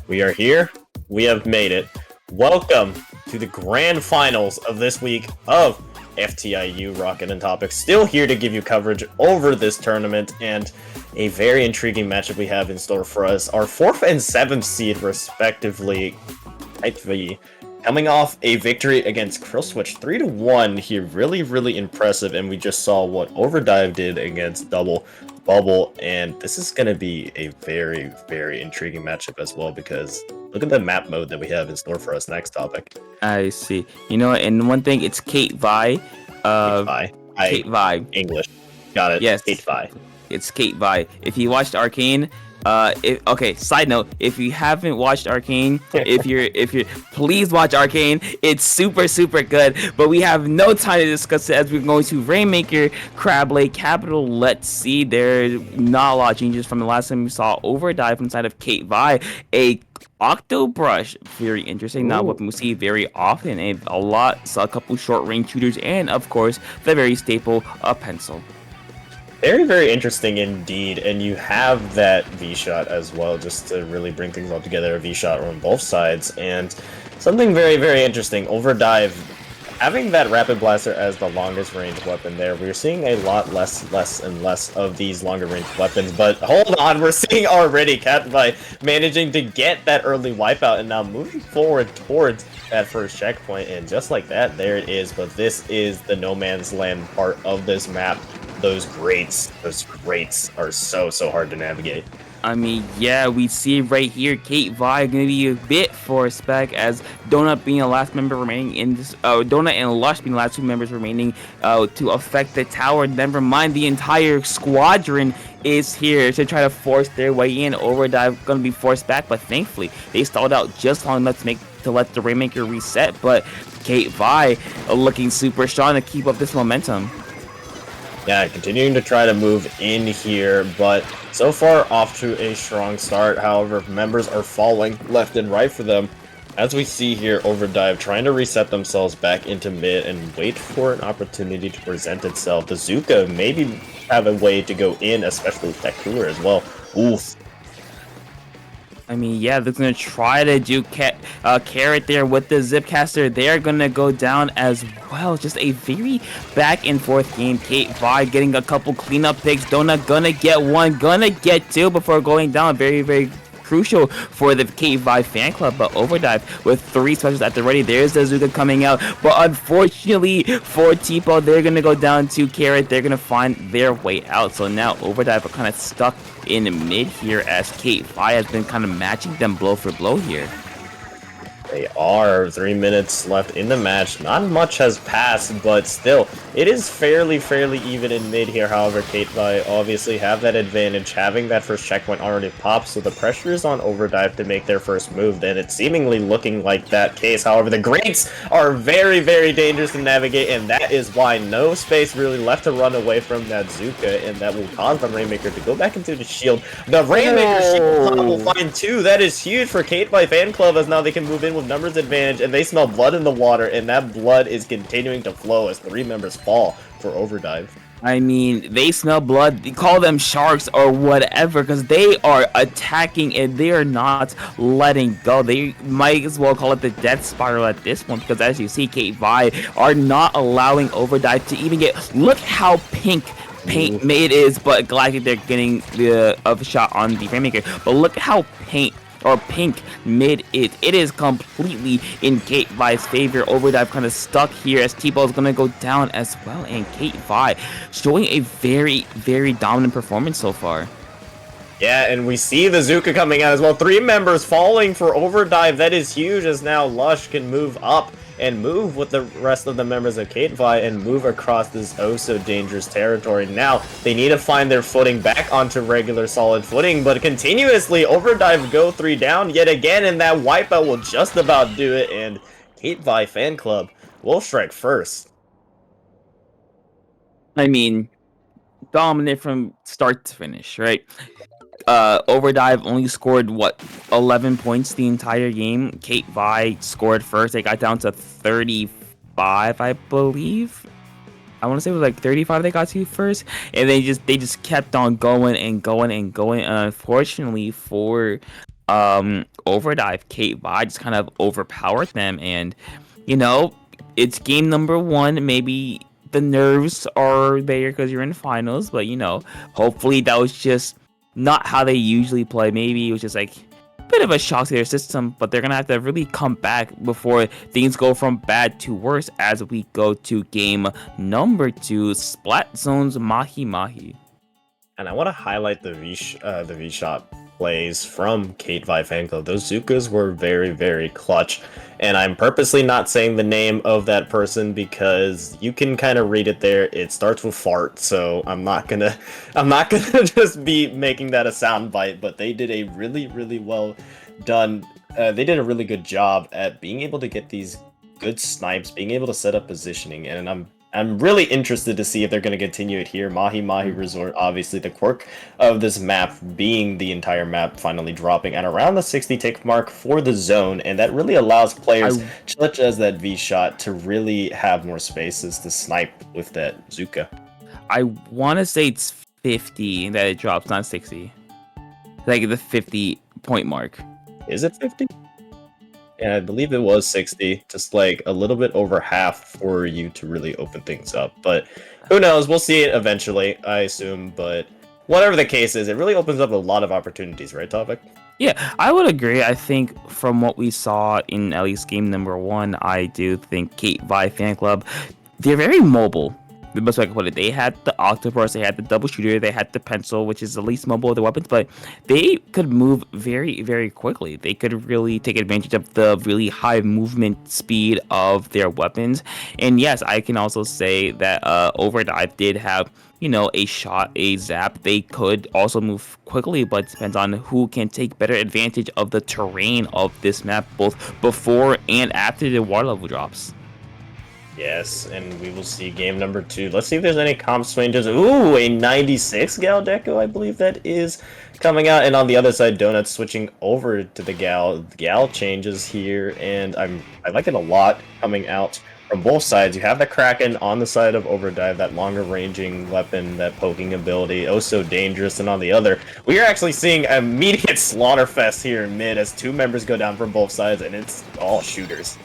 We are here. We have made it. Welcome to the grand finals of this week of FTIU Rocket and Topics. Still here to give you coverage over this tournament and a very intriguing matchup we have in store for us. Our 4th and 7th seed, respectively, coming off a victory against Krillswitch 3-1 here. Really, really impressive. And we just saw what Overdive did against Double Bubble. And this is going to be a very, very intriguing matchup as well, because look at the map mode that we have in store for us. Next topic. I see. You know, and one thing, it's Kate Vi. Kate Vi. English. Got it. Yes. Kate Vi. It's Kate Vi. If you watched Arcane, side note, if you haven't watched Arcane, if you're please watch Arcane. It's super, super good, but we have no time to discuss it as we're going to Rainmaker, Crab Lake, Capital. Let's see, there's not a lot of changes from the last time we saw Overdive inside of Kate Vi. A Octo Brush, very interesting. Not what we see very often. A couple short range shooters, and of course the very staple, a pencil. Very, very interesting indeed, and you have that V-shot as well, just to really bring things all together, a V-shot on both sides, and something very, very interesting, Overdive, having that Rapid Blaster as the longest range weapon there, we're seeing a lot less and less of these longer range weapons, but hold on, we're seeing already Catby managing to get that early wipeout, and now moving forward towards that first checkpoint, and just like that, there it is, but this is the no man's land part of this map. Those grates are so hard to navigate. I mean, yeah, we see right here, Kate Vi gonna be a bit force back, as Donut being the last member remaining in this, Donut and Lush being the last 2 members remaining to affect the tower. Never mind, the entire squadron is here to try to force their way in. Overdive gonna be forced back, but thankfully they stalled out just long enough to let the Rainmaker reset. But Kate Vi looking super strong to keep up this momentum. Yeah, continuing to try to move in here, but so far off to a strong start. However, members are falling left and right for them. As we see here, Overdive trying to reset themselves back into mid and wait for an opportunity to present itself. The Zuka maybe have a way to go in, especially with that cooler as well. Oof. I mean, yeah, they're going to try to do Carrot there with the Zipcaster. They're going to go down as well. Just a very back and forth game. Kate Vi getting a couple cleanup picks. Donut gonna get 1, gonna get 2 before going down. Very, very crucial for the Kate Vi fan club, but Overdive with 3 specials at the ready. There's the Zuka coming out, but unfortunately for Tipo, they're gonna go down to Carrot. They're gonna find their way out. So now Overdive are kind of stuck in mid here, as Kate Vi has been kind of matching them blow for blow here. They are 3 minutes left in the match. Not much has passed, but still, it is fairly even in mid here. However, Kate Vi obviously have that advantage, having that first checkpoint already popped, so the pressure is on Overdive to make their first move. Then it's seemingly looking like that case. However, the grates are very, very dangerous to navigate, and that is why no space really left to run away from that Zuka, and that will cause the Rainmaker to go back into the shield. The Rainmaker shield will find 2. That is huge for Kate Vi fan club, as now they can move in with numbers advantage, and they smell blood in the water, and that blood is continuing to flow as 3 members fall for Overdive. I mean, they smell blood. They call them sharks or whatever, because they are attacking and they are not letting go. They might as well call it the death spiral at this point, because as you see, Kate Vi are not allowing Overdive to even get. Look how pink paint it is, but Galactic, they're getting the shot on the Rainmaker. But look how pink mid it is completely in Kate Vi's favor. Overdive kind of stuck here, as T-Ball is going to go down as well, and Kate Vi showing a very, very dominant performance so far. Yeah, and we see the Zuka coming out as well. 3 members falling for Overdive. That is huge, as now Lush can move up and move with the rest of the members of Kate Vi and move across this oh-so-dangerous territory. Now, they need to find their footing back onto regular solid footing, but continuously, Overdive go 3 down yet again, and that wipeout will just about do it, and Kate Vi fan club will strike first. I mean, dominant from start to finish, right? Overdive only scored 11 points the entire game. Kate Vi scored first. They got down to 35, I believe. I want to say it was like 35 they got to first, and they just kept on going and unfortunately for Overdive, Kate Vi just kind of overpowered them, and you know, it's game number one. Maybe the nerves are there because you're in finals, but you know, hopefully that was just not how they usually play. Maybe it was just like a bit of a shock to their system, but they're gonna have to really come back before things go from bad to worse as we go to game number 2, Splat Zone's Mahi Mahi. And I want to highlight the V shot plays from Kate Vi fan club. Those Zukas were very, very clutch. And I'm purposely not saying the name of that person because you can kind of read it there. It starts with fart, so I'm not gonna just be making that a sound bite. But they did a really, really well done. They did a really good job at being able to get these good snipes, being able to set up positioning, and I'm really interested to see if they're going to continue it here. Mahi Mahi Resort, obviously the quirk of this map being the entire map finally dropping at around the 60 tick mark for the zone, and that really allows players such as that V shot to really have more spaces to snipe with that Zuka. I want to say it's 50 that it drops, not 60. Like the 50 point mark. Is it 50? And I believe it was 60, just like a little bit over half for you to really open things up. But who knows? We'll see it eventually, I assume. But whatever the case is, it really opens up a lot of opportunities, right, Topic? Yeah, I would agree. I think from what we saw in at least game number 1, I do think Kate Vi fan club, they're very mobile. The best way I can put it. They had the octopus, they had the double shooter, they had the pencil, which is the least mobile of the weapons, but they could move very, very quickly. They could really take advantage of the really high movement speed of their weapons. And yes, I can also say that Overdive did have, you know, a shot, a zap. They could also move quickly, but it depends on who can take better advantage of the terrain of this map, both before and after the water level drops. Yes, and we will see game number 2. Let's see if there's any comp changes. Ooh, a 96 Gal Deco, I believe that is coming out. And on the other side, Donuts switching over to the Gal. Gal changes here, and I like it a lot coming out from both sides. You have the Kraken on the side of Overdive, that longer ranging weapon, that poking ability, oh so dangerous. And on the other, we are actually seeing immediate slaughterfest here in mid as 2 members go down from both sides, and it's all shooters.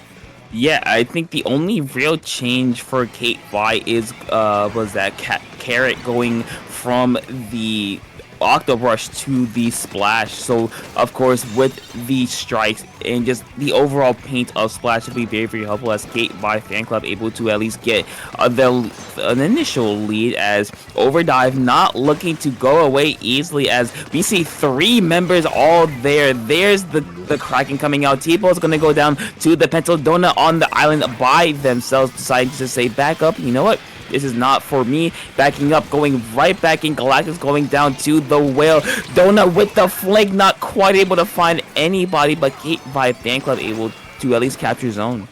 Yeah, I think the only real change for Kate Vi is was that Carrot going from the Octobrush to the Splash. So of course with the strikes and just the overall paint of Splash will be very, very helpful as Kate Vi fan club able to at least get an initial lead, as Overdive not looking to go away easily as we see 3 members all there. There's the Kraken coming out. T-Ball's gonna go down to the Pencil. Donut on the island by themselves, deciding to say back up. You know what? This is not for me. Backing up, going right back in. Galactus going down to the whale. Donut with the flank, not quite able to find anybody, but Kate Vi fan club able to at least capture zone.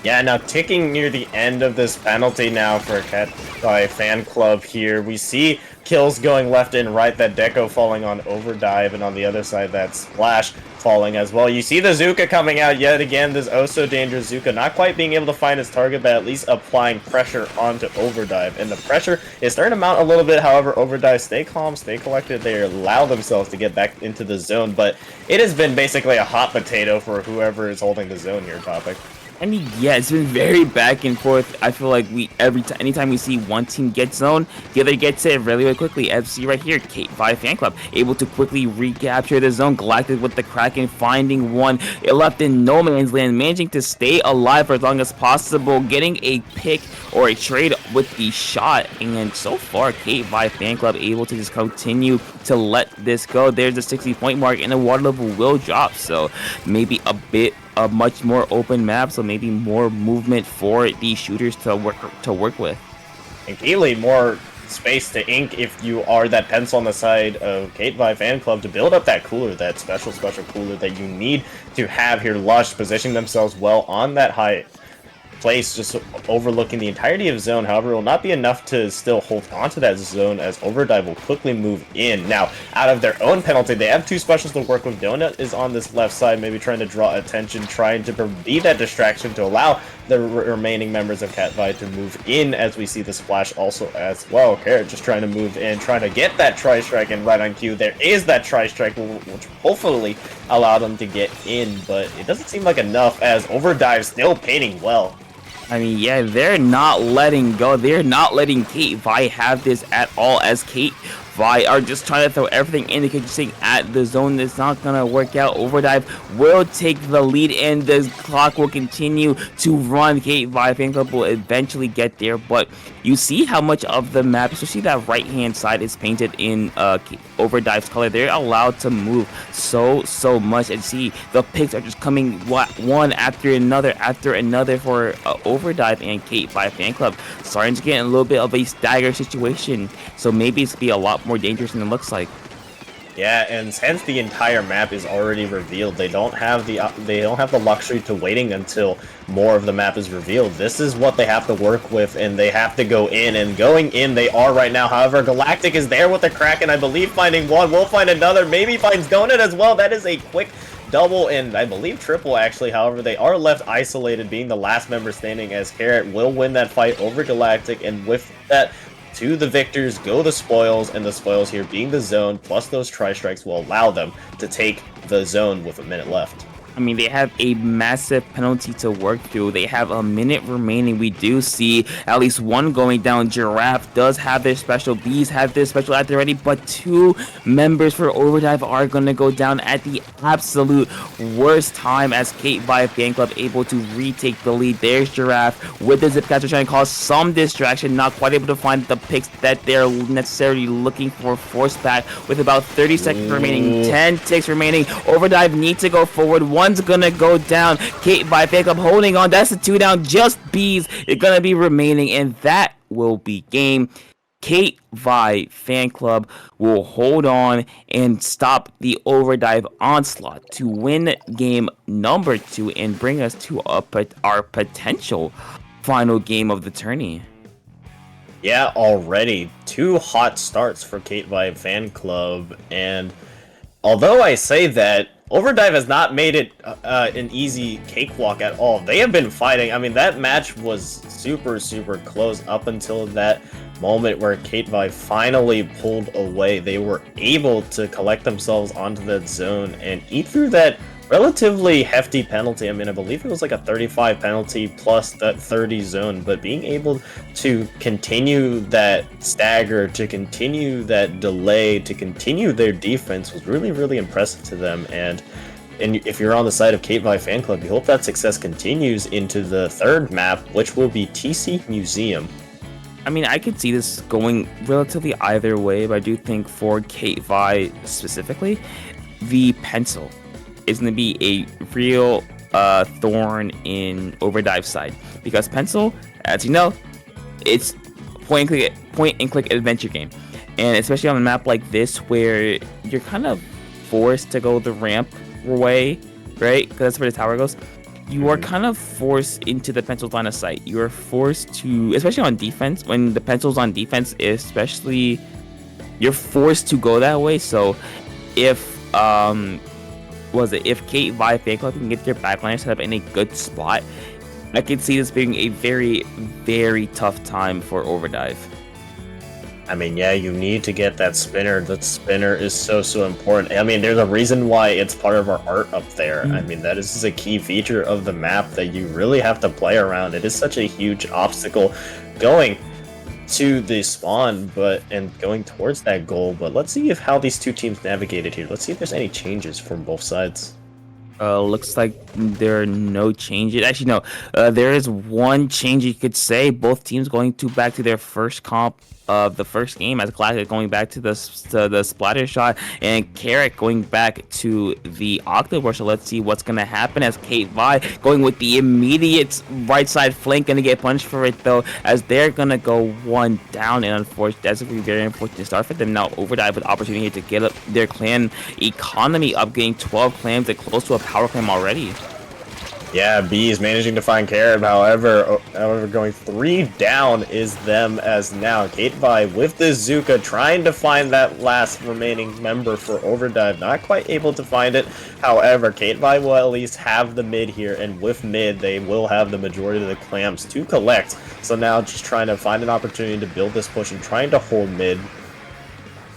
Yeah, now ticking near the end of this penalty now for Kate Vi fan club here. We see kills going left and right, that Deco falling on Overdive, and on the other side that Splash falling as well. You see the Zuka coming out yet again, this oh so dangerous Zuka, not quite being able to find his target, but at least applying pressure onto Overdive, and the pressure is starting to mount a little bit. However, Overdive stay calm, stay collected, they allow themselves to get back into the zone, but it has been basically a hot potato for whoever is holding the zone here, Topic. I mean, yeah, it's been very back and forth. I feel like anytime we see one team get zone, the other gets it really, really quickly. As you see right here, Kate Vi fan club able to quickly recapture the zone. Galactic with the Kraken finding one. It left in no man's land, managing to stay alive for as long as possible, getting a pick or a trade with the shot. And so far, Kate Vi fan club able to just continue to let this go. There's the 60-point mark, and the water level will drop. So maybe a much more open map, so maybe more movement for the shooters to work with. And Keely, more space to ink if you are that pencil on the side of Kate Vi fan club to build up that cooler, that special cooler that you need to have here. Lush positioning themselves well on that high place just overlooking the entirety of zone. However, it will not be enough to still hold on to that zone, as Overdrive will quickly move in. Now, out of their own penalty, they have two specials to work with. Donut is on this left side, maybe trying to draw attention, trying to be that distraction to allow the remaining members of Catvi to move in, as we see the splash also as well. Carrot just trying to move in, trying to get that tri-strike, and right on cue, there is that tri-strike, which hopefully allow them to get in, but it doesn't seem like enough, as Overdrive still painting well. I mean, yeah, they're not letting go. They're not letting Kate Vi have this at all, as Kate Vi are just trying to throw everything in. They keep saying at the zone that's not going to work out. Overdrive will take the lead, and the clock will continue to run. Kate Vi fan club will eventually get there, but you see how much of the map, especially that right-hand side, is painted in Overdrive's color. They're allowed to move so much, and see the picks are just coming one after another for Overdrive and Kate Vi fan club, starting to get in a little bit of a stagger situation. So maybe it's be a lot more dangerous than it looks like. Yeah, and since the entire map is already revealed, they don't have the luxury to waiting until more of the map is revealed. This is what they have to work with, and they have to go in, and going in they are right now. However, Galactic is there with the Kraken, I believe, finding one, will find another, maybe finds Donut as well. That is a quick double, and I believe triple actually. However, they are left isolated, being the last member standing, as Carrot will win that fight over Galactic, and with that, to the victors go the spoils, and the spoils here being the zone, plus those tri-strikes will allow them to take the zone with a minute left. I mean, they have a massive penalty to work through. They have a minute remaining. We do see at least one going down. Giraffe does have their special. Bees have their special at the ready, but two members for Overdrive are going to go down at the absolute worst time, as Kate Vi fan club able to retake the lead. There's Giraffe with the zip catcher trying to cause some distraction, not quite able to find the picks that they're necessarily looking for. Force back with about 30 seconds remaining, 10 ticks remaining. Overdrive need to go forward. One's gonna go down. Kate Vi fan club holding on. That's the two down. Just Bees is gonna be remaining, and that will be game. Kate Vi fan club will hold on and stop the Overdrive onslaught to win game number 2 and bring us to our potential final game of the tourney. Yeah, already 2 hot starts for Kate Vi fan club, and although I say that, Overdrive has not made it an easy cakewalk at all. They have been fighting. I mean, that match was super close up until that moment where Kate Vi finally pulled away. They were able to collect themselves onto that zone and eat through that relatively hefty penalty. I mean, I believe it was like a 35 penalty plus that 30 zone, but being able to continue that stagger, to continue that delay, to continue their defense was really impressive to them. And if you're on the side of Kate Vi fan club, you hope that success continues into the third map, which will be TC Museum. I mean, I could see this going relatively either way, but I do think for Kate Vi specifically, the pencil is going to be a real thorn in Overdrive's side, because pencil, as you know, it's point and click adventure game, and especially on a map like this where you're kind of forced to go the ramp way, right? Because that's where the tower goes. You are kind of forced into the pencil's line of sight. You are forced to, especially on defense, when the pencil's on defense, especially, you're forced to go that way. So if if Kate Vi fan club can get their backline set up in a good spot, I could see this being a very tough time for Overdrive. I mean, yeah, you need to get that spinner. That spinner is so important. I mean, there's a reason why it's part of our art up there. I mean, that is a key feature of the map that you really have to play around. It is such a huge obstacle going to the spawn, and going towards that goal. But let's see how these two teams navigated here. Let's see if there's any changes from both sides. Looks like there are no changes. Actually, no. There is one change you could say. Both teams going back to their first comp of the first game, as Galactic going back to the splatter shot, and Carrot going back to the Octobore. So let's see what's gonna happen, as Kate Vi going with the immediate right side flank, gonna get punched for it though, as they're gonna go one down, and unfortunately that's a very unfortunate start for them. Now Overdrive with opportunity to get up their clan economy up, getting 12 clams and close to a power clam already. Yeah, B is managing to find Carib. However, going 3 down is them as now Katevi with the Zuka trying to find that last remaining member for Overdrive. Not quite able to find it. However, Katevi will at least have the mid here, and with mid, they will have the majority of the clams to collect. So now just trying to find an opportunity to build this push and trying to hold mid.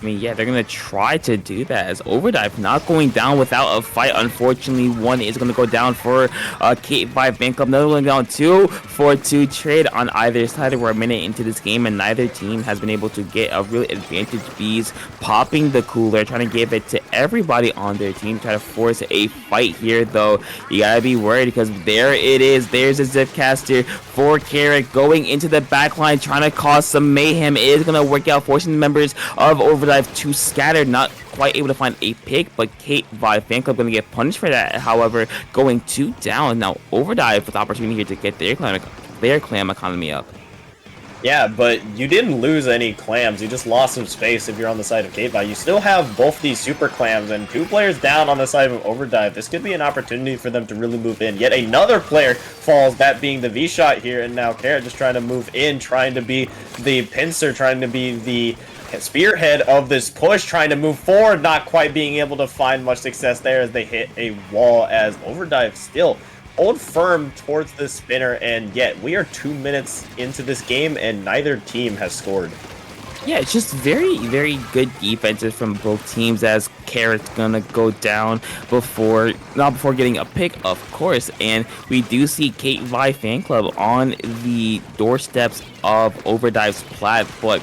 I mean, yeah, they're going to try to do that as Overdrive not going down without a fight. Unfortunately, one is going to go down for K5 Fan Club. Another one down 2 for 2 trade on either side. We're a minute into this game, and neither team has been able to get a real advantage. Bees popping the cooler, trying to give it to everybody on their team, try to force a fight here, though. You got to be worried because there it is. There's a Zipcaster for Carrick going into the backline, trying to cause some mayhem. It is going to work out, forcing the members of Overdrive to scatter, not quite able to find a pick, but Kate Vi Fan Club gonna get punished for that. However, going 2 down now, Overdrive with the opportunity here to get their clam economy up. Yeah, but you didn't lose any clams. You just lost some space if you're on the side of Katevi. You still have both these super clams and 2 players down on the side of Overdrive. This could be an opportunity for them to really move in. Yet another player falls, that being the V-Shot here, and now Carrot just trying to move in, trying to be the pincer, trying to be the spearhead of this push, trying to move forward, not quite being able to find much success there as they hit a wall, as Overdrive still hold firm towards the spinner, and yet we are 2 minutes into this game and neither team has scored. Yeah, it's just very, very good defenses from both teams as Carrot's gonna go down not before getting a pick, of course, and we do see Kate Vi Fan Club on the doorsteps of Overdrive's plat, but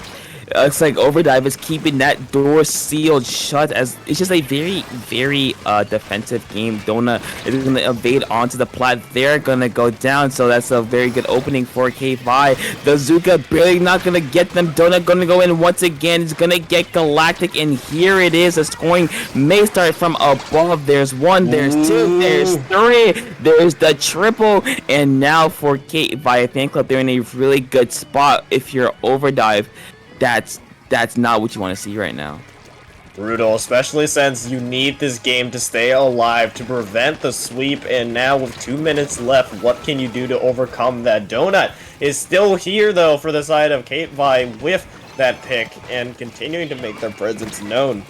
looks like Overdrive is keeping that door sealed shut, as it's just a very, very defensive game. Donut is going to evade onto the plat. They're going to go down, so that's a very good opening for K5. The Zuka barely not going to get them. Donut going to go in once again. It's going to get Galactic, and here it is. The scoring may start from above. There's 1, there's 2, there's 3, there's the triple, and now for K5 Fan Club, they're in a really good spot. If you're Overdrive, that's not what you want to see right now. Brutal, especially since you need this game to stay alive to prevent the sweep, and now with 2 minutes left, what can you do to overcome that? Donut is still here though for the side of Kate Vi with that pick and continuing to make their presence known.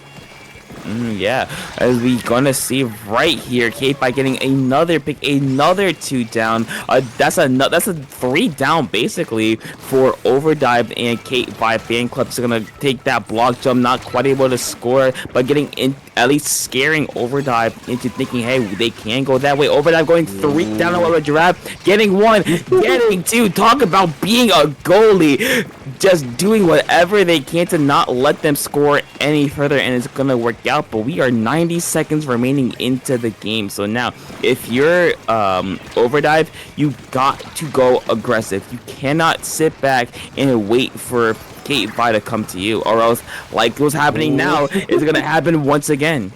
Yeah, as we gonna see right here, Kate by getting another pick, another 2 down. That's a 3 down basically for Overdrive, and Kate by Fan Club's gonna take that block jump, not quite able to score, but getting in, at least scaring Overdrive into thinking, hey, they can go that way. Overdrive going 3 down on a giraffe, getting 1, getting 2. Talk about being a goalie, just doing whatever they can to not let them score any further, and it's gonna work out. But we are 90 seconds remaining into the game, so now if you're Overdrive, you got to go aggressive. You cannot sit back and wait for Kate Vi to come to you, or else, like what's happening now, is gonna happen once again.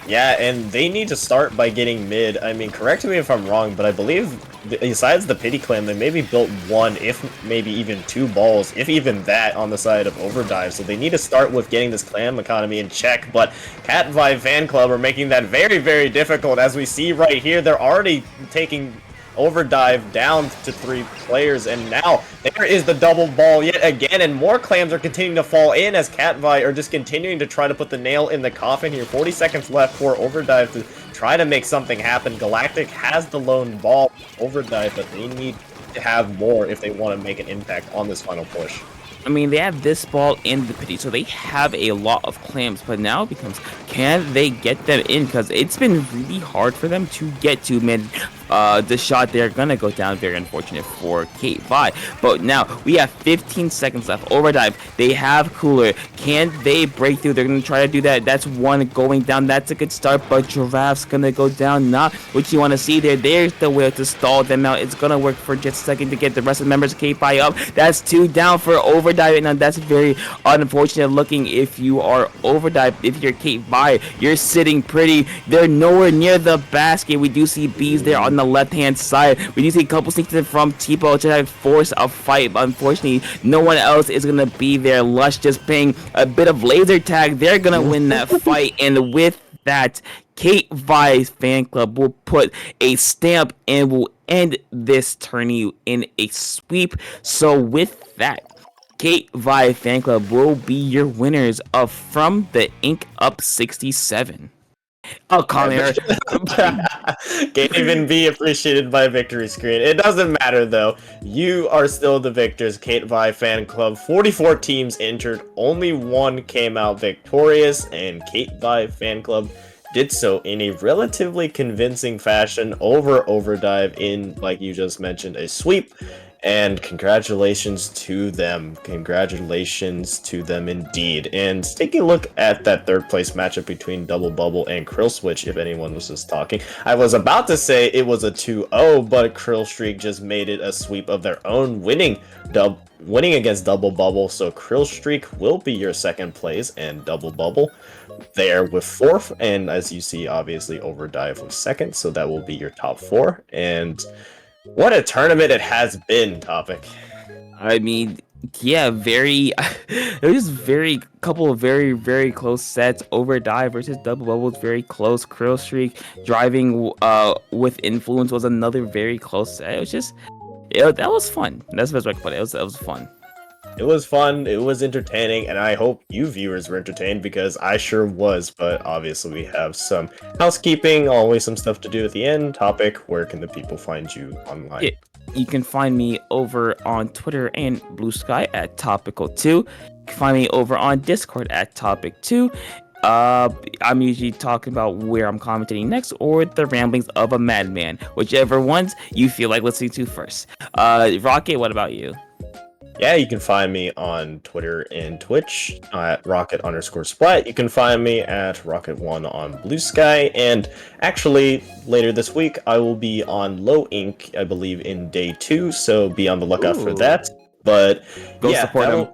Yeah, and they need to start by getting mid. I mean, correct me if I'm wrong, but I believe besides the Pity Clan, they maybe built 1, if maybe even 2 balls, if even that, on the side of Overdrive. So they need to start with getting this clan economy in check, but Cat Vi Fan Club are making that very, very difficult. As we see right here, they're already taking Overdrive down to 3 players, and now there is the double ball yet again, and more clams are continuing to fall in as Catvi are just continuing to try to put the nail in the coffin here. 40 seconds left for Overdrive to try to make something happen. Galactic has the lone ball, Overdrive, but they need to have more if they want to make an impact on this final push. I mean, they have this ball in the pity, so they have a lot of clams, but now it becomes, can they get them in? Because it's been really hard for them to get to mid. The shot, they're gonna go down, very unfortunate for Kate Vi. But now we have 15 seconds left. Overdrive, they have cooler. Can they break through? They're gonna try to do that. That's 1 going down. That's a good start, but Giraffe's gonna go down. Not what you want to see there. There's the way to stall them out. It's gonna work for just a second to get the rest of the members of Kate Vi up. That's 2 down for Overdrive, and that's very unfortunate looking if you are Overdrive. If you're Kate Vi, you're sitting pretty. They're nowhere near the basket. We do see bees there on the left-hand side. We do see a couple sneaks in from Tipo to have force a fight, but unfortunately, no one else is gonna be there. Lush just paying a bit of laser tag. They're gonna win that fight, and with that, Kate Vi's fan club will put a stamp and will end this tourney in a sweep. So with that, Kate Vi fan club will be your winners of From the Ink Up 67. Oh, Connor. Can't even be appreciated by a victory screen. It doesn't matter though. You are still the victors, Kate Vi fan club. 44 teams entered, only one came out victorious, and Kate Vi fan club did so in a relatively convincing fashion over Overdive in, like you just mentioned, a sweep. And congratulations to them. Congratulations to them indeed. And taking a look at that third place matchup between Double Bubble and Krill Switch, if anyone was just talking. I was about to say it was a 2-0, but Krill Streak just made it a sweep of their own, winning against Double Bubble. So Krill Streak will be your second place, and Double Bubble there with fourth. And as you see, obviously Overdive was second, so that will be your top four. And what a tournament it has been, Topic. I mean, yeah, it was couple of very close sets. Overdive versus Double Bubble was very close. Krill Streak driving with influence was another very close set. It was just, that was fun. That's the best way to put it. That was fun. It was fun, it was entertaining, and I hope you viewers were entertained, because I sure was. But obviously we have some housekeeping, always some stuff to do at the end. Topic, where can the people find you online? Yeah, you can find me over on Twitter and Blue Sky at Topical2. You can find me over on Discord at Topic2. I'm usually talking about where I'm commentating next, or the ramblings of a madman, whichever ones you feel like listening to first. Rocket, what about you? Yeah, you can find me on Twitter and Twitch at rocket_splat. You can find me at rocket1 on Blue Sky. And actually, later this week, I will be on Low Ink, I believe, in day 2. So be on the lookout for that. But Go support them.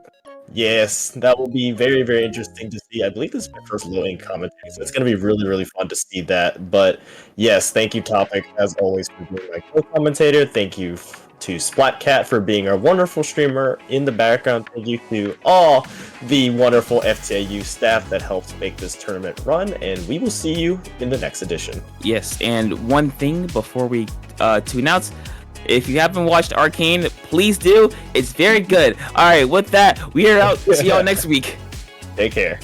Yes, that will be very interesting to see. I believe this is my first Low Ink commentary, so it's going to be really fun to see that. But yes, thank you, Topic, as always, for being my co-commentator. Thank you to Splatcat for being our wonderful streamer in the background. Thank you to all the wonderful FTIU staff that helped make this tournament run, and we will see you in the next edition. Yes, and one thing before we tune out, if you haven't watched Arcane, please do. It's very good. All right, with that, we are out. See y'all next week. Take care.